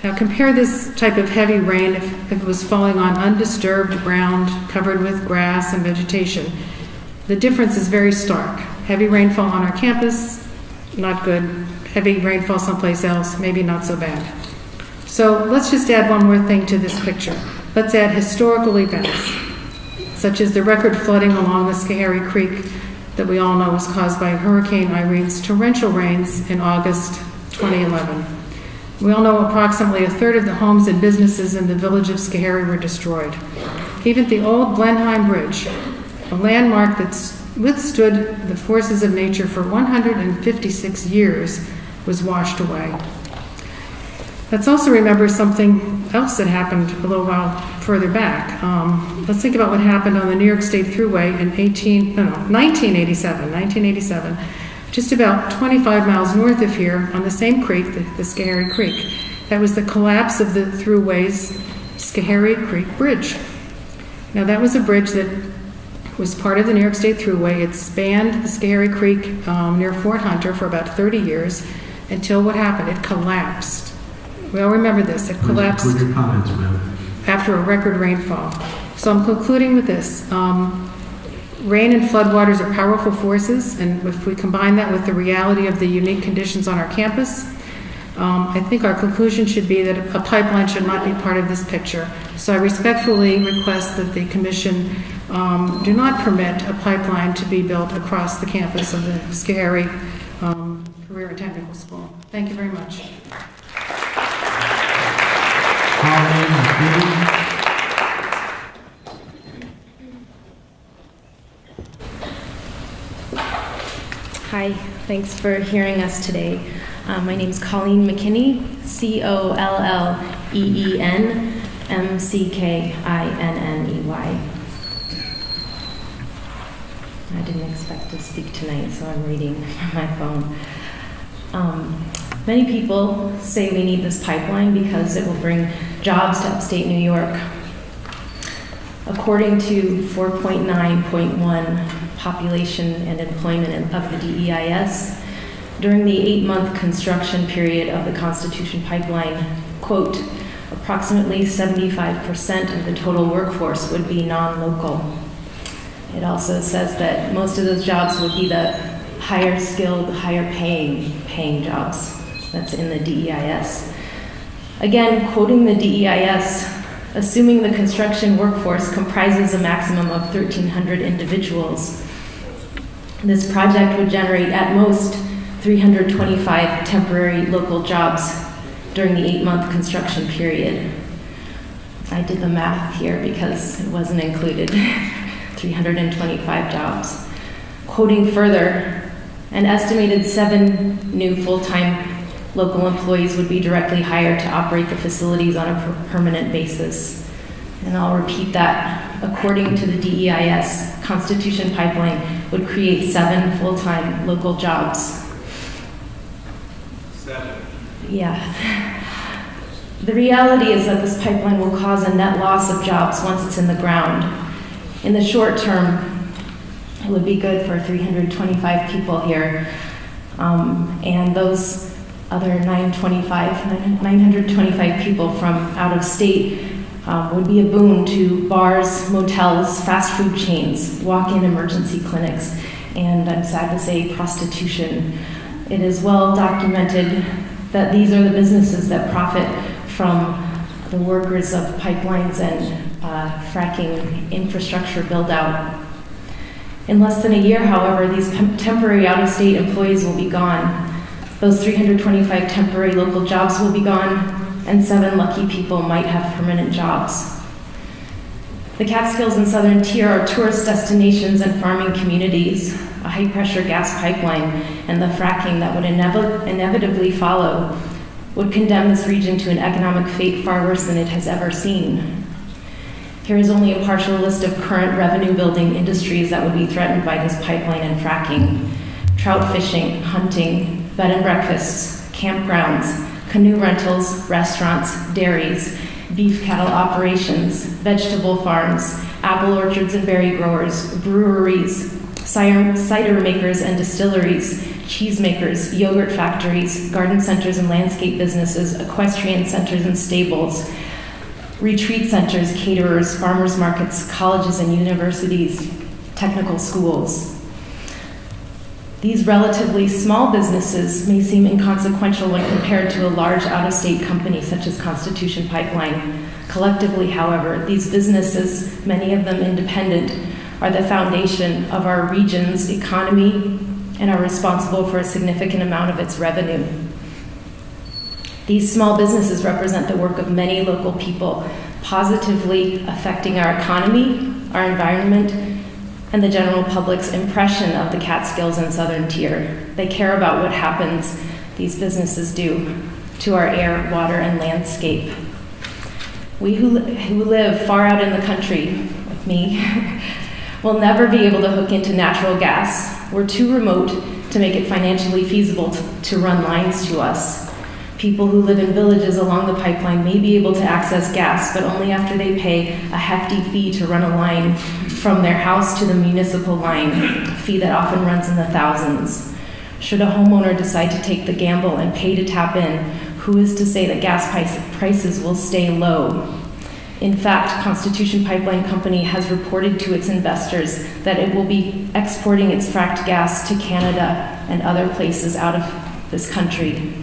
Now compare this type of heavy rain if it was falling on undisturbed ground covered with grass and vegetation. The difference is very stark. Heavy rainfall on our campus, not good. Heavy rainfall someplace else, maybe not so bad. So let's just add one more thing to this picture. Let's add historical events, such as the record flooding along the Schoharie Creek that we all know was caused by Hurricane Irene's torrential rains in August 2011. We all know approximately a third of the homes and businesses in the village of Schoharie were destroyed. Even the old Blenheim Bridge, a landmark that's withstood the forces of nature for 156 years, was washed away. Let's also remember something else that happened a little while further back. Let's think about what happened on the New York State Thruway in 1987, just about 25 miles north of here on the same creek, the Schoharie Creek. That was the collapse of the Thruway's Schoharie Creek Bridge. Now that was a bridge that was part of the New York State Thruway. It spanned the Schoharie Creek near Fort Hunter for about 30 years until what happened? It collapsed. We all remember this. It collapsed after a record rainfall. So I'm concluding with this. Rain and floodwaters are powerful forces, and if we combine that with the reality of the unique conditions on our campus, I think our conclusion should be that a pipeline should not be part of this picture. So I respectfully request that the Commission do not permit a pipeline to be built across the campus of the Schoharie Career and Technical School. Thank you very much. Hi, thanks for hearing us today. My name is Colleen McKinney, COLLEENMCKINNEY. I didn't expect to speak tonight, so I'm reading from my phone. Many people say we need this pipeline because it will bring jobs to upstate New York. According to 4.9.1 population and employment of the dEIS, during the 8-month construction period of the Constitution Pipeline, quote, approximately 75% of the total workforce would be non-local. It also says that most of those jobs would be the higher skilled, higher paying jobs. That's in the dEIS. Again, quoting the dEIS, assuming the construction workforce comprises a maximum of 1,300 individuals, this project would generate at most 325 temporary local jobs during the 8-month construction period. I did the math here because it wasn't included. 325 jobs. Quoting further, an estimated 7 new full-time local employees would be directly hired to operate the facilities on a permanent basis. And I'll repeat that. According to the dEIS, Constitution Pipeline would create 7 full-time local jobs. 7. Yeah. The reality is that this pipeline will cause a net loss of jobs once it's in the ground. In the short term, it would be good for 325 people here, and those other 925 people from out of state would be a boon to bars, motels, fast food chains, walk-in emergency clinics, and I'm sad to say prostitution. It is well documented that these are the businesses that profit from the workers of pipelines and fracking infrastructure build-out. In less than a year, however, these temporary out-of-state employees will be gone. Those 325 temporary local jobs will be gone, and 7 lucky people might have permanent jobs. The Catskills and Southern Tier are tourist destinations and farming communities. A high-pressure gas pipeline and the fracking that would inevitably follow would condemn this region to an economic fate far worse than it has ever seen. Here is only a partial list of current revenue-building industries that would be threatened by this pipeline and fracking: trout fishing, hunting, bed and breakfasts, campgrounds, canoe rentals, restaurants, dairies, beef cattle operations, vegetable farms, apple orchards and berry growers, breweries, cider makers and distilleries, cheese makers, yogurt factories, garden centers and landscape businesses, equestrian centers and stables, retreat centers, caterers, farmers markets, colleges and universities, technical schools. These relatively small businesses may seem inconsequential when compared to a large out-of-state company such as Constitution Pipeline. Collectively, however, these businesses, many of them independent, are the foundation of our region's economy and are responsible for a significant amount of its revenue. These small businesses represent the work of many local people, positively affecting our economy, our environment, and the general public's impression of the Catskills and Southern Tier. They care about what happens, these businesses do, to our air, water, and landscape. We who live far out in the country, like me, will never be able to hook into natural gas. We're too remote to make it financially feasible to run lines to us. People who live in villages along the pipeline may be able to access gas, but only after they pay a hefty fee to run a line from their house to the municipal line, a fee that often runs in the thousands. Should a homeowner decide to take the gamble and pay to tap in, who is to say that gas prices will stay low? In fact, Constitution Pipeline Company has reported to its investors that it will be exporting its fracked gas to Canada and other places out of this country.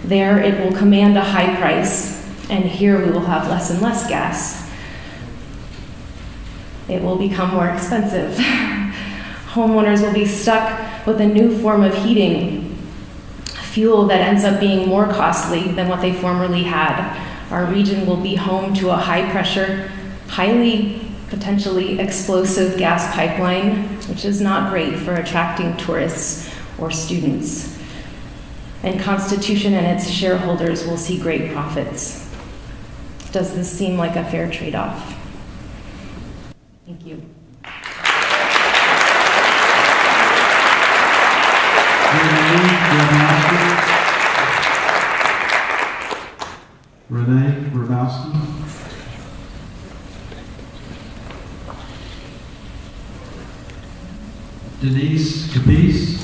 There, it will command a high price, and here we will have less and less gas. It will become more expensive. Homeowners will be stuck with a new form of heating, fuel that ends up being more costly than what they formerly had. Our region will be home to a high-pressure, highly potentially explosive gas pipeline, which is not great for attracting tourists or students. And Constitution and its shareholders will see great profits. Does this seem like a fair trade-off? Thank you. Renee Grabowski. Denise Capiz.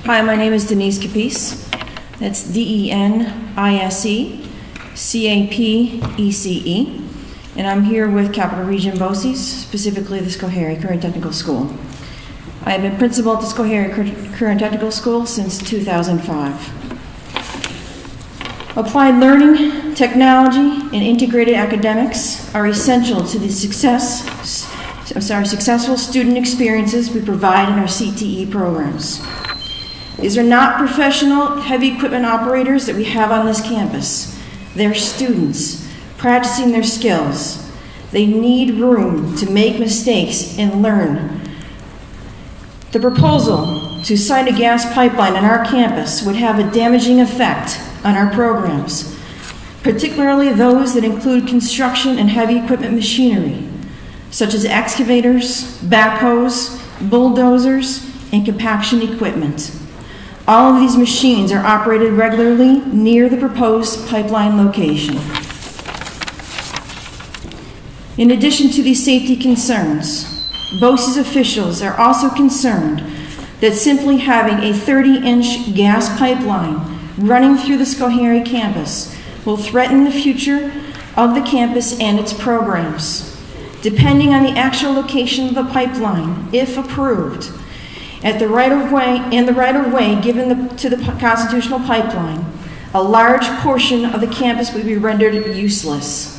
Hi, my name is Denise Capiz. That's DENISE-CAPECE. And I'm here with Capital Region BOCES, specifically the Schoharie Career and Technical School. I have been principal at the Schoharie Career and Technical School since 2005. Applied learning, technology, and integrated academics are essential to the successful student experiences we provide in our CTE programs. These are not professional heavy equipment operators that we have on this campus. They're students practicing their skills. They need room to make mistakes and learn. The proposal to site a gas pipeline on our campus would have a damaging effect on our programs, particularly those that include construction and heavy equipment machinery, such as excavators, backhoes, bulldozers, and compaction equipment. All of these machines are operated regularly near the proposed pipeline location. In addition to these safety concerns, BOCES officials are also concerned that simply having a 30-inch gas pipeline running through the Schoharie campus will threaten the future of the campus and its programs. Depending on the actual location of the pipeline, if approved, at the right-of-way given to the constitutional pipeline, a large portion of the campus would be rendered useless.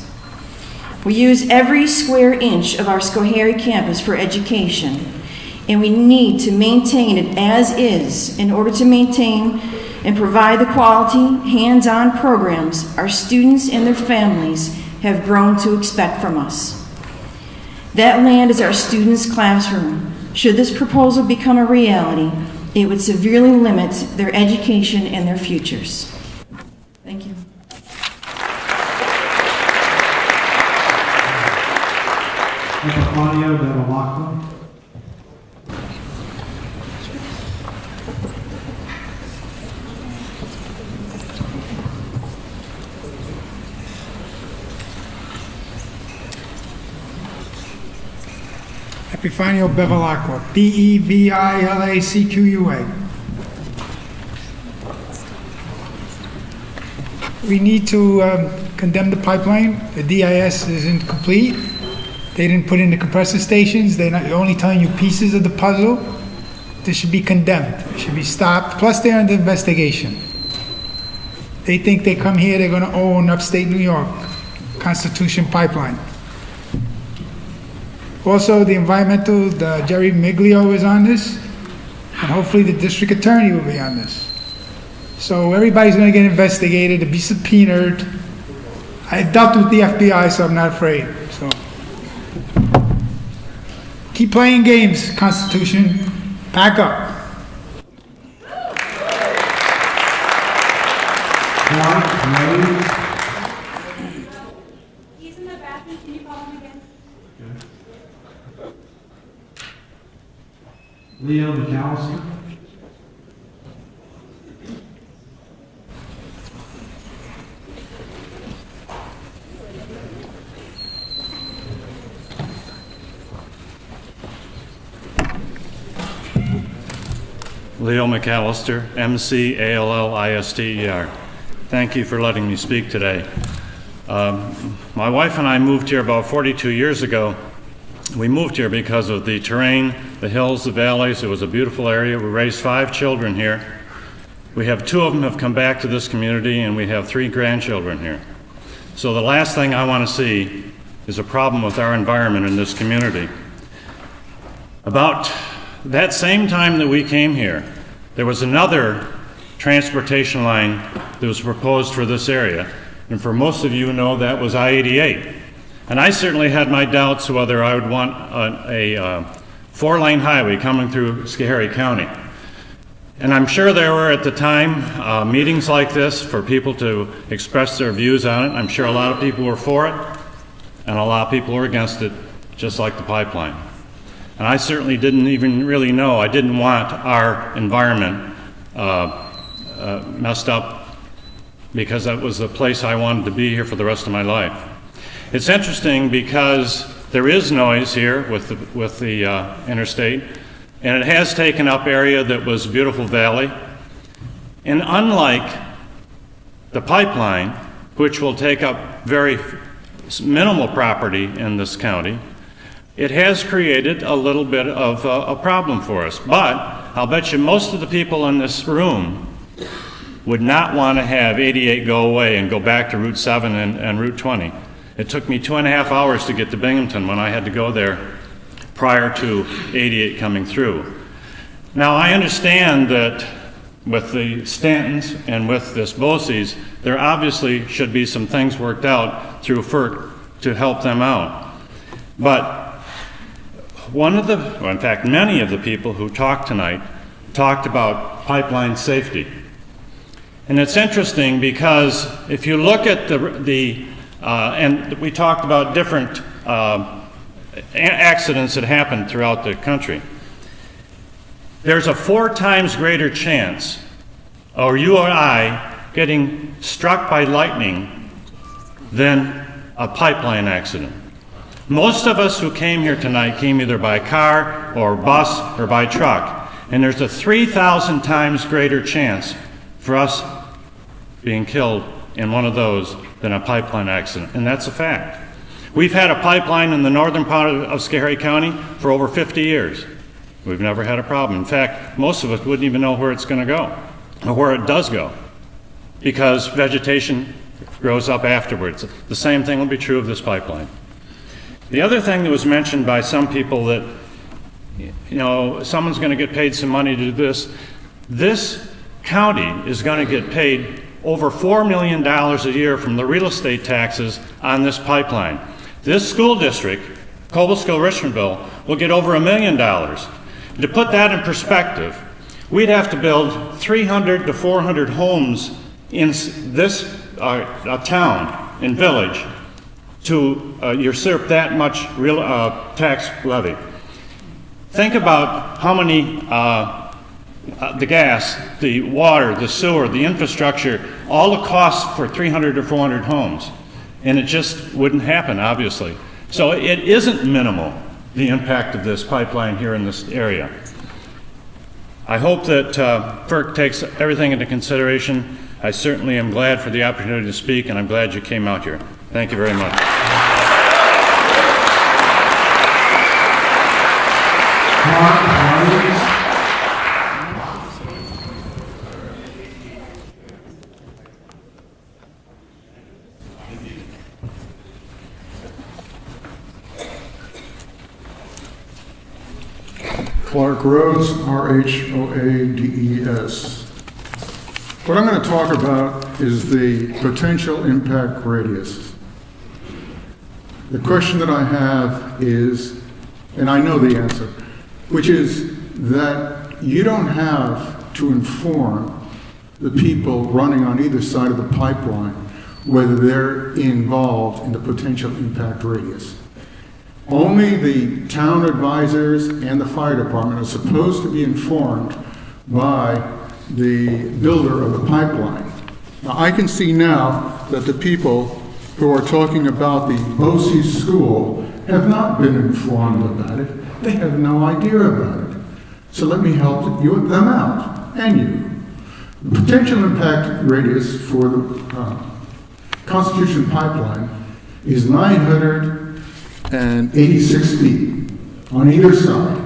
We use every square inch of our Schoharie campus for education, and we need to maintain it as is in order to maintain and provide the quality, hands-on programs our students and their families have grown to expect from us. That land is our students' classroom. Should this proposal become a reality, it would severely limit their education and their futures. Thank you. Epifanio Bevilacqua. Epifanio Bevilacqua, Bevilacqua. We need to condemn the pipeline. The dEIS is incomplete. They didn't put in the compressor stations. They're only telling you pieces of the puzzle. This should be condemned. It should be stopped. Plus, they're under investigation. They think they come here, they're going to own upstate New York, Constitution Pipeline. Also, the Jerry Miglio is on this, and hopefully the district attorney will be on this. So everybody's going to get investigated, to be subpoenaed. I dealt with the FBI, so I'm not afraid. So keep playing games, Constitution. Back up. He's in the bathroom. Can you call him again? Leo McAllister. Leo McAllister, McAllister. Thank you for letting me speak today. My wife and I moved here about 42 years ago. We moved here because of the terrain, the hills, the valleys. It was a beautiful area. We raised 5 children here. We have 2 of them have come back to this community, and we have 3 grandchildren here. So the last thing I want to see is a problem with our environment in this community. About that same time that we came here, there was another transportation line that was proposed for this area. And for most of you know, that was I-88. And I certainly had my doubts whether I would want a 4-lane highway coming through Schoharie County. And I'm sure there were at the time meetings like this for people to express their views on it. I'm sure a lot of people were for it, and a lot of people were against it, just like the pipeline. And I certainly didn't even really know. I didn't want our environment messed up, because that was the place I wanted to be here for the rest of my life. It's interesting because there is noise here with the interstate, and it has taken up area that was a beautiful valley. And unlike the pipeline, which will take up very minimal property in this county, it has created a little bit of a problem for us. But I'll bet you most of the people in this room would not want to have 88 go away and go back to Route 7 and Route 20. It took me 2.5 hours to get to Binghamton when I had to go there prior to 88 coming through. Now, I understand that with the Stantons and with this BOCES, there obviously should be some things worked out through FERC to help them out. But in fact, many of the people who talked tonight talked about pipeline safety. And it's interesting because if you look at and we talked about different accidents that happened throughout the country. There's a 4 times greater chance of you or I getting struck by lightning than a pipeline accident. Most of us who came here tonight came either by car or bus or by truck, and there's a 3,000 times greater chance for us being killed in one of those than a pipeline accident, and that's a fact. We've had a pipeline in the northern part of Schoharie County for over 50 years. We've never had a problem. In fact, most of us wouldn't even know where it's going to go, or where it does go, because vegetation grows up afterwards. The same thing will be true of this pipeline. The other thing that was mentioned by some people that, someone's going to get paid some money to do this. This county is going to get paid over $4 million a year from the real estate taxes on this pipeline. This school district, Coble School Richmondville, will get over $1 million. To put that in perspective, we'd have to build 300 to 400 homes in this town and village to usurp that much real tax levy. Think about how many the gas, the water, the sewer, the infrastructure, all the costs for 300 or 400 homes. And it just wouldn't happen, obviously. So it isn't minimal, the impact of this pipeline here in this area. I hope that FERC takes everything into consideration. I certainly am glad for the opportunity to speak, and I'm glad you came out here. Thank you very much. Clark Rhodes, R-H-O-A-D-E-S. What I'm going to talk about is the potential impact radius. The question that I have is, and I know the answer, which is that you don't have to inform the people running on either side of the pipeline whether they're involved in the potential impact radius. Only the town advisors and the fire department are supposed to be informed by the builder of the pipeline. Now, I can see now that the people who are talking about the BOCES school have not been informed about it. They have no idea about it. So let me help them out, and you. The potential impact radius for the Constitution pipeline is 986 feet on either side.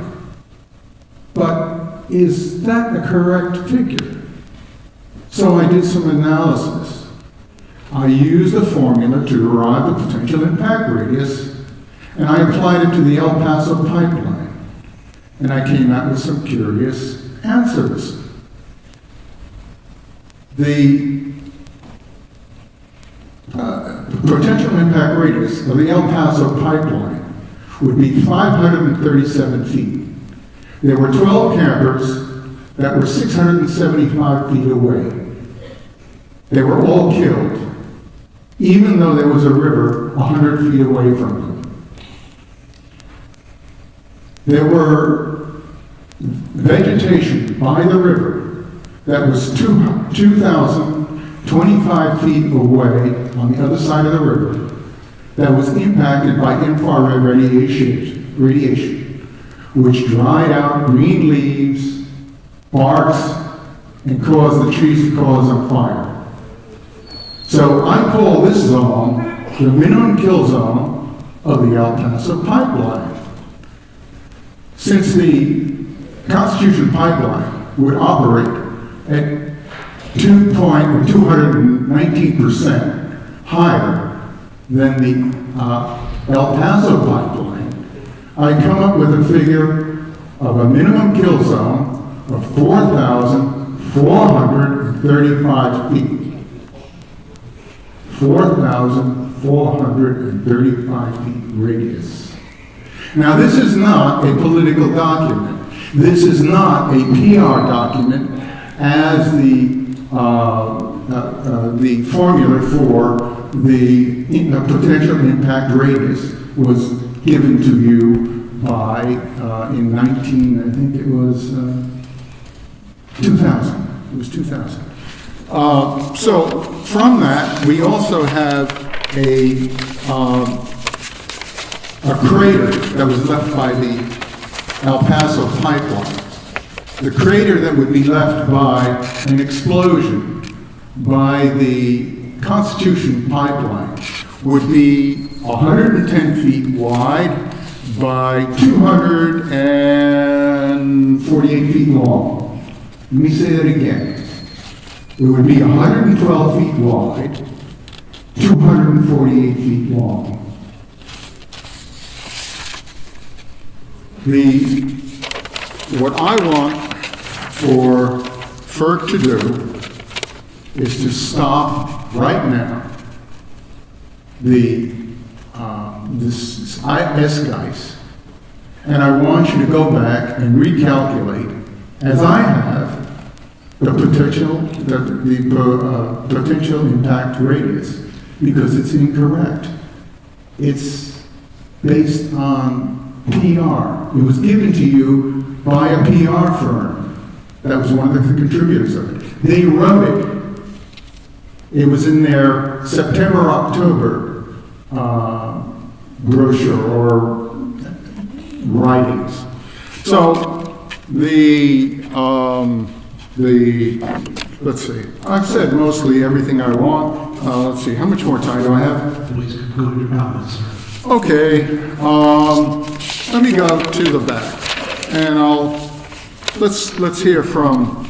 But is that a correct figure? So I did some analysis. I used a formula to derive the potential impact radius, and I applied it to the El Paso pipeline. And I came out with some curious answers. The potential impact radius of the El Paso pipeline would be 537 feet. There were 12 campers that were 675 feet away. They were all killed, even though there was a river 100 feet away from them. There were vegetation by the river that was 2,025 feet away on the other side of the river that was impacted by infrared radiation, which dried out green leaves, barks, and caused the trees to cause on fire. So I call this zone the minimum kill zone of the El Paso pipeline. since the Constitution Pipeline would operate at 219% higher than the El Paso pipeline, I come up with a figure of a minimum kill zone of 4,435 feet. 4,435 feet radius. Now, this is not a political document. This is not a PR document as the formula for the potential impact radius was given to you by, in 2000. It was 2000. So from that, we also have a crater that was left by the El Paso pipeline. The crater that would be left by an explosion by the Constitution pipeline would be 110 feet wide by 248 feet long. Let me say that again. It would be 112 feet wide, 248 feet long. What I want for FERC to do is to stop right now this dEIS, and I want you to go back and recalculate, as I have, the potential impact radius, because it's incorrect. It's based on PR. It was given to you by a PR firm. That was one of the contributors of it. They wrote it. It was in their September-October brochure or writings. So let's see. I've said mostly everything I want. Let's see. How much more time do I have? Please conclude your comments, sir. Okay. Let me go to the back, and let's hear from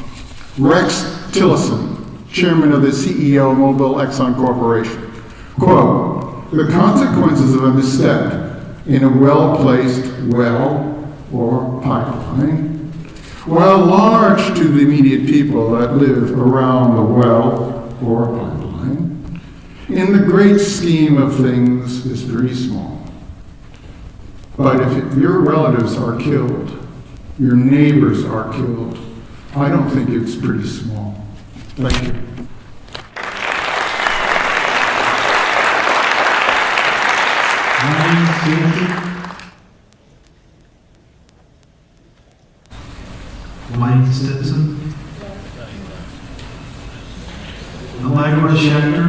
Rex Tillerson, Chairman of the CEO of Mobil Exxon Corporation. Quote, "The consequences of a misstep in a well-placed well or pipeline, while large to the immediate people that live around the well or pipeline, in the great scheme of things is pretty small. But if your relatives are killed, your neighbors are killed, I don't think it's pretty small." Thank you. Mike Stinson. Allegra Schechter.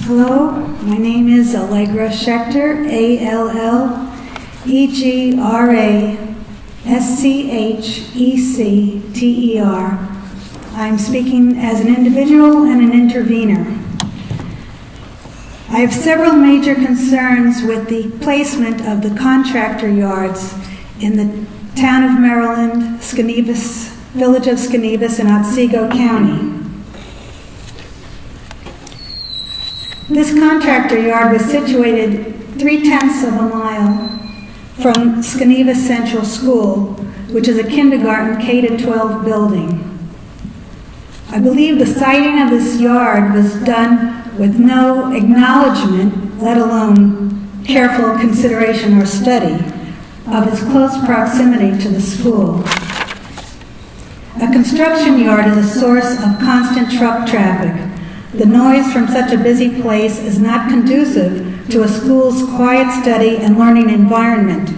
Hello, my name is Allegra Schechter, ALLEGRASCHECTER. I'm speaking as an individual and an intervener. I have several major concerns with the placement of the contractor yards in the town of Maryland, village of Schenevus in Otsego County. This contractor yard was situated 3/10 of a mile from Schenevus Central School, which is a kindergarten K-12 building. I believe the siting of this yard was done with no acknowledgement, let alone careful consideration or study, of its close proximity to the school. A construction yard is a source of constant truck traffic. The noise from such a busy place is not conducive to a school's quiet study and learning environment.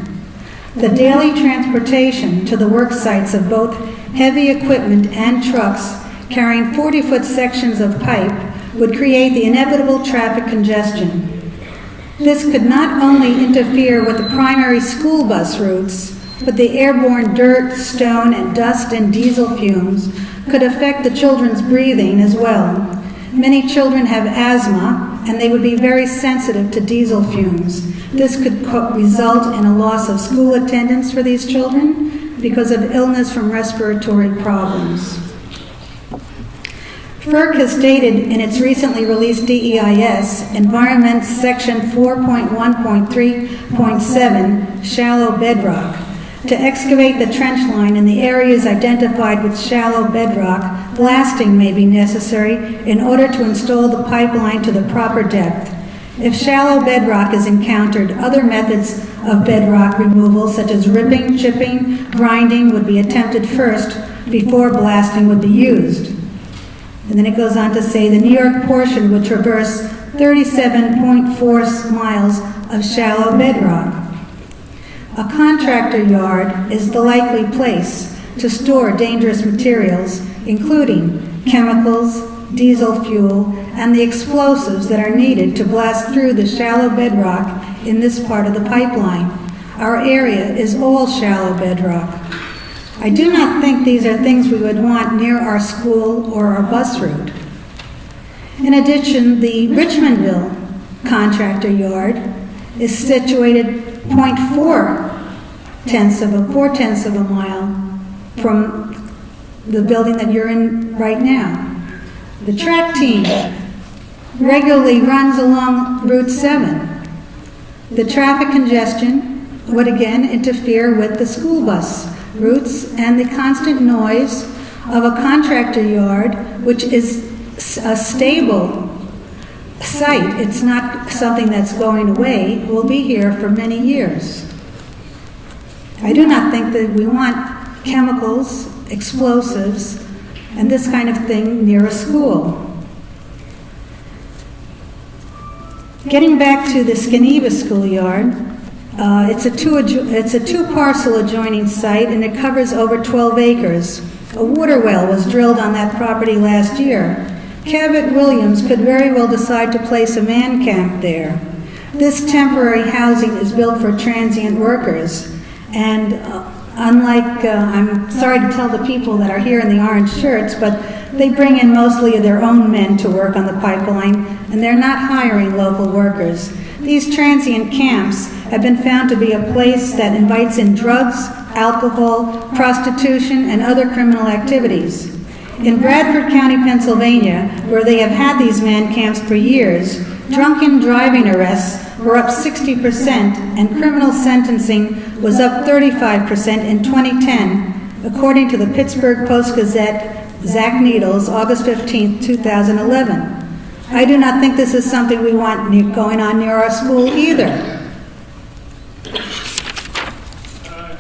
The daily transportation to the work sites of both heavy equipment and trucks carrying 40-foot sections of pipe would create the inevitable traffic congestion. This could not only interfere with the primary school bus routes, but the airborne dirt, stone, and dust and diesel fumes could affect the children's breathing as well. Many children have asthma, and they would be very sensitive to diesel fumes. This could result in a loss of school attendance for these children because of illness from respiratory problems. FERC has stated in its recently released dEIS, Environment Section 4.1.3.7, shallow bedrock, to excavate the trench line in the areas identified with shallow bedrock, blasting may be necessary in order to install the pipeline to the proper depth. If shallow bedrock is encountered, other methods of bedrock removal, such as ripping, chipping, grinding, would be attempted first before blasting would be used. And then it goes on to say the New York portion would traverse 37.4 miles of shallow bedrock. A contractor yard is the likely place to store dangerous materials, including chemicals, diesel fuel, and the explosives that are needed to blast through the shallow bedrock in this part of the pipeline. Our area is all shallow bedrock. I do not think these are things we would want near our school or our bus route. In addition, the Richmondville contractor yard is situated 4/10 of a mile from the building that you're in right now. The track team regularly runs along Route 7. The traffic congestion would again interfere with the school bus routes and the constant noise of a contractor yard, which is a stable site. It's not something that's going away. It will be here for many years. I do not think that we want chemicals, explosives, and this kind of thing near a school. Getting back to the Skeneva schoolyard, it's a two-parcel adjoining site, and it covers over 12 acres. A water well was drilled on that property last year. Cabot Williams could very well decide to place a man camp there. This temporary housing is built for transient workers, and unlike, I'm sorry to tell the people that are here in the orange shirts, but they bring in mostly their own men to work on the pipeline, and they're not hiring local workers. These transient camps have been found to be a place that invites in drugs, alcohol, prostitution, and other criminal activities. In Bradford County, Pennsylvania, where they have had these man camps for years, drunken driving arrests were up 60%, and criminal sentencing was up 35% in 2010, according to the Pittsburgh Post-Gazette, Zach Needles, August 15, 2011. I do not think this is something we want going on near our school either.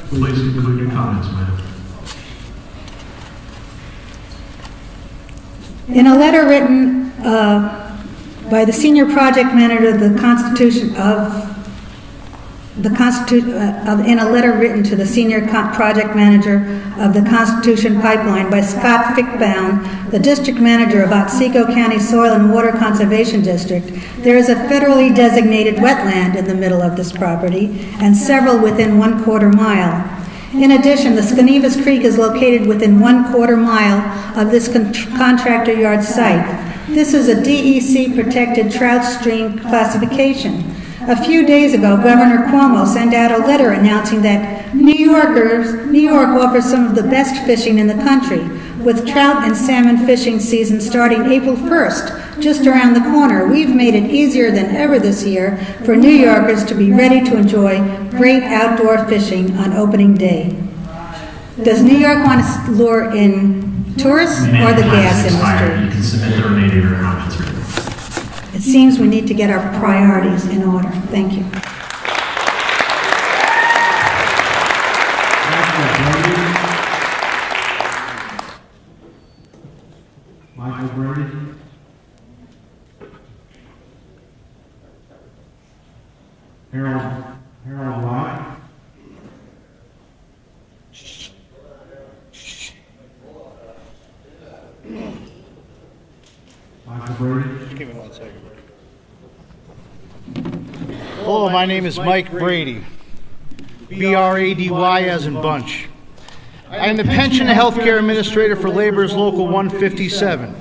Please conclude your comments, ma'am. In a letter written by the senior project manager of the in a letter written to the senior project manager of the Constitution Pipeline by Scott Fickbaum, the district manager of Otsego County Soil and Water Conservation District, there is a federally designated wetland in the middle of this property and several within 1/4 mile. In addition, the Skenevas Creek is located within 1/4 mile of this contractor yard site. This is a DEC protected trout stream classification. A few days ago, Governor Cuomo sent out a letter announcing that New York offers some of the best fishing in the country, with trout and salmon fishing season starting April 1st, just around the corner. We've made it easier than ever this year for New Yorkers to be ready to enjoy great outdoor fishing on opening day. Does New York want to lure in tourists or the gas industry? You can submit the remainder of your comments. It seems we need to get our priorities in order. Thank you. Michael Brady. Harold White. Michael Brady. Just give me 1 second. Hello, my name is Mike Brady. B-R-A-D-Y as in bunch. I am the Pension and Healthcare Administrator for Labor's Local 157.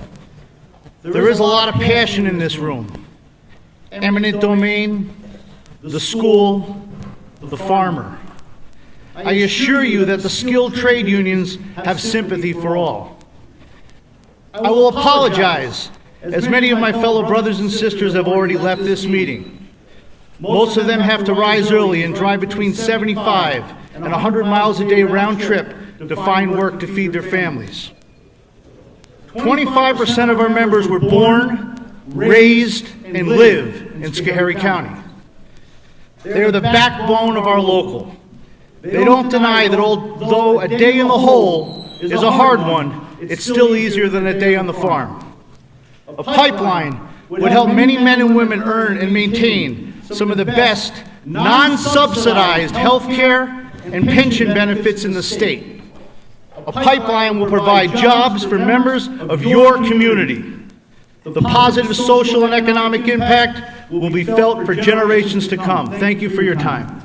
There is a lot of passion in this room. Eminent domain, the school, the farmer. I assure you that the skilled trade unions have sympathy for all. I will apologize, as many of my fellow brothers and sisters have already left this meeting. Most of them have to rise early and drive between 75 and 100 miles a day round trip to find work to feed their families. 25% of our members were born, raised, and live in Schoharie County. They are the backbone of our local. They don't deny that although a day in the hole is a hard one, it's still easier than a day on the farm. A pipeline would help many men and women earn and maintain some of the best non-subsidized health care and pension benefits in the state. A pipeline will provide jobs for members of your community. The positive social and economic impact will be felt for generations to come. Thank you for your time.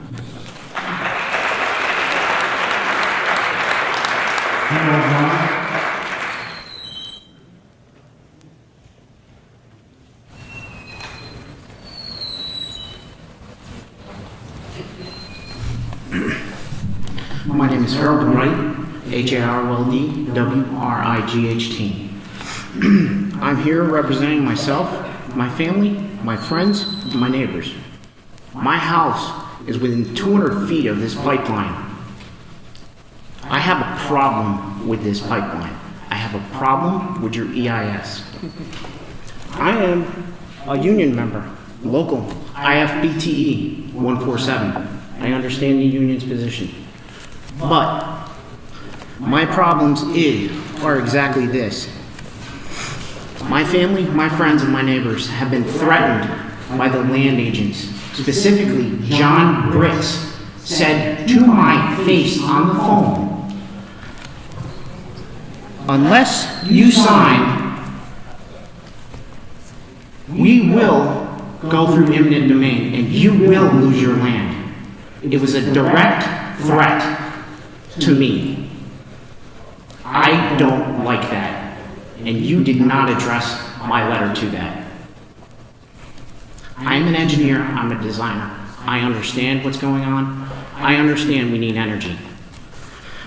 My name is Harold Wright, H-A-R-O-L-D-W-R-I-G-H-T. I'm here representing myself, my family, my friends, and my neighbors. My house is within 200 feet of this pipeline. I have a problem with this pipeline. I have a problem with your EIS. I am a union member, local, IFBTE 147. I understand the union's position. But my problems are exactly this. My family, my friends, and my neighbors have been threatened by the land agents. Specifically, John Britz said to my face on the phone, unless you sign, we will go through eminent domain and you will lose your land. It was a direct threat to me. I don't like that, and you did not address my letter to that. I'm an engineer, I'm a designer. I understand what's going on. I understand we need energy.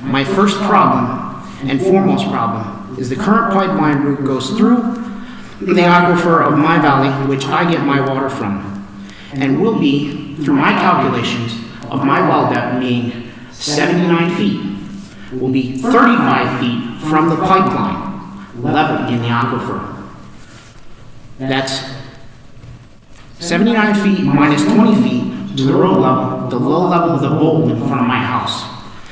My first problem, and foremost problem, is the current pipeline route goes through the aquifer of my valley, which I get my water from, and will be, through my calculations, of my well depth being 79 feet, will be 35 feet from the pipeline level in the aquifer. That's 79 feet minus 20 feet to the road level, the low level of the bowl in front of my house,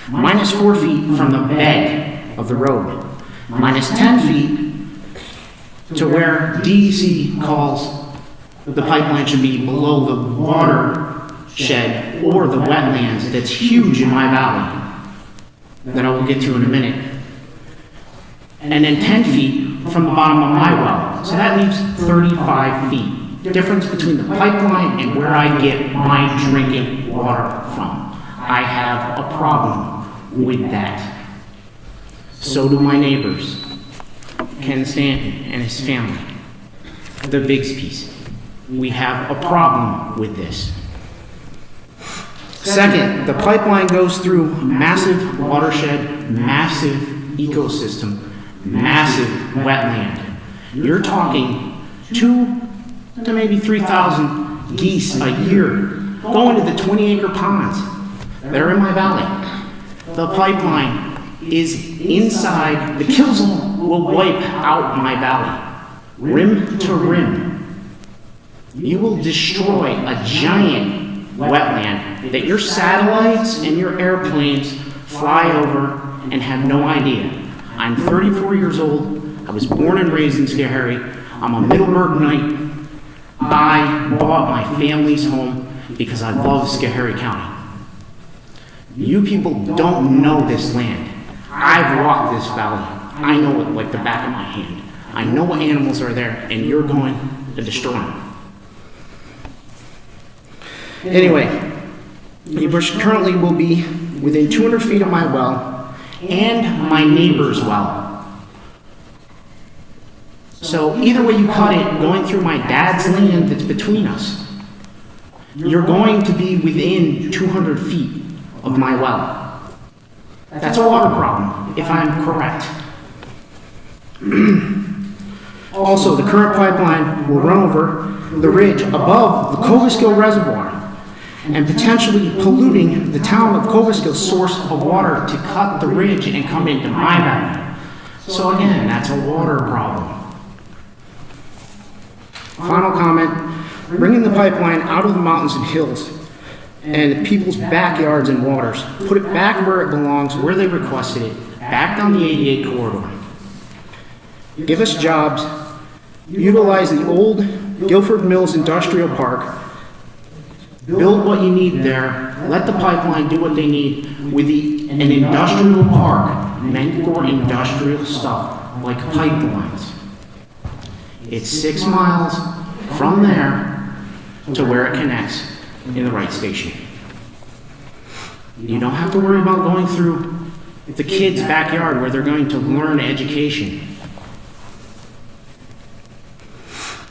minus 4 feet from the bed of the road, minus 10 feet to where DEC calls the pipeline should be below the watershed or the wetlands that's huge in my valley that I will get to in a minute. And then 10 feet from the bottom of my well. So that leaves 35 feet. Difference between the pipeline and where I get my drinking water from. I have a problem with that. So do my neighbors, Ken Stanton and his family, the Bixby's. We have a problem with this. Second, the pipeline goes through massive watershed, massive ecosystem, massive wetland. You're talking 2,000 to maybe 3,000 geese a year going to the 20-acre ponds that are in my valley. The pipeline is inside, the kill zone will wipe out my valley, rim to rim. You will destroy a giant wetland that your satellites and your airplanes fly over and have no idea. I'm 34 years old. I was born and raised in Schoharie. I'm a Middleburgite. I bought my family's home because I love Schoharie County. You people don't know this land. I've walked this valley. I know it like the back of my hand. I know what animals are there, and you're going to destroy them. Anyway, neighbors currently will be within 200 feet of my well and my neighbor's well. So either way you cut it, going through my dad's land that's between us, you're going to be within 200 feet of my well. That's a water problem, if I'm correct. Also, the current pipeline will run over the ridge above the Coviskill Reservoir and potentially polluting the town of Coviskill's source of water to cut the ridge and come into my valley. So again, that's a water problem. Final comment, bringing the pipeline out of the mountains and hills and people's backyards and waters, put it back where it belongs, where they requested it, back down the 88 corridor. Give us jobs, utilize the old Guilford Mills Industrial Park, build what you need there, let the pipeline do what they need with an industrial park meant for industrial stuff, like pipelines. It's 6 miles from there to where it connects in the right station. You don't have to worry about going through the kids' backyard where they're going to learn education.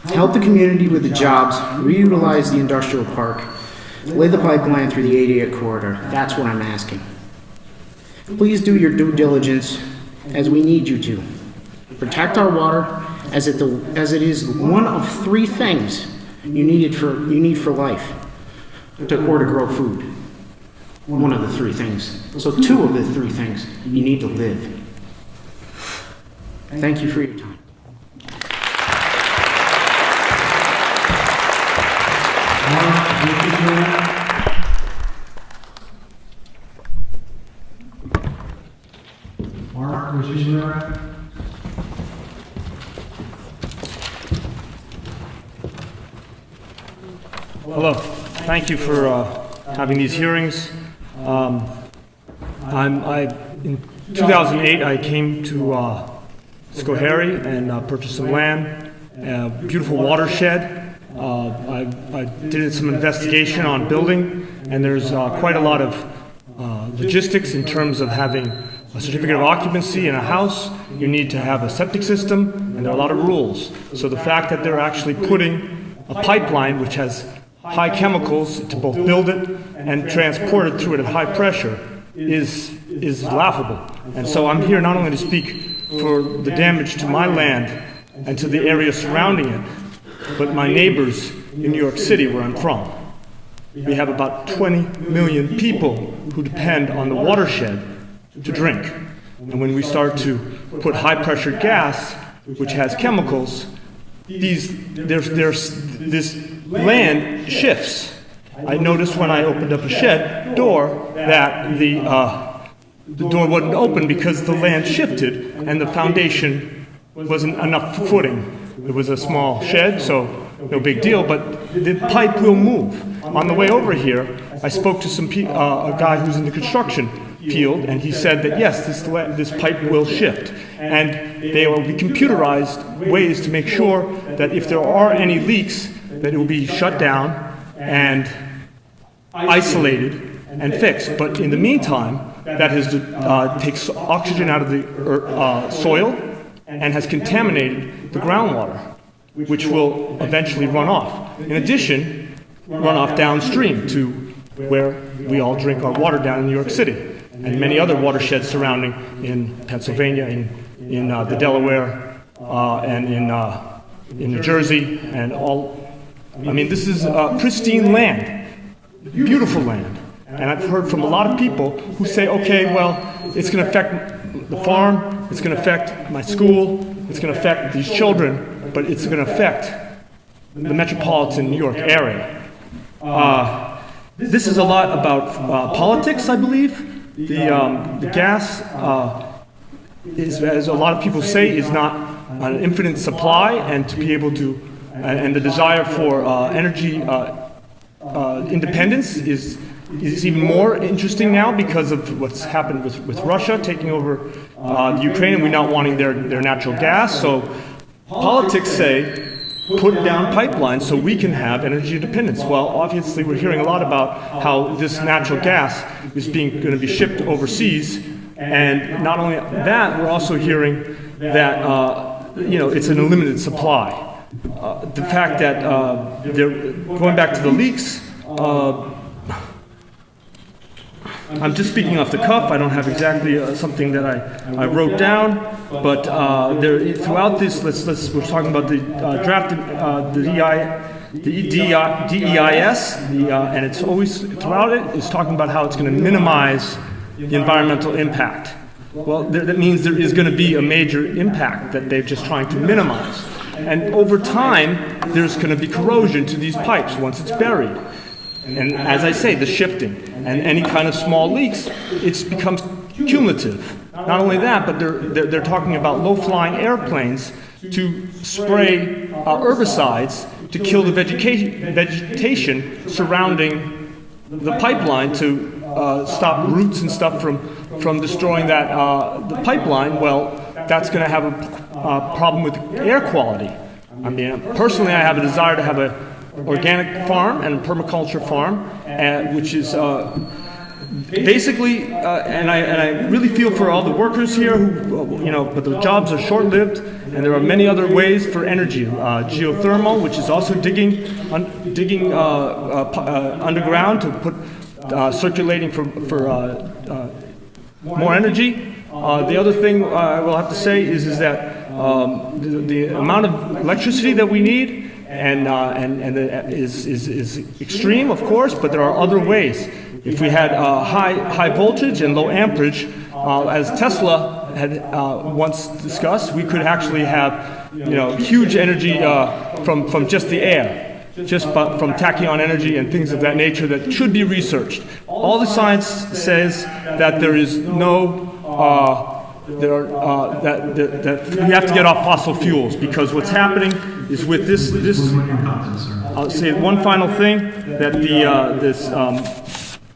Help the community with the jobs, reutilize the industrial park, lay the pipeline through the 88 corridor. That's what I'm asking. Please do your due diligence as we need you to. Protect our water as it is one of 3 things you need for life or to grow food. One of the 3 things. So 2 of the 3 things you need to live. Thank you for your time. Mark, was this your right? Hello. Thank you for having these hearings. In 2008, I came to Schoharie and purchased some land, a beautiful watershed. I did some investigation on building, and there's quite a lot of logistics in terms of having a certificate of occupancy in a house. You need to have a septic system, and there are a lot of rules. So the fact that they're actually putting a pipeline which has high chemicals to both build it and transport it through it at high pressure is laughable. And so I'm here not only to speak for the damage to my land and to the area surrounding it, but my neighbors in New York City, where I'm from. We have about 20 million people who depend on the watershed to drink. And when we start to put high-pressure gas, which has chemicals, this land shifts. I noticed when I opened up a shed door that the door wouldn't open because the land shifted and the foundation wasn't enough footing. It was a small shed, so no big deal, but the pipe will move. On the way over here, I spoke to a guy who's in the construction field, and he said that yes, this pipe will shift, and there will be computerized ways to make sure that if there are any leaks, that it will be shut down and isolated and fixed. But in the meantime, that takes oxygen out of the soil and has contaminated the groundwater, which will eventually run off. In addition, run off downstream to where we all drink our water down in New York City, and many other watersheds surrounding in Pennsylvania, in the Delaware, and in New Jersey, and all. I mean, this is pristine land, beautiful land. And I've heard from a lot of people who say, okay, well, it's going to affect the farm, it's going to affect my school, it's going to affect these children, but it's going to affect the metropolitan New York area. This is a lot about politics, I believe. The gas, as a lot of people say, is not an infinite supply, and to be able to, and the desire for energy independence is even more interesting now because of what's happened with Russia taking over the Ukraine and we not wanting their natural gas. So politics say, put down pipelines so we can have energy independence. Well, obviously, we're hearing a lot about how this natural gas is going to be shipped overseas, and not only that, we're also hearing that it's an unlimited supply. The fact that they're going back to the leaks. I'm just speaking off the cuff. I don't have exactly something that I wrote down, but throughout this, we're talking about the draft, the dEIS, and it's always throughout it is talking about how it's going to minimize the environmental impact. Well, that means there is going to be a major impact that they're just trying to minimize, and over time, there's going to be corrosion to these pipes once it's buried. And as I say, the shifting and any kind of small leaks, it becomes cumulative. Not only that, but they're talking about low-flying airplanes to spray herbicides to kill the vegetation surrounding the pipeline to stop roots and stuff from destroying the pipeline. Well, that's going to have a problem with air quality. I mean, personally, I have a desire to have a organic farm and a permaculture farm, which is basically, and I really feel for all the workers here who, but the jobs are short-lived, and there are many other ways for energy. Geothermal, which is also digging underground to put circulating for more energy. The other thing I will have to say is that the amount of electricity that we need is extreme, of course, but there are other ways. If we had high voltage and low amperage, as Tesla had once discussed, we could actually have huge energy from just the air, just from tachyon energy and things of that nature that should be researched. All the science says that there is no that we have to get off fossil fuels, because what's happening is with this I'll say one final thing, that this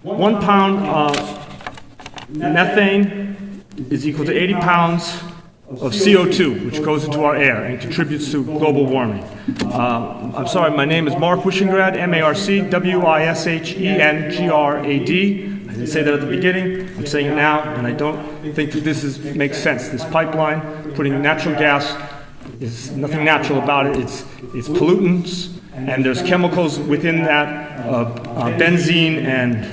1 pound methane is equal to 80 pounds of CO2, which goes into our air and contributes to global warming. I'm sorry, my name is Mark Wishengrad, M-A-R-C-W-I-S-H-E-N-G-R-A-D. I didn't say that at the beginning, I'm saying it now, and I don't think that this makes sense. This pipeline, putting natural gas, is nothing natural about it. It's pollutants, and there's chemicals within that, benzene and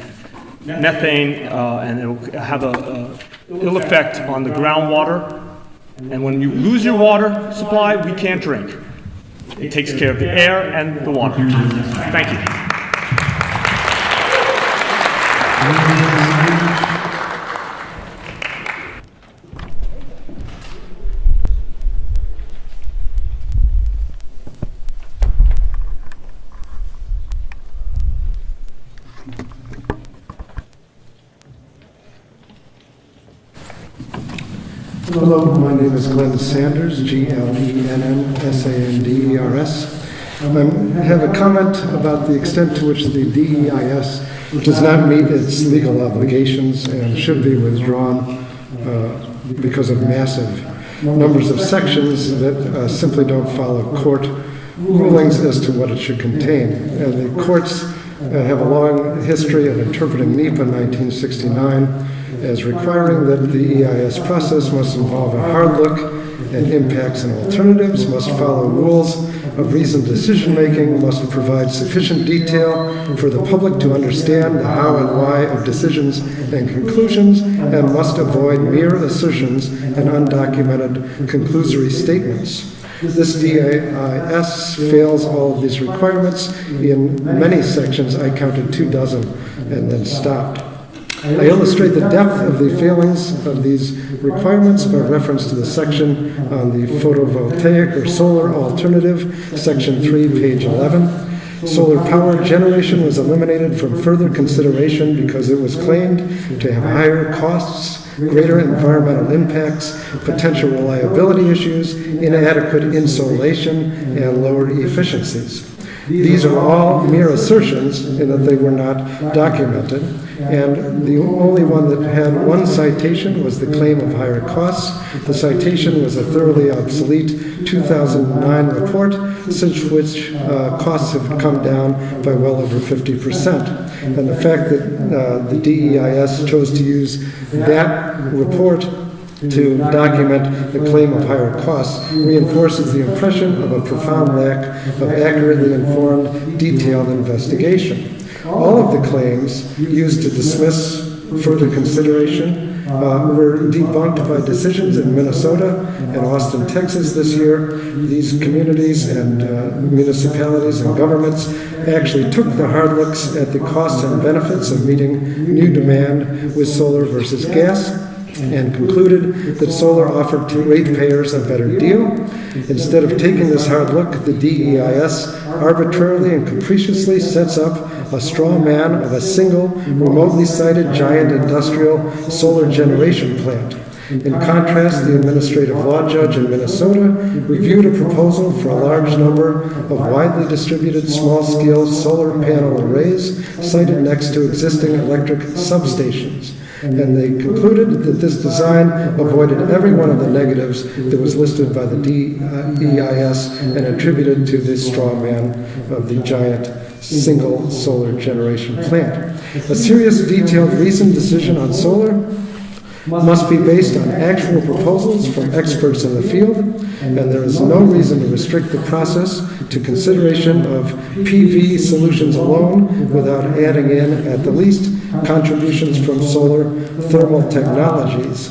methane, and it'll have a ill effect on the groundwater. And when you lose your water supply, we can't drink. It takes care of the air and the water. Thank you. Hello, my name is Glenn Sanders, G-L-E-N-N-S-A-N-D-E-R-S. I have a comment about the extent to which the dEIS does not meet its legal obligations and should be withdrawn because of massive numbers of sections that simply don't follow court rulings as to what it should contain. And the courts have a long history of interpreting NEPA 1969 as requiring that the EIS process must involve a hard look at impacts and alternatives, must follow rules of reasoned decision-making, must provide sufficient detail for the public to understand the how and why of decisions and conclusions, and must avoid mere assertions and undocumented conclusory statements. This dEIS fails all of these requirements. In many sections, I counted 24 and then stopped. I illustrate the depth of the failings of these requirements by reference to the section on the photovoltaic or solar alternative, section 3, page 11. Solar power generation was eliminated from further consideration because it was claimed to have higher costs, greater environmental impacts, potential reliability issues, inadequate insulation, and lower efficiencies. These are all mere assertions in that they were not documented, and the only one that had one citation was the claim of higher costs. The citation was a thoroughly obsolete 2009 report, since which costs have come down by well over 50%. And the fact that the dEIS chose to use that report to document the claim of higher costs reinforces the impression of a profound lack of accurately informed, detailed investigation. All of the claims used to dismiss further consideration were debunked by decisions in Minnesota and Austin, Texas this year. These communities and municipalities and governments actually took the hard looks at the costs and benefits of meeting new demand with solar versus gas, and concluded that solar offered to ratepayers a better deal. Instead of taking this hard look, the dEIS arbitrarily and capriciously sets up a straw man of a single, remotely sited giant industrial solar generation plant. In contrast, the administrative law judge in Minnesota reviewed a proposal for a large number of widely distributed small-scale solar panel arrays sited next to existing electric substations. And they concluded that this design avoided every one of the negatives that was listed by the dEIS and attributed to this straw man of the giant single solar generation plant. A serious, detailed, reasoned decision on solar must be based on actual proposals from experts in the field, and there is no reason to restrict the process to consideration of PV solutions alone without adding in, at the least, contributions from solar thermal technologies.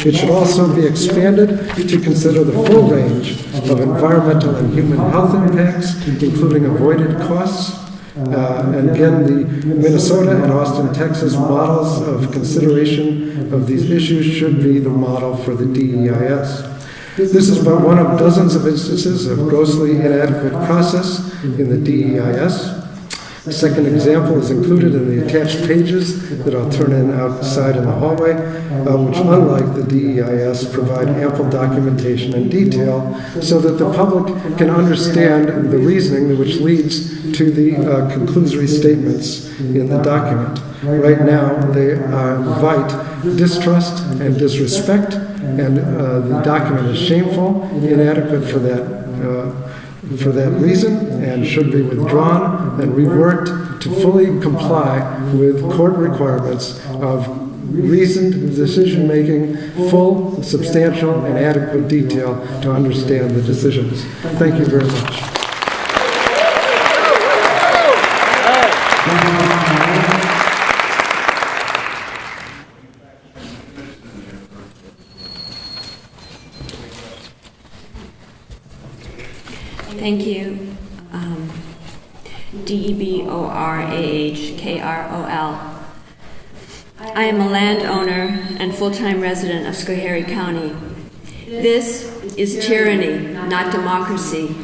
It should also be expanded to consider the full range of environmental and human health impacts, including avoided costs. And again, the Minnesota and Austin, Texas models of consideration of these issues should be the model for the dEIS. This is but one of dozens of instances of grossly inadequate process in the dEIS. The second example is included in the attached pages that I'll turn in outside in the hallway, which, unlike the dEIS, provide ample documentation and detail so that the public can understand the reasoning which leads to the conclusory statements in the document. Right now, they invite distrust and disrespect, and the document is shameful, inadequate for that reason, and should be withdrawn and reworked to fully comply with court requirements of reasoned decision-making, full, substantial, and adequate detail to understand the decisions. Thank you very much. Thank you. DEBORAHKROL. I am a landowner and full-time resident of Schoharie County. This is tyranny, not democracy.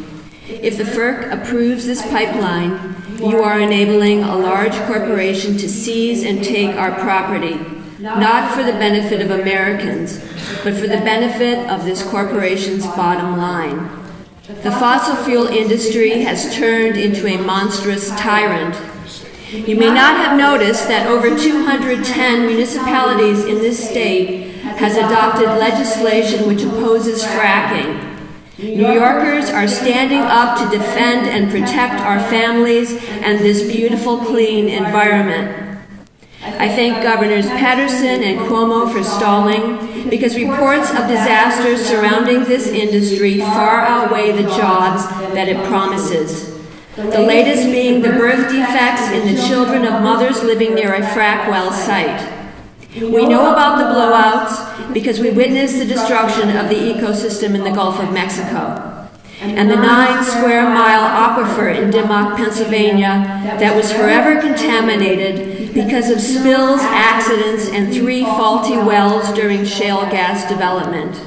If the FERC approves this pipeline, you are enabling a large corporation to seize and take our property, not for the benefit of Americans, but for the benefit of this corporation's bottom line. The fossil fuel industry has turned into a monstrous tyrant. You may not have noticed that over 210 municipalities in this state has adopted legislation which opposes fracking. New Yorkers are standing up to defend and protect our families and this beautiful, clean environment. I thank Governors Patterson and Cuomo for stalling, because reports of disasters surrounding this industry far outweigh the jobs that it promises. The latest being the birth defects in the children of mothers living near a frack well site. We know about the blowouts because we witnessed the destruction of the ecosystem in the Gulf of Mexico, and the 9-square-mile aquifer in Dimock, Pennsylvania, that was forever contaminated because of spills, accidents, and 3 faulty wells during shale gas development.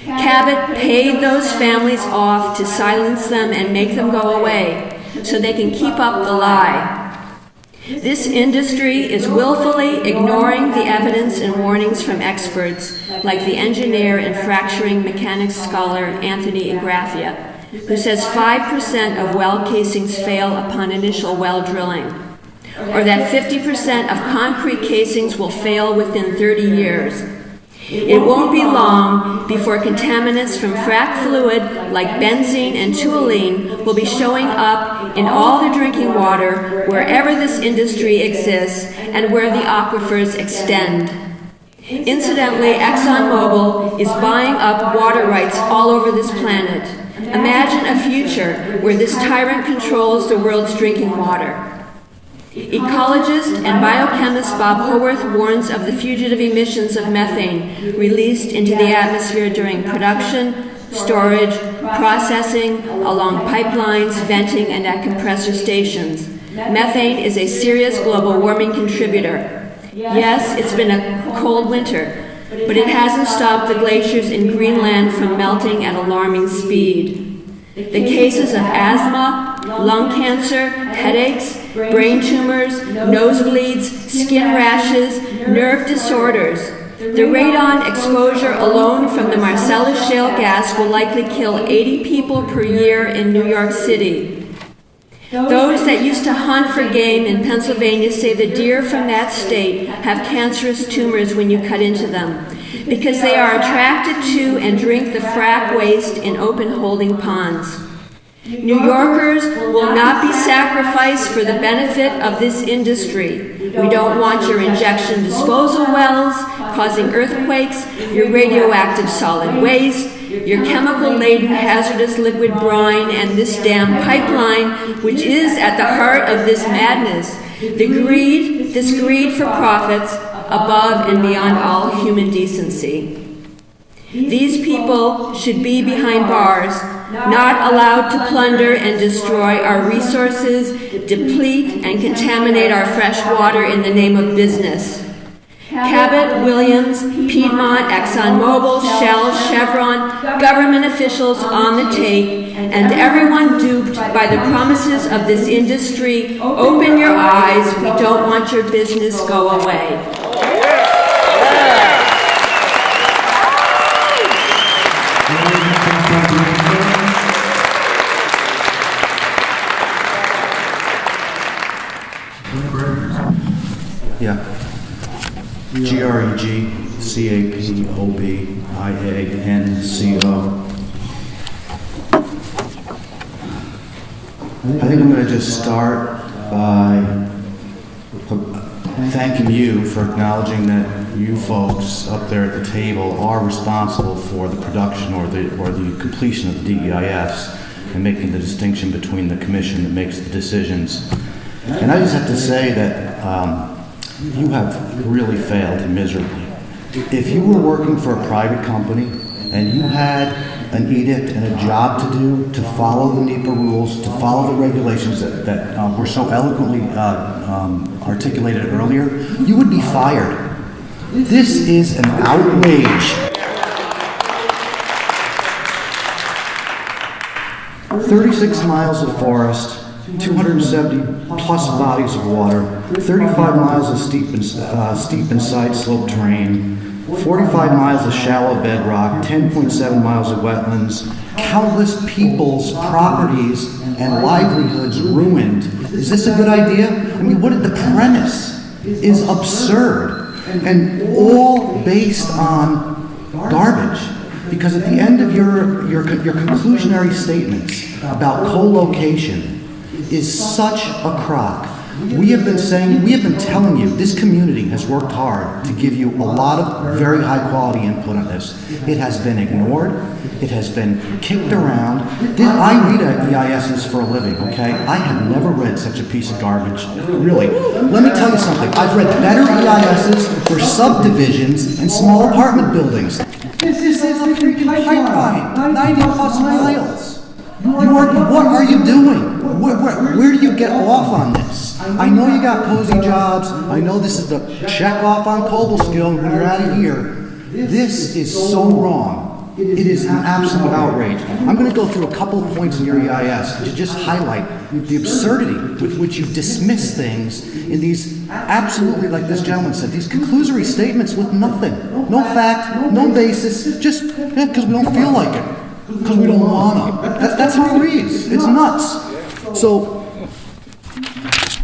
Cabot paid those families off to silence them and make them go away so they can keep up the lie. This industry is willfully ignoring the evidence and warnings from experts like the engineer and fracturing mechanics scholar Anthony Ingraffia, who says 5% of well casings fail upon initial well drilling, or that 50% of concrete casings will fail within 30 years. It won't be long before contaminants from frac fluid like benzene and toluene will be showing up in all the drinking water wherever this industry exists and where the aquifers extend. Incidentally, ExxonMobil is buying up water rights all over this planet. Imagine a future where this tyrant controls the world's drinking water. Ecologist and biochemist Bob Haworth warns of the fugitive emissions of methane released into the atmosphere during production, storage, processing, along pipelines, venting, and at compressor stations. Methane is a serious global warming contributor. Yes, it's been a cold winter, but it hasn't stopped the glaciers in Greenland from melting at alarming speed. The cases of asthma, lung cancer, headaches, brain tumors, nosebleeds, skin rashes, nerve disorders. The radon exposure alone from the Marcellus shale gas will likely kill 80 people per year in New York City. Those that used to hunt for game in Pennsylvania say the deer from that state have cancerous tumors when you cut into them, because they are attracted to and drink the frack waste in open holding ponds. New Yorkers will not be sacrificed for the benefit of this industry. We don't want your injection disposal wells causing earthquakes, your radioactive solid waste, your chemical-laden hazardous liquid brine, and this damn pipeline, which is at the heart of this madness. This greed for profits above and beyond all human decency. These people should be behind bars, not allowed to plunder and destroy our resources, deplete and contaminate our fresh water in the name of business. Cabot, Williams, Piedmont, ExxonMobil, Shell, Chevron, government officials on the take, and everyone duped by the promises of this industry, open your eyes, we don't want your business, go away. Yeah. GREGCAPOBIANCO. I think I'm going to just start by thanking you for acknowledging that you folks up there at the table are responsible for the production or the completion of the dEIS and making the distinction between the commission that makes the decisions. And I just have to say that you have really failed miserably. If you were working for a private company and you had an edict and a job to do to follow the NEPA rules, to follow the regulations that were so eloquently articulated earlier, you would be fired. This is an outrage. 36 miles of forest, 270 plus bodies of water, 35 miles of steep and side slope terrain, 45 miles of shallow bedrock, 10.7 miles of wetlands, countless people's properties and livelihoods ruined. Is this a good idea? I mean, the premise is absurd and all based on garbage. Because at the end of your conclusionary statements about co-location is such a crock. We have been telling you, this community has worked hard to give you a lot of very high quality input on this. It has been ignored. It has been kicked around. I read EISs for a living, okay? I have never read such a piece of garbage. Really. Let me tell you something. I've read better EISs for subdivisions and small apartment buildings. This is a freaking pipeline, 90 plus miles. What are you doing? Where do you get off on this? I know you got cozy jobs. I know this is the check off on Cobleskill when you're out of here. This is so wrong. It is an absolute outrage. I'm going to go through a couple of points in your EIS to just highlight the absurdity with which you dismiss things in these absolutely, like this gentleman said, these conclusory statements with nothing. No fact, no basis, just because we don't feel like it. Because we don't want to. That's That's how it reads. It's nuts. So,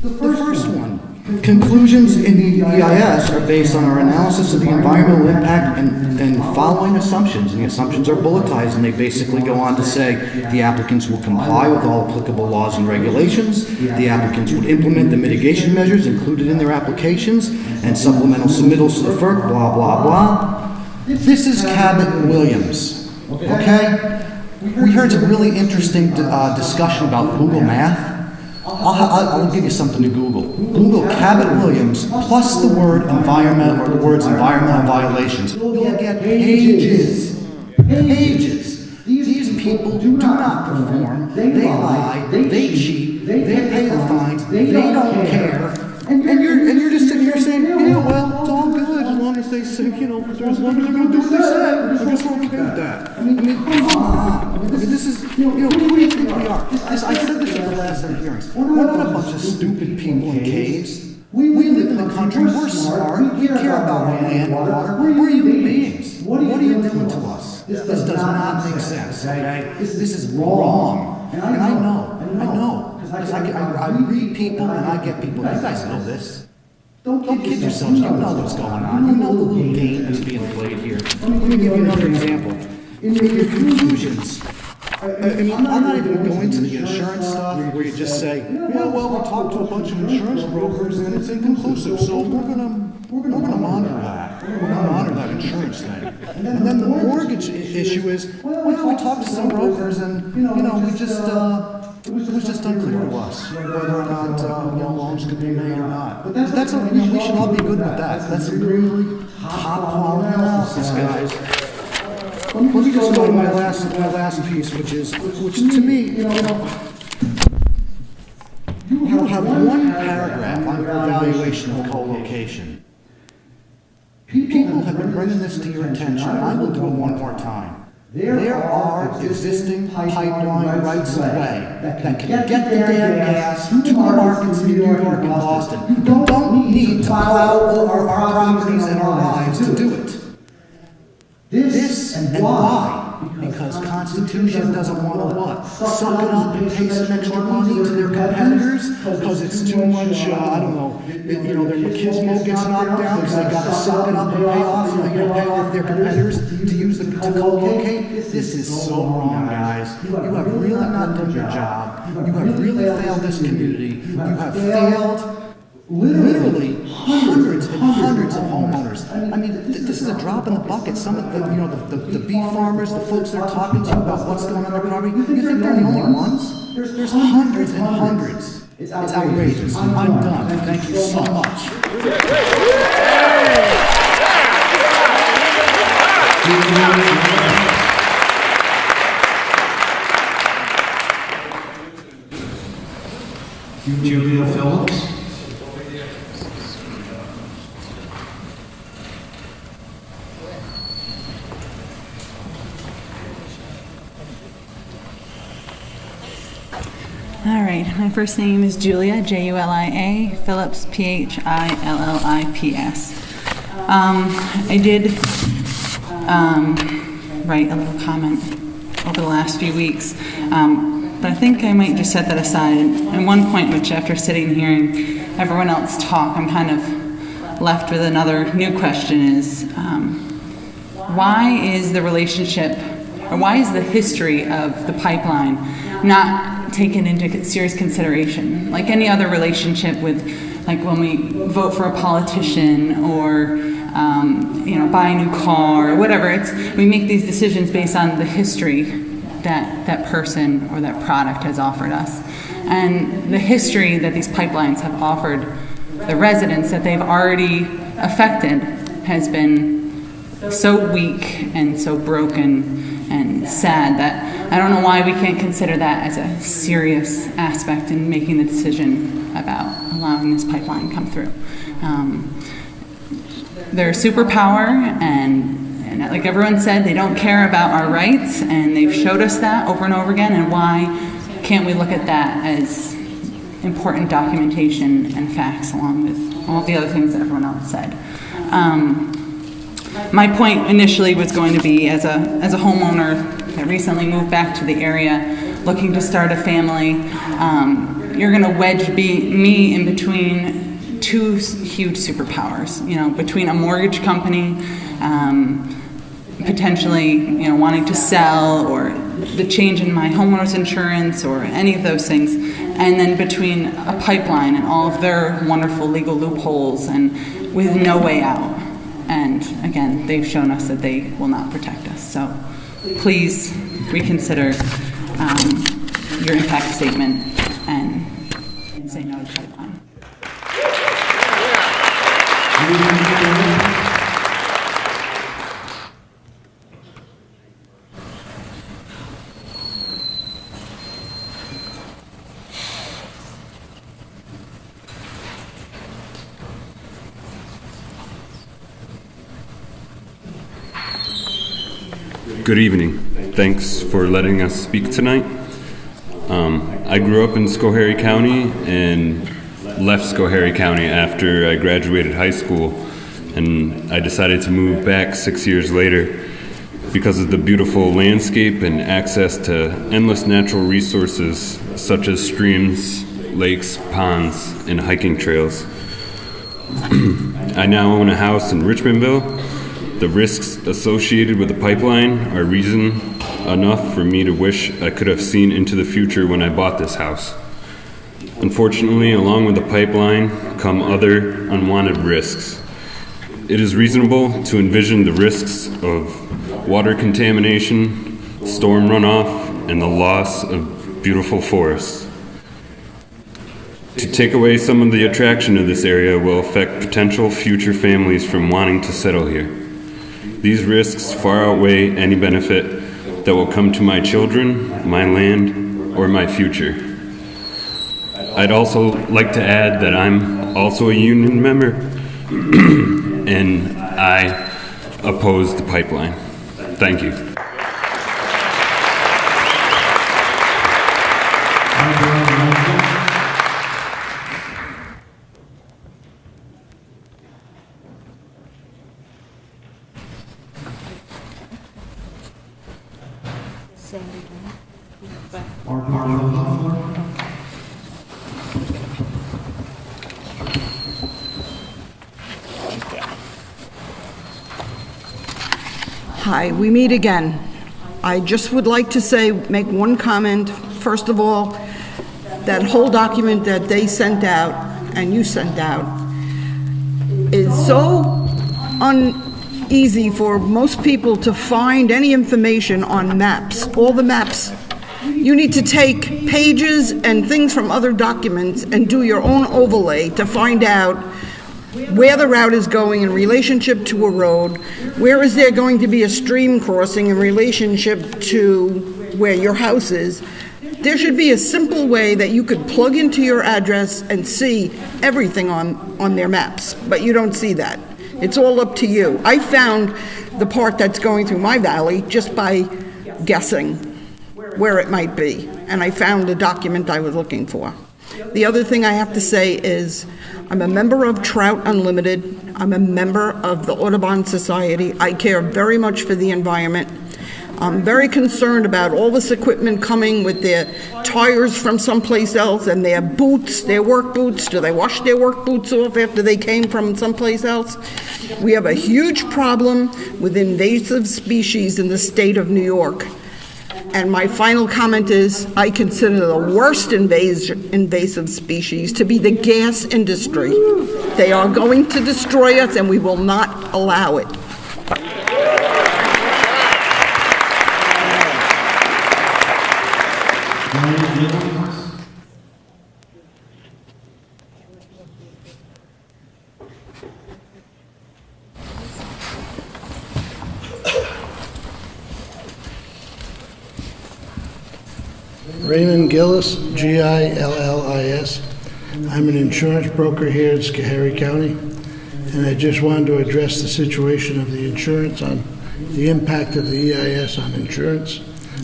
the first one. Conclusions in the EIS are based on our analysis of the environmental impact and following assumptions. And the assumptions are bulletized, and they basically go on to say the applicants will comply with all applicable laws and regulations, the applicants would implement the mitigation measures included in their applications, and supplemental submittals to the FERC, blah, blah, blah. This is Cabot-Williams, okay? We heard some really interesting discussion about Google Math. I'll give you something to Google. Google Cabot-Williams plus the word environment or the words environmental violations. You'll get pages. These people do not perform. They lie. They cheat. They pay the fines. They don't care. And you're just sitting here saying, yeah, well, it's all good as long as they say, as long as they're going to do what they say. I guess we're okay with that. I mean, come on. This is, who do you think we are? I said this in the last set of hearings. We're not a bunch of stupid people in caves. We live in the country. We're smart. We care about our land, water. We're human beings. What are you doing to us? This does not make sense, okay? This is wrong. And I know. I read people and I get people. You guys know this. Don't kid yourselves. You know what's going on. You know the little game that's being played here. Let me give you another example. In your conclusions, I'm not even going to go into the insurance stuff where you just say, yeah, well, we talked to a bunch of insurance brokers and it's inconclusive, so we're gonna monitor that. We're gonna monitor that insurance thing. And then the mortgage issue is, well, we talked to some brokers and we just it was just unclear to us whether or not loans could be made or not. But that's we should all be good with that. That's a really top quality analysis, guys. Let me just go to my last piece, which to me, you have one paragraph on your evaluation of co-location. People have been bringing this to your attention, and I will do it one more time. There are existing pipeline rights of way that can get the damn gas to the markets in New York and Boston. You don't need to plow over our properties and our lives to do it. This and why? Because Constitution doesn't want to what? Suck it up and pay some extra money to their competitors because it's too much, I don't know, their machismo gets knocked down because they got to suck it up and pay off their competitors to use to co-locate. This is so wrong, guys. You have really not done your job. You have really failed this community. You have failed literally hundreds and hundreds of homeowners. I mean, this is a drop in the bucket. Some of the beef farmers, the folks that are talking to you about what's going on in their property, you think they're the only ones? There's hundreds and hundreds. It's outrageous. I'm done. Thank you so much. Julia Phillips. All right, my first name is Julia, Julia, Phillips, Phillips. I did write a little comment over the last few weeks, but I think I might just set that aside. And one point, which after sitting and hearing everyone else talk, I'm kind of left with another new question is, why is the relationship, or why is the history of the pipeline not taken into serious consideration? Like any other relationship with, like when we vote for a politician or, buy a new car or whatever, we make these decisions based on the history that person or that product has offered us. And the history that these pipelines have offered the residents that they've already affected has been so weak and so broken and sad that I don't know why we can't consider that as a serious aspect in making the decision about allowing this pipeline to come through. They're a superpower, and like everyone said, they don't care about our rights, and they've showed us that over and over again, and why can't we look at that as important documentation and facts along with all the other things that everyone else said? My point initially was going to be, as a homeowner that recently moved back to the area, looking to start a family. You're going to wedge me in between two huge superpowers, you know, between a mortgage company, potentially, you know, wanting to sell, or the change in my homeowner's insurance, or any of those things, and then between a pipeline and all of their wonderful legal loopholes and with no way out. And again, they've shown us that they will not protect us. So please reconsider your impact statement and say no to the pipeline. Good evening. Thanks for letting us speak tonight. I grew up in Schoharie County and left Schoharie County after I graduated high school, and I decided to move back 6 years later because of the beautiful landscape and access to endless natural resources such as streams, lakes, ponds, and hiking trails. I now own a house in Richmondville. The risks associated with the pipeline are reason enough for me to wish I could have seen into the future when I bought this house. Unfortunately, along with the pipeline come other unwanted risks. It is reasonable to envision the risks of water contamination, storm runoff, and the loss of beautiful forests. To take away some of the attraction of this area will affect potential future families from wanting to settle here. These risks far outweigh any benefit that will come to my children, my land, or my future. I'd also like to add that I'm also a union member and I oppose the pipeline. Thank you. Hi, we meet again. I just would like to make one comment. First of all, that whole document that they sent out and you sent out is so uneasy for most people to find any information on maps. All the maps, you need to take pages and things from other documents and do your own overlay to find out where the route is going in relationship to a road, where is there going to be a stream crossing in relationship to where your house is. There should be a simple way that you could plug into your address and see everything on their maps, but you don't see that. It's all up to you. I found the part that's going through my valley just by guessing where it might be, and I found the document I was looking for. The other thing I have to say is I'm a member of Trout Unlimited. I'm a member of the Audubon Society. I care very much for the environment. I'm very concerned about all this equipment coming with their tires from someplace else and their boots, their work boots. Do they wash their work boots off after they came from someplace else? We have a huge problem with invasive species in the state of New York. And my final comment is, I consider the worst invasive species to be the gas industry. They are going to destroy us, and we will not allow it. Raymond Gillis, Gillis. I'm an insurance broker here in Schoharie County, and I just wanted to address the situation of the insurance on the impact of the EIS on insurance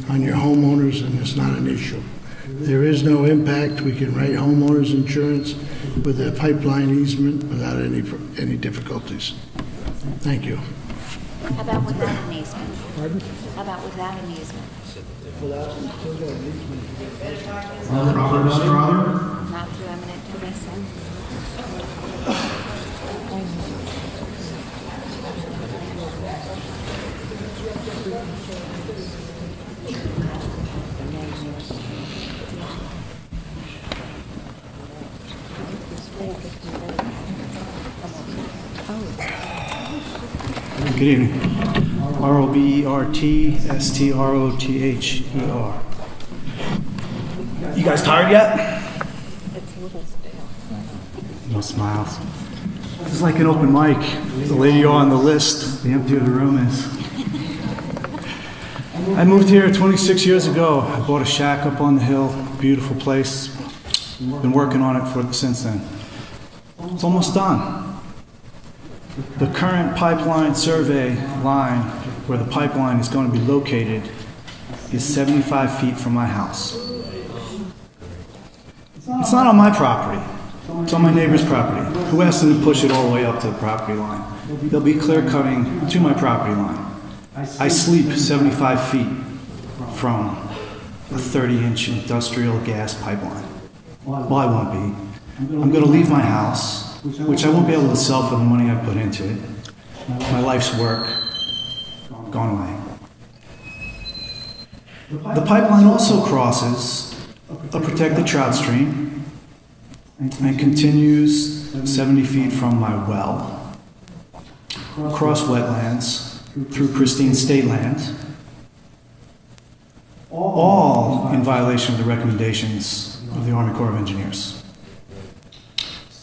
on your homeowners, and it's not an issue. There is no impact. We can write homeowners insurance with a pipeline easement without any difficulties. Thank you. How about without an easement? Pardon? How about without an easement? Robert Strother. Not through eminent domain. Good evening. ROBERTSTROTHER. You guys tired yet? No smiles. This is like an open mic. The lady on the list, the emptier the room is. I moved here 26 years ago. I bought a shack up on the hill, beautiful place. Been working on it since then. It's almost done. The current pipeline survey line where the pipeline is going to be located is 75 feet from my house. It's not on my property. It's on my neighbor's property. Who asked them to push it all the way up to the property line? They'll be clear cutting to my property line. I sleep 75 feet from a 30-inch industrial gas pipeline. Well, I won't be. I'm going to leave my house, which I won't be able to sell for the money I put into it. My life's work, gone away. The pipeline also crosses a protected trout stream and continues 70 feet from my well, across wetlands, through pristine state land, all in violation of the recommendations of the Army Corps of Engineers.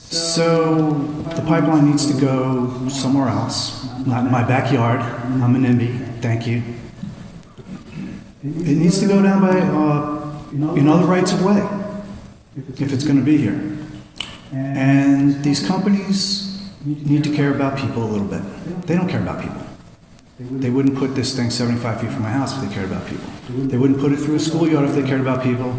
So the pipeline needs to go somewhere else, not in my backyard. I'm an NIMBY, thank you. It needs to go down by in other rights of way, if it's going to be here. And these companies need to care about people a little bit. They don't care about people. They wouldn't put this thing 75 feet from my house if they cared about people. They wouldn't put it through a schoolyard if they cared about people.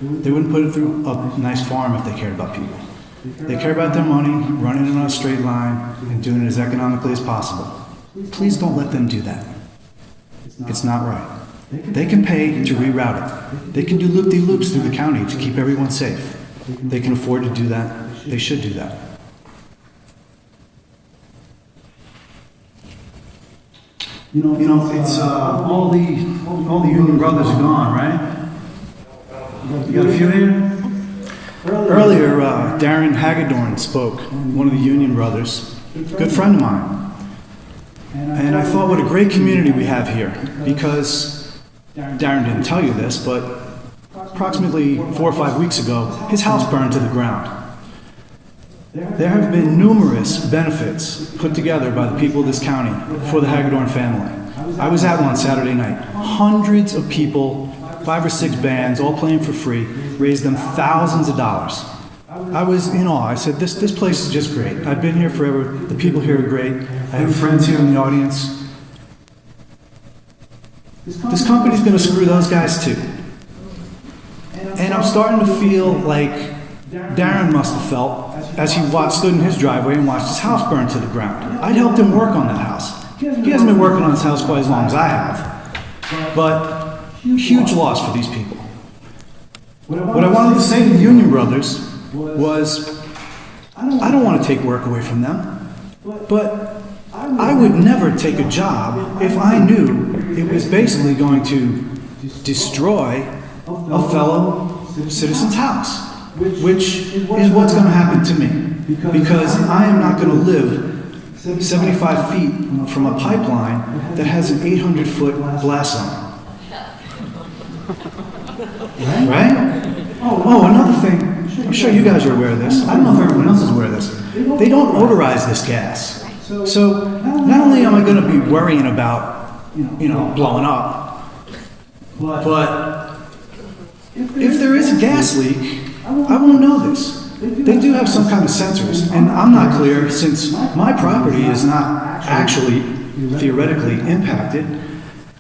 They wouldn't put it through a nice farm if they cared about people. They care about their money, running it on a straight line, and doing it as economically as possible. Please don't let them do that. It's not right. They can pay to reroute it. They can do loop-de-loops through the county to keep everyone safe. They can afford to do that. They should do that. You know, it's all the union brothers are gone, right? You got a few here? Earlier, Darren Hagedorn spoke, one of the union brothers, good friend of mine. And I thought, what a great community we have here, because Darren didn't tell you this, but approximately 4 or 5 weeks ago, his house burned to the ground. There have been numerous benefits put together by the people of this county for the Hagedorn family. I was at one Saturday night. Hundreds of people, 5 or 6 bands, all playing for free, raised them thousands of dollars. I was in awe. I said, this place is just great. I've been here forever. The people here are great. I have friends here in the audience. This company's going to screw those guys too. And I'm starting to feel like Darren must have felt as he stood in his driveway and watched his house burn to the ground. I'd helped him work on that house. He hasn't been working on his house quite as long as I have. But huge loss for these people. What I wanted to say to the union brothers was, I don't want to take work away from them, but I would never take a job if I knew it was basically going to destroy a fellow citizen's house, which is what's going to happen to me, because I am not going to live 75 feet from a pipeline that has an 800-foot blast zone. Right? Oh, another thing. I'm sure you guys are aware of this. I don't know if everyone else is aware of this. They don't odorize this gas. So not only am I going to be worrying about, blowing up, but if there is a gas leak, I won't know this. They do have some kind of sensors, and I'm not clear, since my property is not actually theoretically impacted.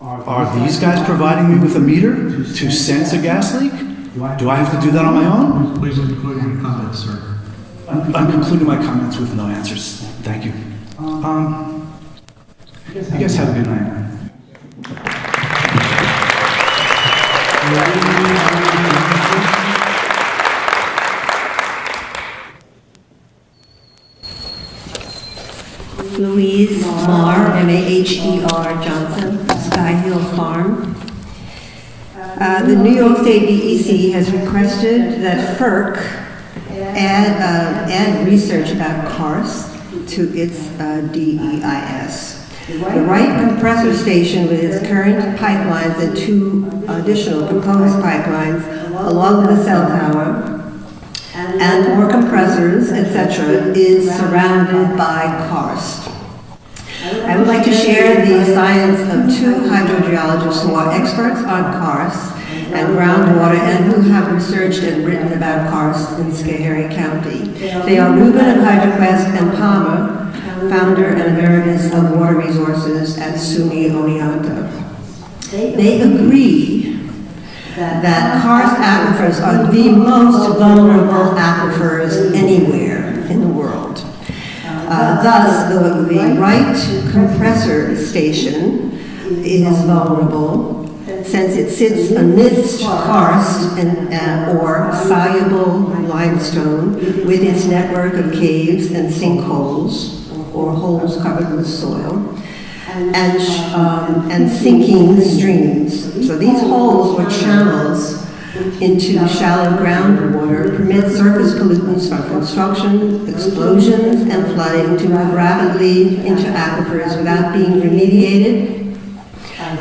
Are these guys providing me with a meter to sense a gas leak? Do I have to do that on my own? Please conclude your comments, sir. I'm concluding my comments with no answers. Thank you. You guys have a good night. Louise Maher, M-A-H-E-R Johnson, Sky Hill Farm. The New York State DEC has requested that FERC add research about karst to its dEIS. The Wright compressor station with its current pipelines and 2 additional proposed pipelines along the cell tower and more compressors, etc., is surrounded by karst. I would like to share the science of 2 hydrogeologists who are experts on karst and groundwater and who have researched and written about karst in Schoharie County. They are Rubin of HydroQuest and Palmer, founder and emeritus of water resources at SUNY Oneonta. They agree that karst aquifers are the most vulnerable aquifers anywhere in the world. Thus, the Wright compressor station is vulnerable since it sits amidst karst or soluble limestone with its network of caves and sinkholes, or holes covered with soil, and sinking streams. So these holes or channels into shallow groundwater permit surface pollutants from construction, explosions, and flooding to move rapidly into aquifers without being remediated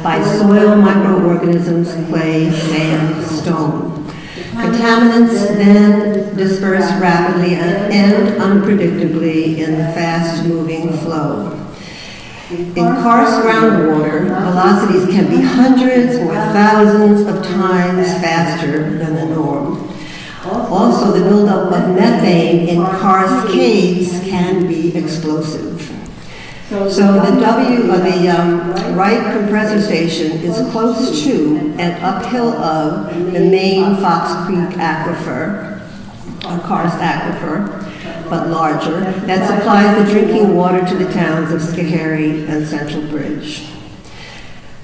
by soil microorganisms, clay, sand, stone. Contaminants then disperse rapidly and end unpredictably in the fast-moving flow. In karst groundwater, velocities can be hundreds or thousands of times faster than the norm. Also, the buildup of methane in karst caves can be explosive. So the Wright compressor station is close to and uphill of the main Fox Creek aquifer, a karst aquifer, but larger, that supplies the drinking water to the towns of Schoharie and Central Bridge.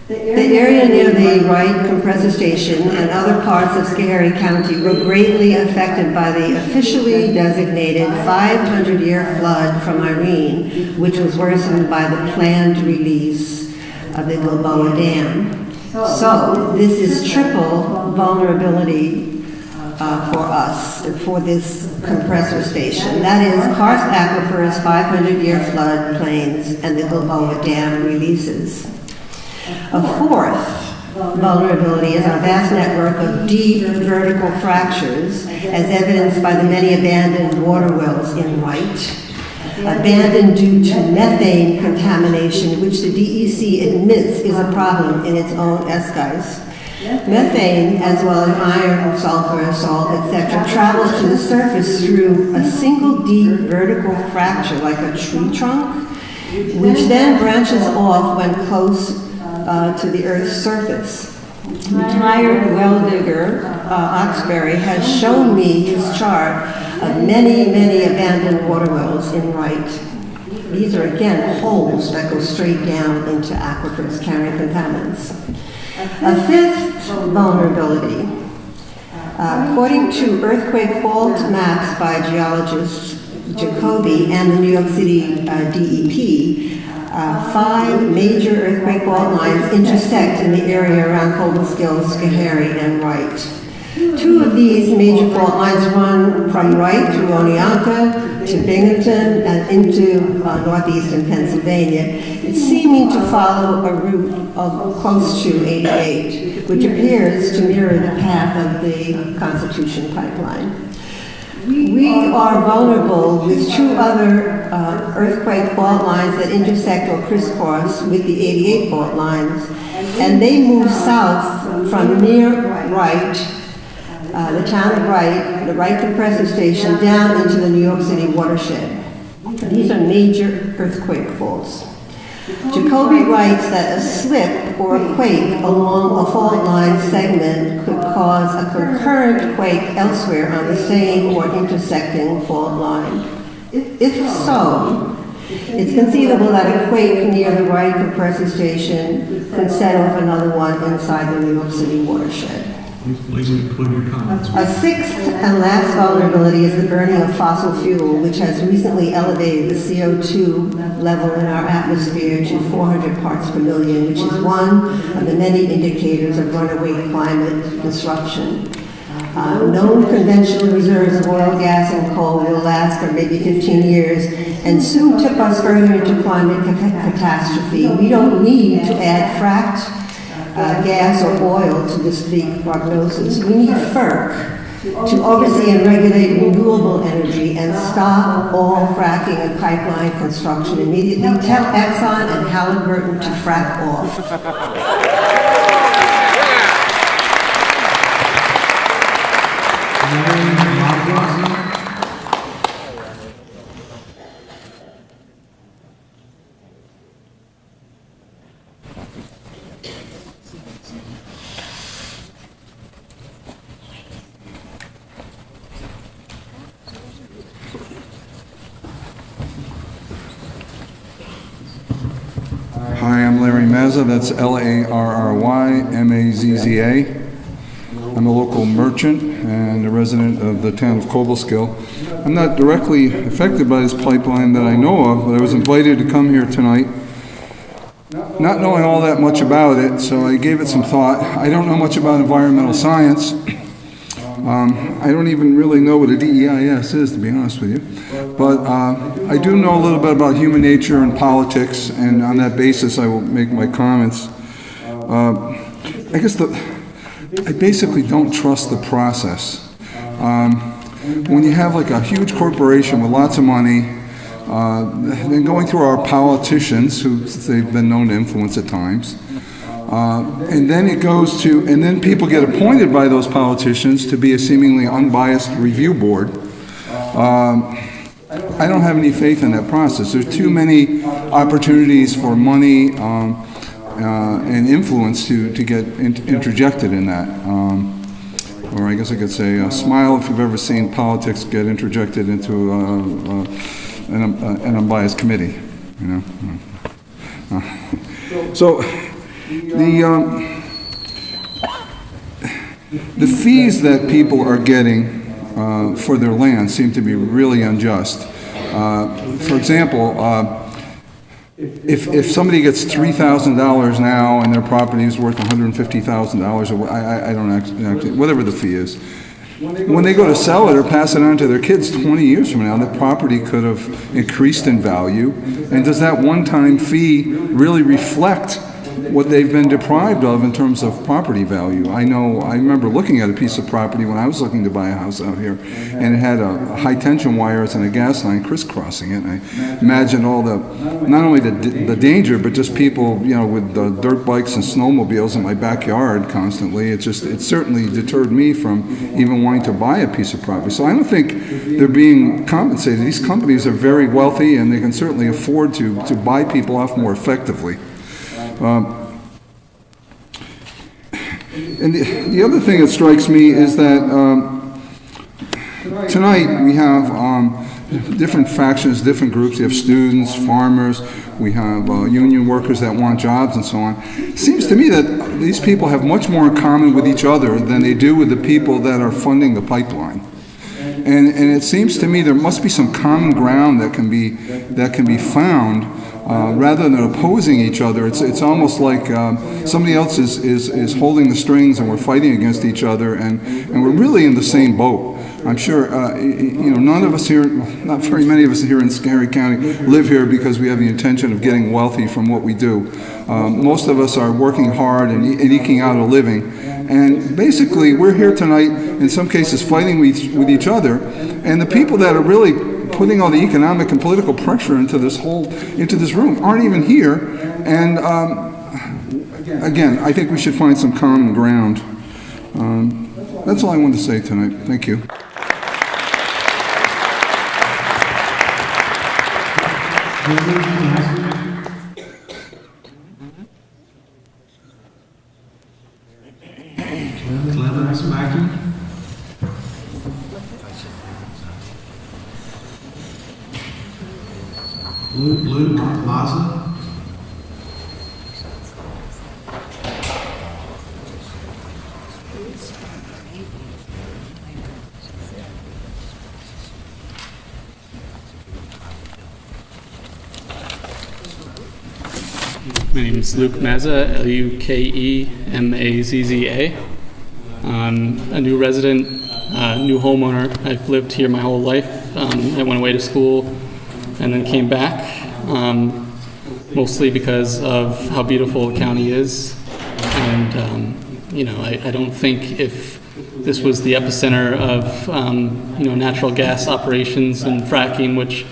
The area near the Wright compressor station and other parts of Schoharie County were greatly affected by the officially designated 500-year flood from Irene, which was worsened by the planned release of the Gilboa Dam. So this is triple vulnerability for us, for this compressor station. That is, karst aquifers, 500-year flood plains, and the Gilboa Dam releases. A fourth vulnerability is our vast network of deep vertical fractures, as evidenced by the many abandoned water wells in Wright. Abandoned due to methane contamination, which the DEC admits is a problem in its own skies. Methane, as well as iron, sulfur, salt, etc., travels to the surface through a single deep vertical fracture, like a tree trunk, which then branches off when close to the Earth's surface. Retired well digger Oxbury has shown me his chart of many, many abandoned water wells in Wright. These are again holes that go straight down into aquifers carrying contaminants. A fifth vulnerability, according to earthquake fault maps by geologist Jacoby and the New York City DEP, 5 major earthquake fault lines intersect in the area around Cobleskill, Schoharie, and Wright. 2 of these major fault lines run from Wright through Oneonta to Binghamton and into northeastern Pennsylvania, seeming to follow a route of close to 88, which appears to mirror the path of the Constitution pipeline. We are vulnerable with 2 other earthquake fault lines that intersect or crisscross with the 88 fault lines, and they move south from near Wright, the town of Wright, the Wright compressor station, down into the New York City watershed. These are major earthquake faults. Jacoby writes that a slip or a quake along a fault line segment could cause a concurrent quake elsewhere on the same or intersecting fault line. If so, It's conceivable that a quake near the right compressor station could set off another one inside the New York City watershed. Please include your comments. A sixth and last vulnerability is the burning of fossil fuel, which has recently elevated the CO2 level in our atmosphere to 400 parts per million, which is one of the many indicators of runaway climate disruption. Known conventional reserves of oil, gas, and coal will last for maybe 15 years and soon tip us further into climate catastrophe. We don't need to add fracked gas or oil to this bleak prognosis. We need FERC to oversee and regulate renewable energy and stop all fracking and pipeline construction immediately. Tell Exxon and Halliburton to frack off. Hi, I'm Larry Mazza. That's Larrymazza. I'm a local merchant and a resident of the town of Cobleskill. I'm not directly affected by this pipeline that I know of, but I was invited to come here tonight, not knowing all that much about it, so I gave it some thought. I don't know much about environmental science. I don't even really know what a dEIS is, to be honest with you. But I do know a little bit about human nature and politics, and on that basis I will make my comments. I guess I basically don't trust the process. When you have like a huge corporation with lots of money, then going through our politicians, who they've been known to influence at times, and then it goes to, and then people get appointed by those politicians to be a seemingly unbiased review board. I don't have any faith in that process. There's too many opportunities for money and influence to get interjected in that. Or I guess I could say, smile if you've ever seen politics get interjected into an unbiased committee. You know. So the fees that people are getting for their land seem to be really unjust. For example, if somebody gets $3,000 now and their property is worth $150,000, or I don't actually, whatever the fee is, when they go to sell it or pass it on to their kids 20 years from now, the property could have increased in value. And does that one-time fee really reflect what they've been deprived of in terms of property value? I remember looking at a piece of property when I was looking to buy a house out here, and it had a high tension wires and a gas line crisscrossing it. And I imagined all not only the danger, but just people, with the dirt bikes and snowmobiles in my backyard constantly. It certainly deterred me from even wanting to buy a piece of property. So I don't think they're being compensated. These companies are very wealthy, and they can certainly afford to buy people off more effectively. And the other thing that strikes me is that tonight we have different factions, different groups. You have students, farmers, we have union workers that want jobs and so on. It seems to me that these people have much more in common with each other than they do with the people that are funding the pipeline. And it seems to me there must be some common ground that can be found. Rather than opposing each other, it's almost like somebody else is holding the strings and we're fighting against each other, and we're really in the same boat. I'm sure, none of us here, not very many of us here in Schoharie County live here because we have the intention of getting wealthy from what we do. Most of us are working hard and eking out a living. And basically, we're here tonight, in some cases, fighting with each other. And the people that are really putting all the economic and political pressure into this room aren't even here. And again, I think we should find some common ground. That's all I wanted to say tonight. Thank you. Clemens Mackey. Blue Plaza. My name is Luke Mazza, Lukemazza. I'm a new resident, new homeowner. I've lived here my whole life. I went away to school and then came back, mostly because of how beautiful the county is. And, I don't think if this was the epicenter of, natural gas operations and fracking, which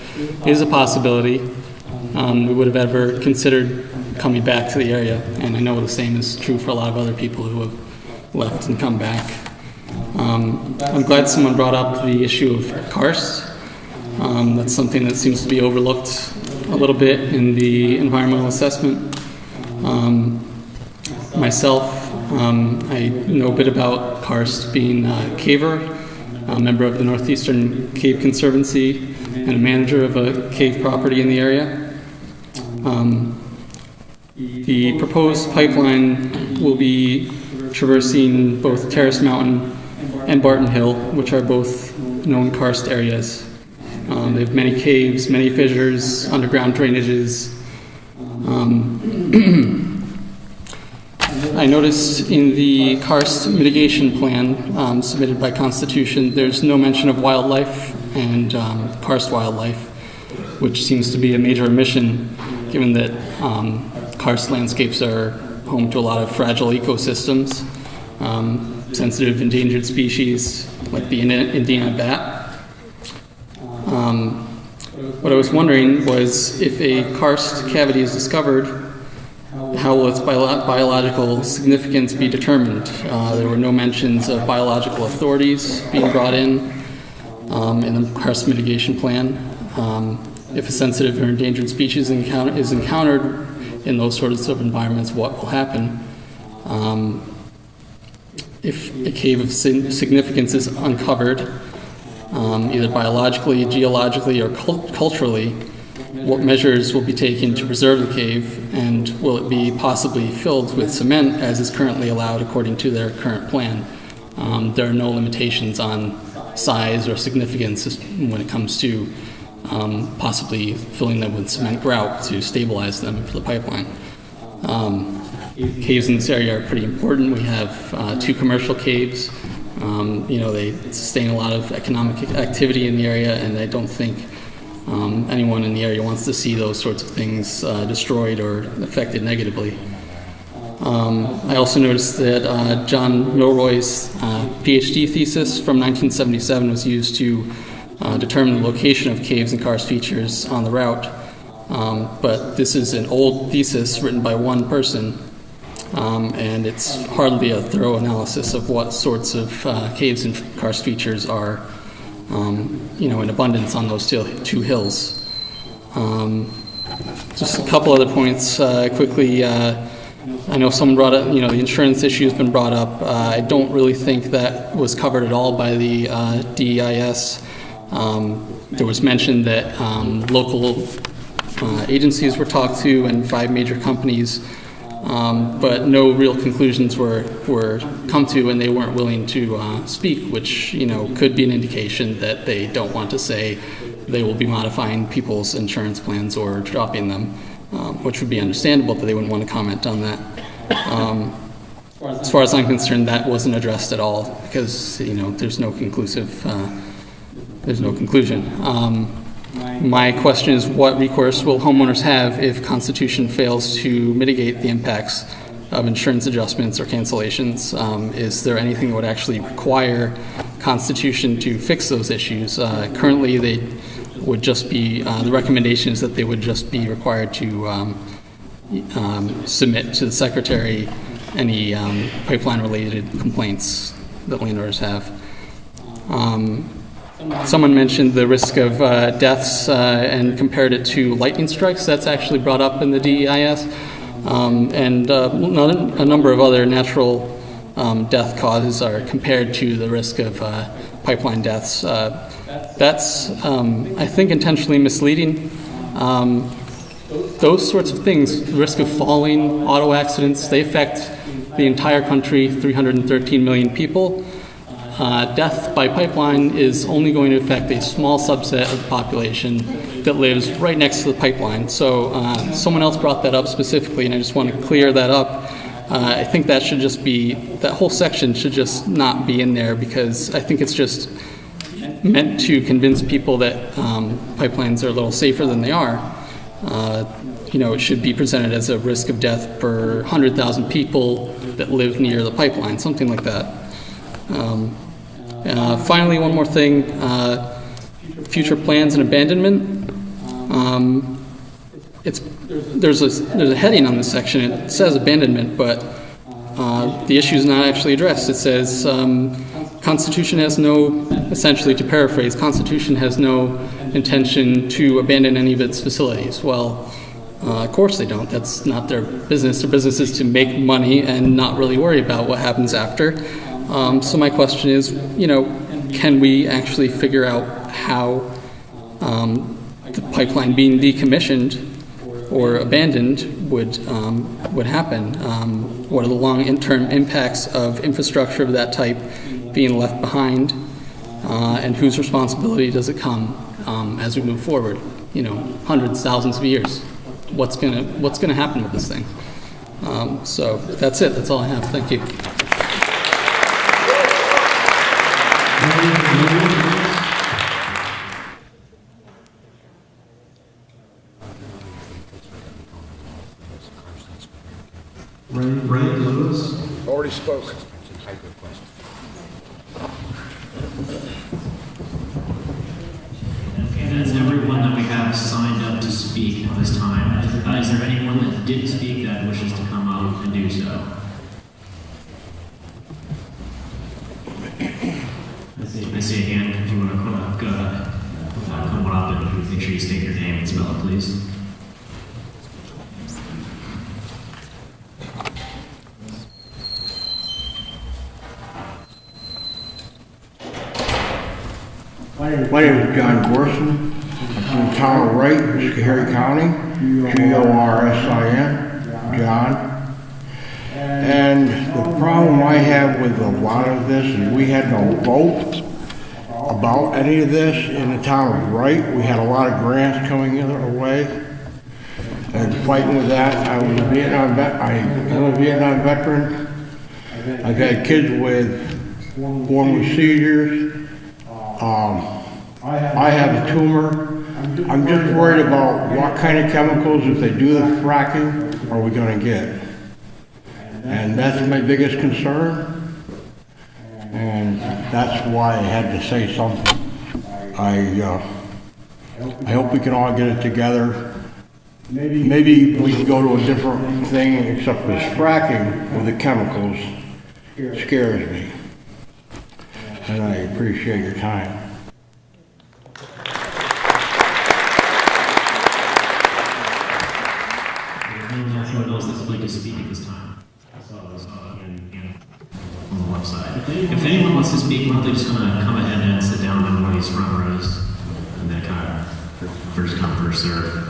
is a possibility, we would have ever considered coming back to the area. And I know the same is true for a lot of other people who have left and come back. I'm glad someone brought up the issue of karst. That's something that seems to be overlooked a little bit in the environmental assessment. Myself, I know a bit about karst, being a caver, a member of the Northeastern Cave Conservancy, and a manager of a cave property in the area. The proposed pipeline will be traversing both Terrace Mountain and Barton Hill, which are both known karst areas. They have many caves, many fissures, underground drainages. I noticed in the karst mitigation plan submitted by Constitution, there's no mention of wildlife and karst wildlife, which seems to be a major omission, given that karst landscapes are home to a lot of fragile ecosystems, sensitive endangered species like the Indiana bat. What I was wondering was, if a karst cavity is discovered, how will its biological significance be determined? There were no mentions of biological authorities being brought in the karst mitigation plan. If a sensitive or endangered species is encountered in those sorts of environments, what will happen? If a cave of significance is uncovered, either biologically, geologically, or culturally, what measures will be taken to preserve the cave, and will it be possibly filled with cement as is currently allowed according to their current plan? There are no limitations on size or significance when it comes to possibly filling them with cement grout to stabilize them for the pipeline. Caves in this area are pretty important. We have 2 commercial caves. They sustain a lot of economic activity in the area, and I don't think anyone in the area wants to see those sorts of things destroyed or affected negatively. I also noticed that John Milroy's PhD thesis from 1977 was used to determine the location of caves and karst features on the route. But this is an old thesis written by one person, and it's hardly a thorough analysis of what sorts of caves and karst features are, in abundance on those 2 hills. Just a couple other points quickly. I know someone brought up, the insurance issue has been brought up. I don't really think that was covered at all by the dEIS. There was mention that local agencies were talked to and 5 major companies, but no real conclusions were come to, and they weren't willing to speak, which could be an indication that they don't want to say they will be modifying people's insurance plans or dropping them, which would be understandable, but they wouldn't want to comment on that. As far as I'm concerned, that wasn't addressed at all, because there's no conclusion. My question is, what recourse will homeowners have if Constitution fails to mitigate the impacts of insurance adjustments or cancellations? Is there anything that would actually require Constitution to fix those issues? Currently, they would just be, the recommendation is that they would just be required to submit to the Secretary any pipeline-related complaints that landowners have. Someone mentioned the risk of deaths and compared it to lightning strikes. That's actually brought up in the dEIS. And a number of other natural death causes are compared to the risk of pipeline deaths. That's, I think, intentionally misleading. Those sorts of things, the risk of falling, auto accidents, they affect the entire country, 313 million people. Death by pipeline is only going to affect a small subset of the population that lives right next to the pipeline. So someone else brought that up specifically, and I just want to clear that up. I think that should just be, that whole section should just not be in there, because I think it's just meant to convince people that pipelines are a little safer than they are. It should be presented as a risk of death per 100,000 people that live near the pipeline, something like that. Finally, one more thing, future plans and abandonment. There's a heading on this section. It says abandonment, but the issue is not actually addressed. It says Constitution has no, essentially to paraphrase, Constitution has no intention to abandon any of its facilities. Well, of course they don't. That's not their business. Their business is to make money and not really worry about what happens after. So my question is, can we actually figure out how the pipeline being decommissioned or abandoned would happen? What are the long-term impacts of infrastructure of that type being left behind, and whose responsibility does it come as we move forward? Hundreds, thousands of years. What's gonna happen with this thing? So that's it. That's all I have. Thank you. Ray Lewis. Already spoke. Okay, that's everyone that we have signed up to speak at this time. Is there anyone that didn't speak that wishes to come up and do so? I see a hand. If you want to come up and make sure you state your name and spell it, please. My name is John Gorson. I'm from the town of Wright, Schoharie County, Gorsin, John. And the problem I have with a lot of this is we had no vote about any of this in the town of Wright. We had a lot of grants coming our way. And fighting with that, I'm a Vietnam veteran. I've had kids born with seizures. I have a tumor. I'm just worried about what kind of chemicals, if they do the fracking, are we going to get. And that's my biggest concern. And that's why I had to say something. I hope we can all get it together. Maybe we can go to a different thing, except this fracking with the chemicals scares me. And I appreciate your time. Anyone else that's like to speak at this time? I saw this on the website. If anyone wants to speak, why don't they just come ahead and sit down on one of these front rows, and then kind of first come, first serve.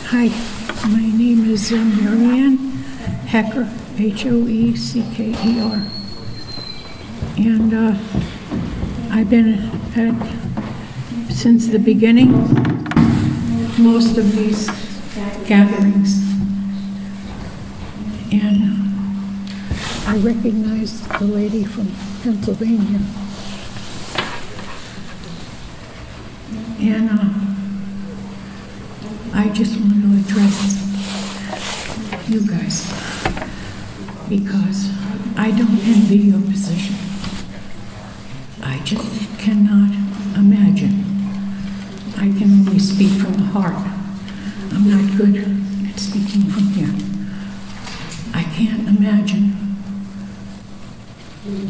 Hi, my name is Marianne Hecker, Hoecker. And I've been at, since the beginning, most of these gatherings. And I recognize the lady from Pennsylvania. And I just want to address you guys because I don't envy your position. I just cannot imagine. I can only speak from the heart. I'm not good at speaking from here. I can't imagine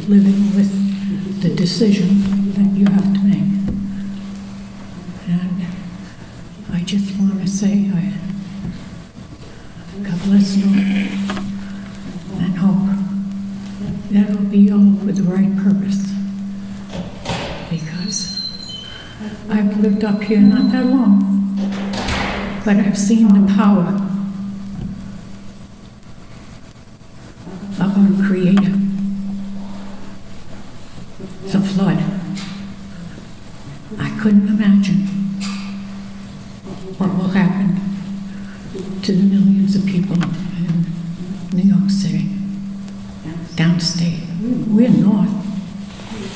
living with the decision that you have to make. And I just want to say, God bless you and hope. be all with the right purpose. Because I've lived up here not that long, but I've seen the power of our Creator. The flood. I couldn't imagine what will happen to the millions of people in New York City, downstate. We're north.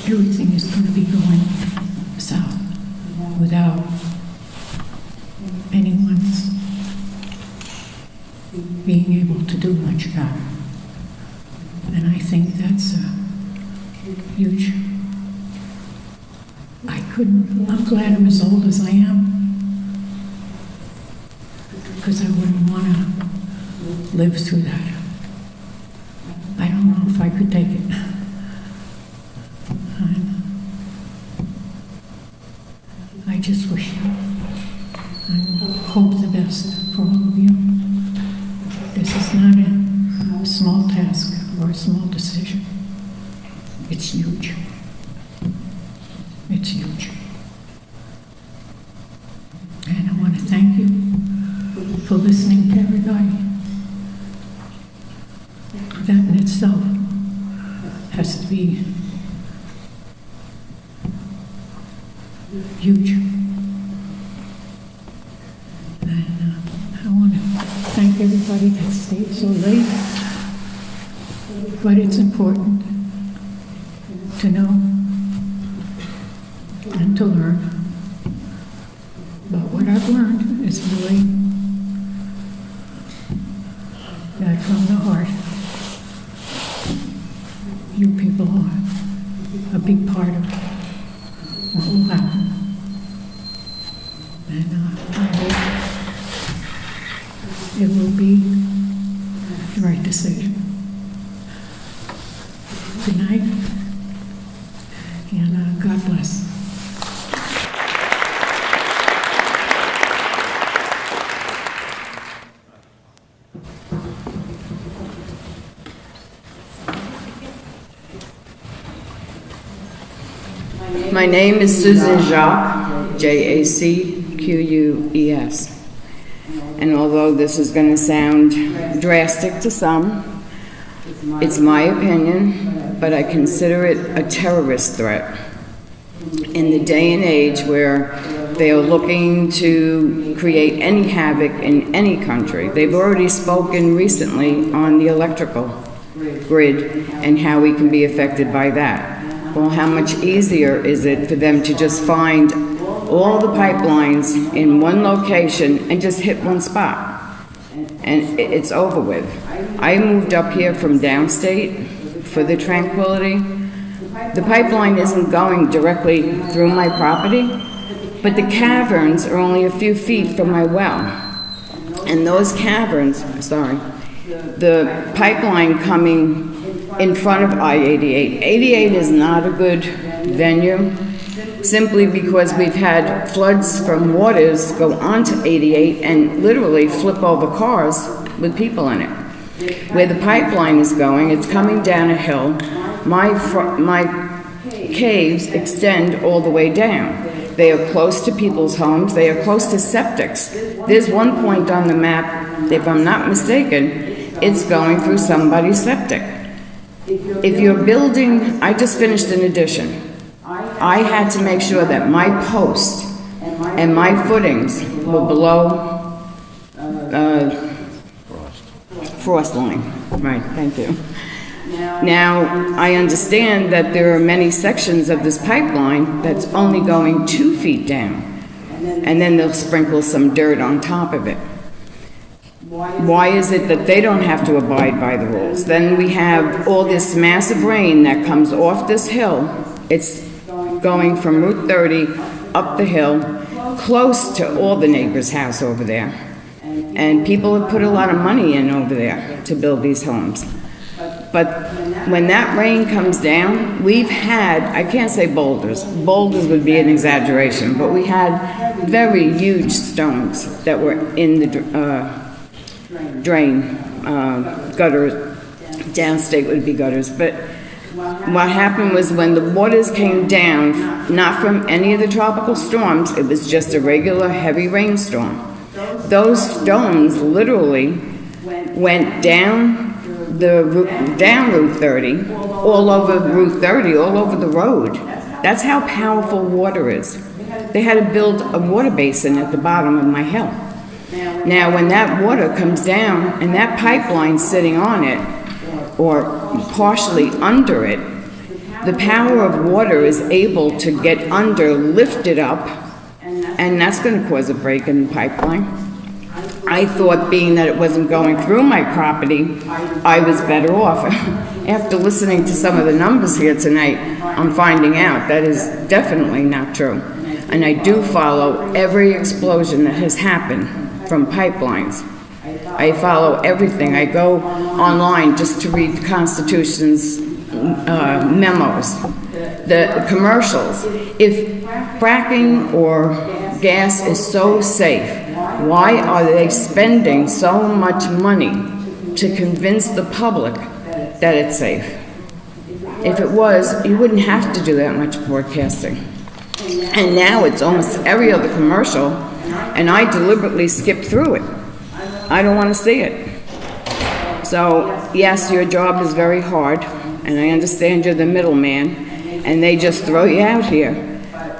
Everything is going to be going south without anyone's being able to do much about it. And I think that's huge. I'm glad I'm as old as I am, because I wouldn't want to live through that. I don't know if I could take it. I just wish I hope the best for all of you. This is not a small task or a small decision. It's huge. It's huge. And I want to thank you for listening to everybody. That in itself has to be huge. And I want to thank everybody that stayed so late. But it's important to know and to learn. But what I've learned is really that from the heart, you people are a big part of what will happen. And I hope it will be the right decision. Good night, and God bless. My name is Susan Jacques, Jacqueus. And although this is going to sound drastic to some, it's my opinion, but I consider it a terrorist threat. In the day and age where they are looking to create any havoc in any country, they've already spoken recently on the electrical grid and how we can be affected by that. Well, how much easier is it for them to just find all the pipelines in one location and just hit one spot? And it's over with. I moved up here from downstate for the tranquility. The pipeline isn't going directly through my property, but the caverns are only a few feet from my well. And those caverns, the pipeline coming in front of I-88. 88 is not a good venue, simply because we've had floods from waters go onto 88 and literally flip over cars with people in it. Where the pipeline is going, it's coming down a hill. My caves extend all the way down. They are close to people's homes. They are close to septics. There's one point on the map, if I'm not mistaken, it's going through somebody's septic. If you're building, I just finished an addition. I had to make sure that my post and my footings were below frost line. Right, thank you. Now, I understand that there are many sections of this pipeline that's only going 2 feet down, and then they'll sprinkle some dirt on top of it. Why is it that they don't have to abide by the rules? Then we have all this massive rain that comes off this hill. It's going from Route 30 up the hill, close to all the neighbors' house over there. And people have put a lot of money in over there to build these homes. But when that rain comes down, we've had, I can't say boulders would be an exaggeration, but we had very huge stones that were in the drain, gutters, downstate would be gutters, but What happened was when the waters came down, not from any of the tropical storms, it was just a regular heavy rainstorm. Those stones literally went down down Route 30, all over Route 30, all over the road. That's how powerful water is. They had to build a water basin at the bottom of my hill. Now, when that water comes down and that pipeline's sitting on it, or partially under it, the power of water is able to get under, lift it up, and that's going to cause a break in the pipeline. I thought, being that it wasn't going through my property, I was better off. After listening to some of the numbers here tonight, I'm finding out that is definitely not true. And I do follow every explosion that has happened from pipelines. I follow everything. I go online just to read the Constitution's memos, the commercials. If fracking or gas is so safe, why are they spending so much money to convince the public that it's safe? If it was, you wouldn't have to do that much broadcasting. And now it's almost every other commercial, and I deliberately skip through it. I don't want to see it. So, yes, your job is very hard, and I understand you're the middleman, and they just throw you out here.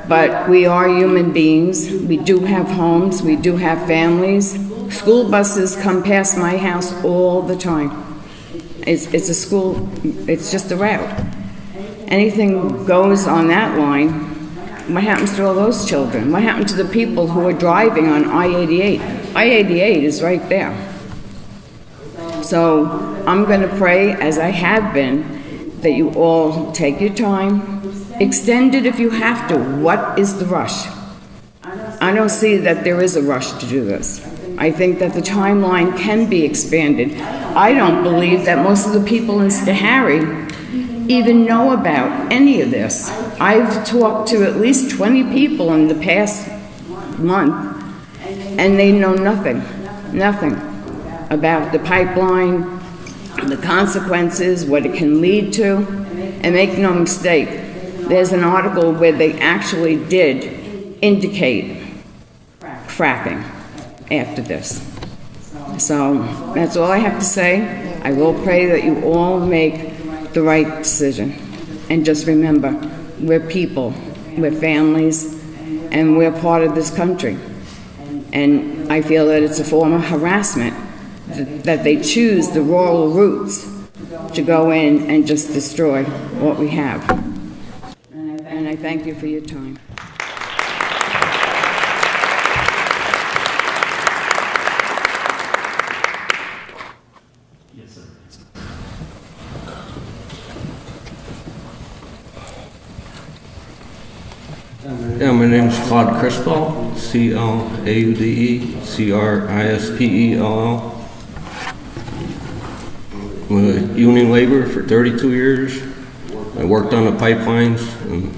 But we are human beings. We do have homes. We do have families. School buses come past my house all the time. It's a school, it's just a route. Anything goes on that line, what happens to all those children? What happened to the people who are driving on I-88? I-88 is right there. So I'm going to pray, as I have been, that you all take your time, extend it if you have to. What is the rush? I don't see that there is a rush to do this. I think that the timeline can be expanded. I don't believe that most of the people in Schoharie even know about any of this. I've talked to at least 20 people in the past month, and they know nothing about the pipeline, the consequences, what it can lead to. And make no mistake, there's an article where they actually did indicate fracking after this. So that's all I have to say. I will pray that you all make the right decision. And just remember, we're people, we're families, and we're part of this country. And I feel that it's a form of harassment that they choose the rural routes to go in and just destroy what we have. And I thank you for your time. Yes, sir. Yeah, my name is Claude Crispell, C-L-A-U-D-E, C-R-I-S-P-E-L-L. I'm a union laborer for 32 years. I worked on the pipelines, and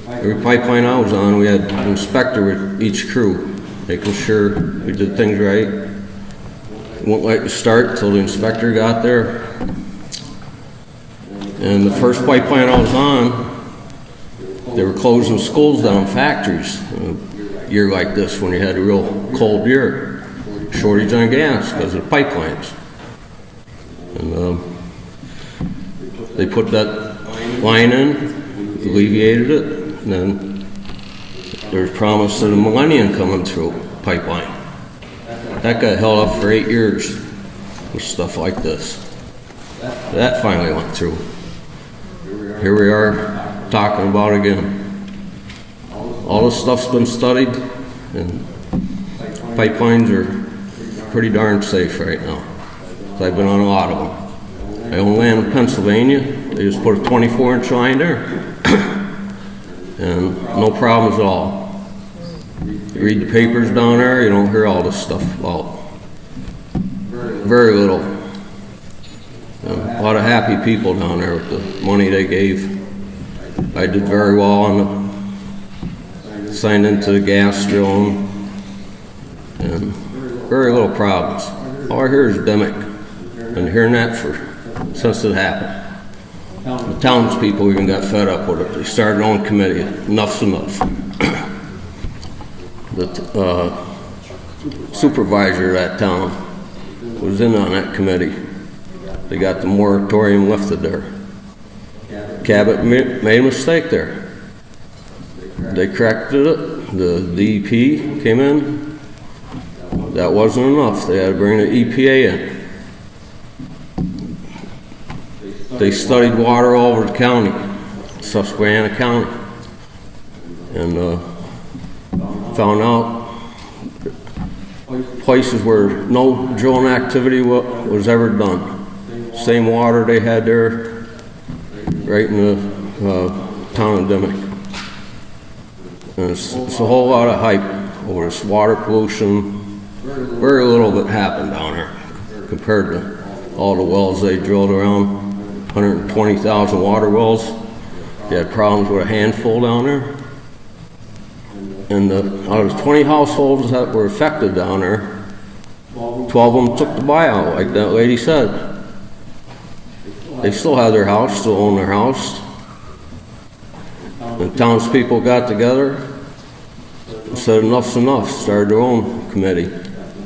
every pipeline I was on, we had an inspector with each crew, making sure we did things right. Won't let you start till the inspector got there. And the first pipeline I was on, they were closing schools down, factories. A year like this, when you had a real cold year, shortage on gas because of the pipelines. And they put that line in, alleviated it, and then there was promise of the millennium coming through pipeline. That got held up for 8 years with stuff like this. That finally went through. Here we are talking about it again. All this stuff's been studied, and pipelines are pretty darn safe right now. I've been on a lot of them. I own land in Pennsylvania. They just put a 24-inch line there, and no problems at all. You read the papers down there, you don't hear all this stuff about. Very little. A lot of happy people down there with the money they gave. I did very well on the signed into the gas drilling, and very little problems. All I hear is Demick. Been hearing that since it happened. The townspeople even got fed up with it. They started their own committee. Enough's enough. The supervisor of that town was in on that committee. They got the moratorium lifted there. Cabot made a mistake there. They corrected it. The DEP came in. That wasn't enough. They had to bring the EPA in. They studied water all over the county, Susquehanna County, and found out places where no drilling activity was ever done. Same water they had there, right in the town of Dimmock. And it's a whole lot of hype over this water pollution. Very little of it happened down there compared to all the wells they drilled around. 120,000 water wells. They had problems with a handful down there. And out of the 20 households that were affected down there, 12 of them took the buyout, like that lady said. They still have their house, still own their house. The townspeople got together and said enough's enough, started their own committee,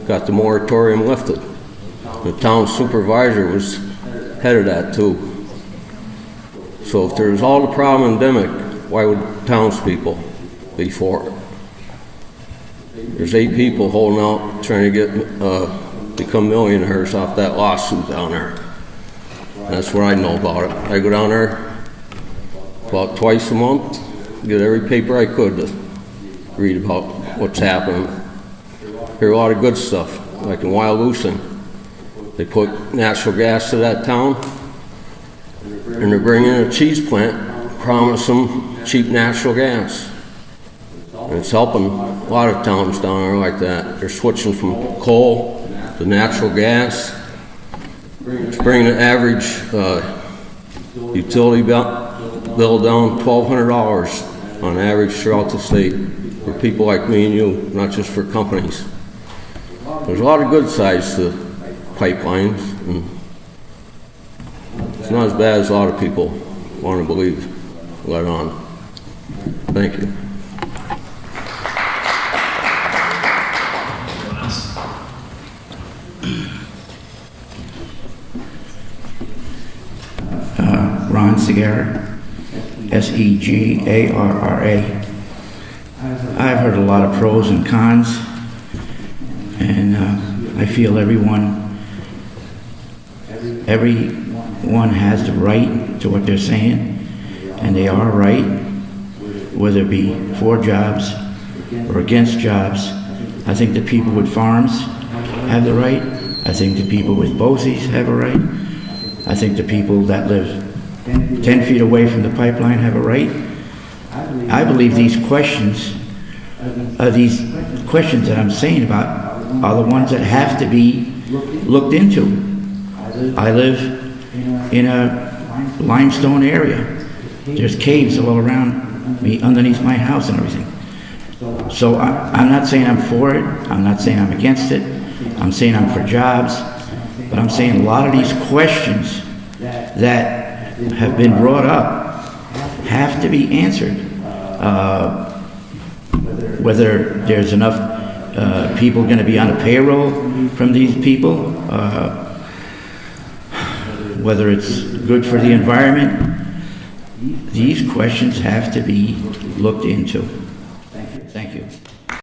got the moratorium lifted. The town supervisor was head of that too. So if there's all the problem in Dimmock, why would townspeople be for it? There's 8 people holding out trying to get become millionaires off that lawsuit down there. And that's what I know about it. I go down there about twice a month, get every paper I could to read about what's happening. Hear a lot of good stuff, like in Wildlucin. They put natural gas to that town, and they're bringing in a cheese plant, promise them cheap natural gas. And it's helping a lot of towns down there like that. They're switching from coal to natural gas. It's bringing the average utility bill down $1,200 on average throughout the state for people like me and you, not just for companies. There's a lot of good sides to pipelines, and it's not as bad as a lot of people want to believe. Let on. Thank you. Ron Segarra, Segarra. I've heard a lot of pros and cons, and I feel everyone has the right to what they're saying, and they are right, whether it be for jobs or against jobs. I think the people with farms have the right. I think the people with BOSI's have a right. I think the people that live 10 feet away from the pipeline have a right. I believe these questions that I'm saying about are the ones that have to be looked into. I live in a limestone area. There's caves all around me, underneath my house and everything. So I'm not saying I'm for it. I'm not saying I'm against it. I'm saying I'm for jobs. But I'm saying a lot of these questions that have been brought up have to be answered. Whether there's enough people going to be on the payroll from these people, whether it's good for the environment, these questions have to be looked into.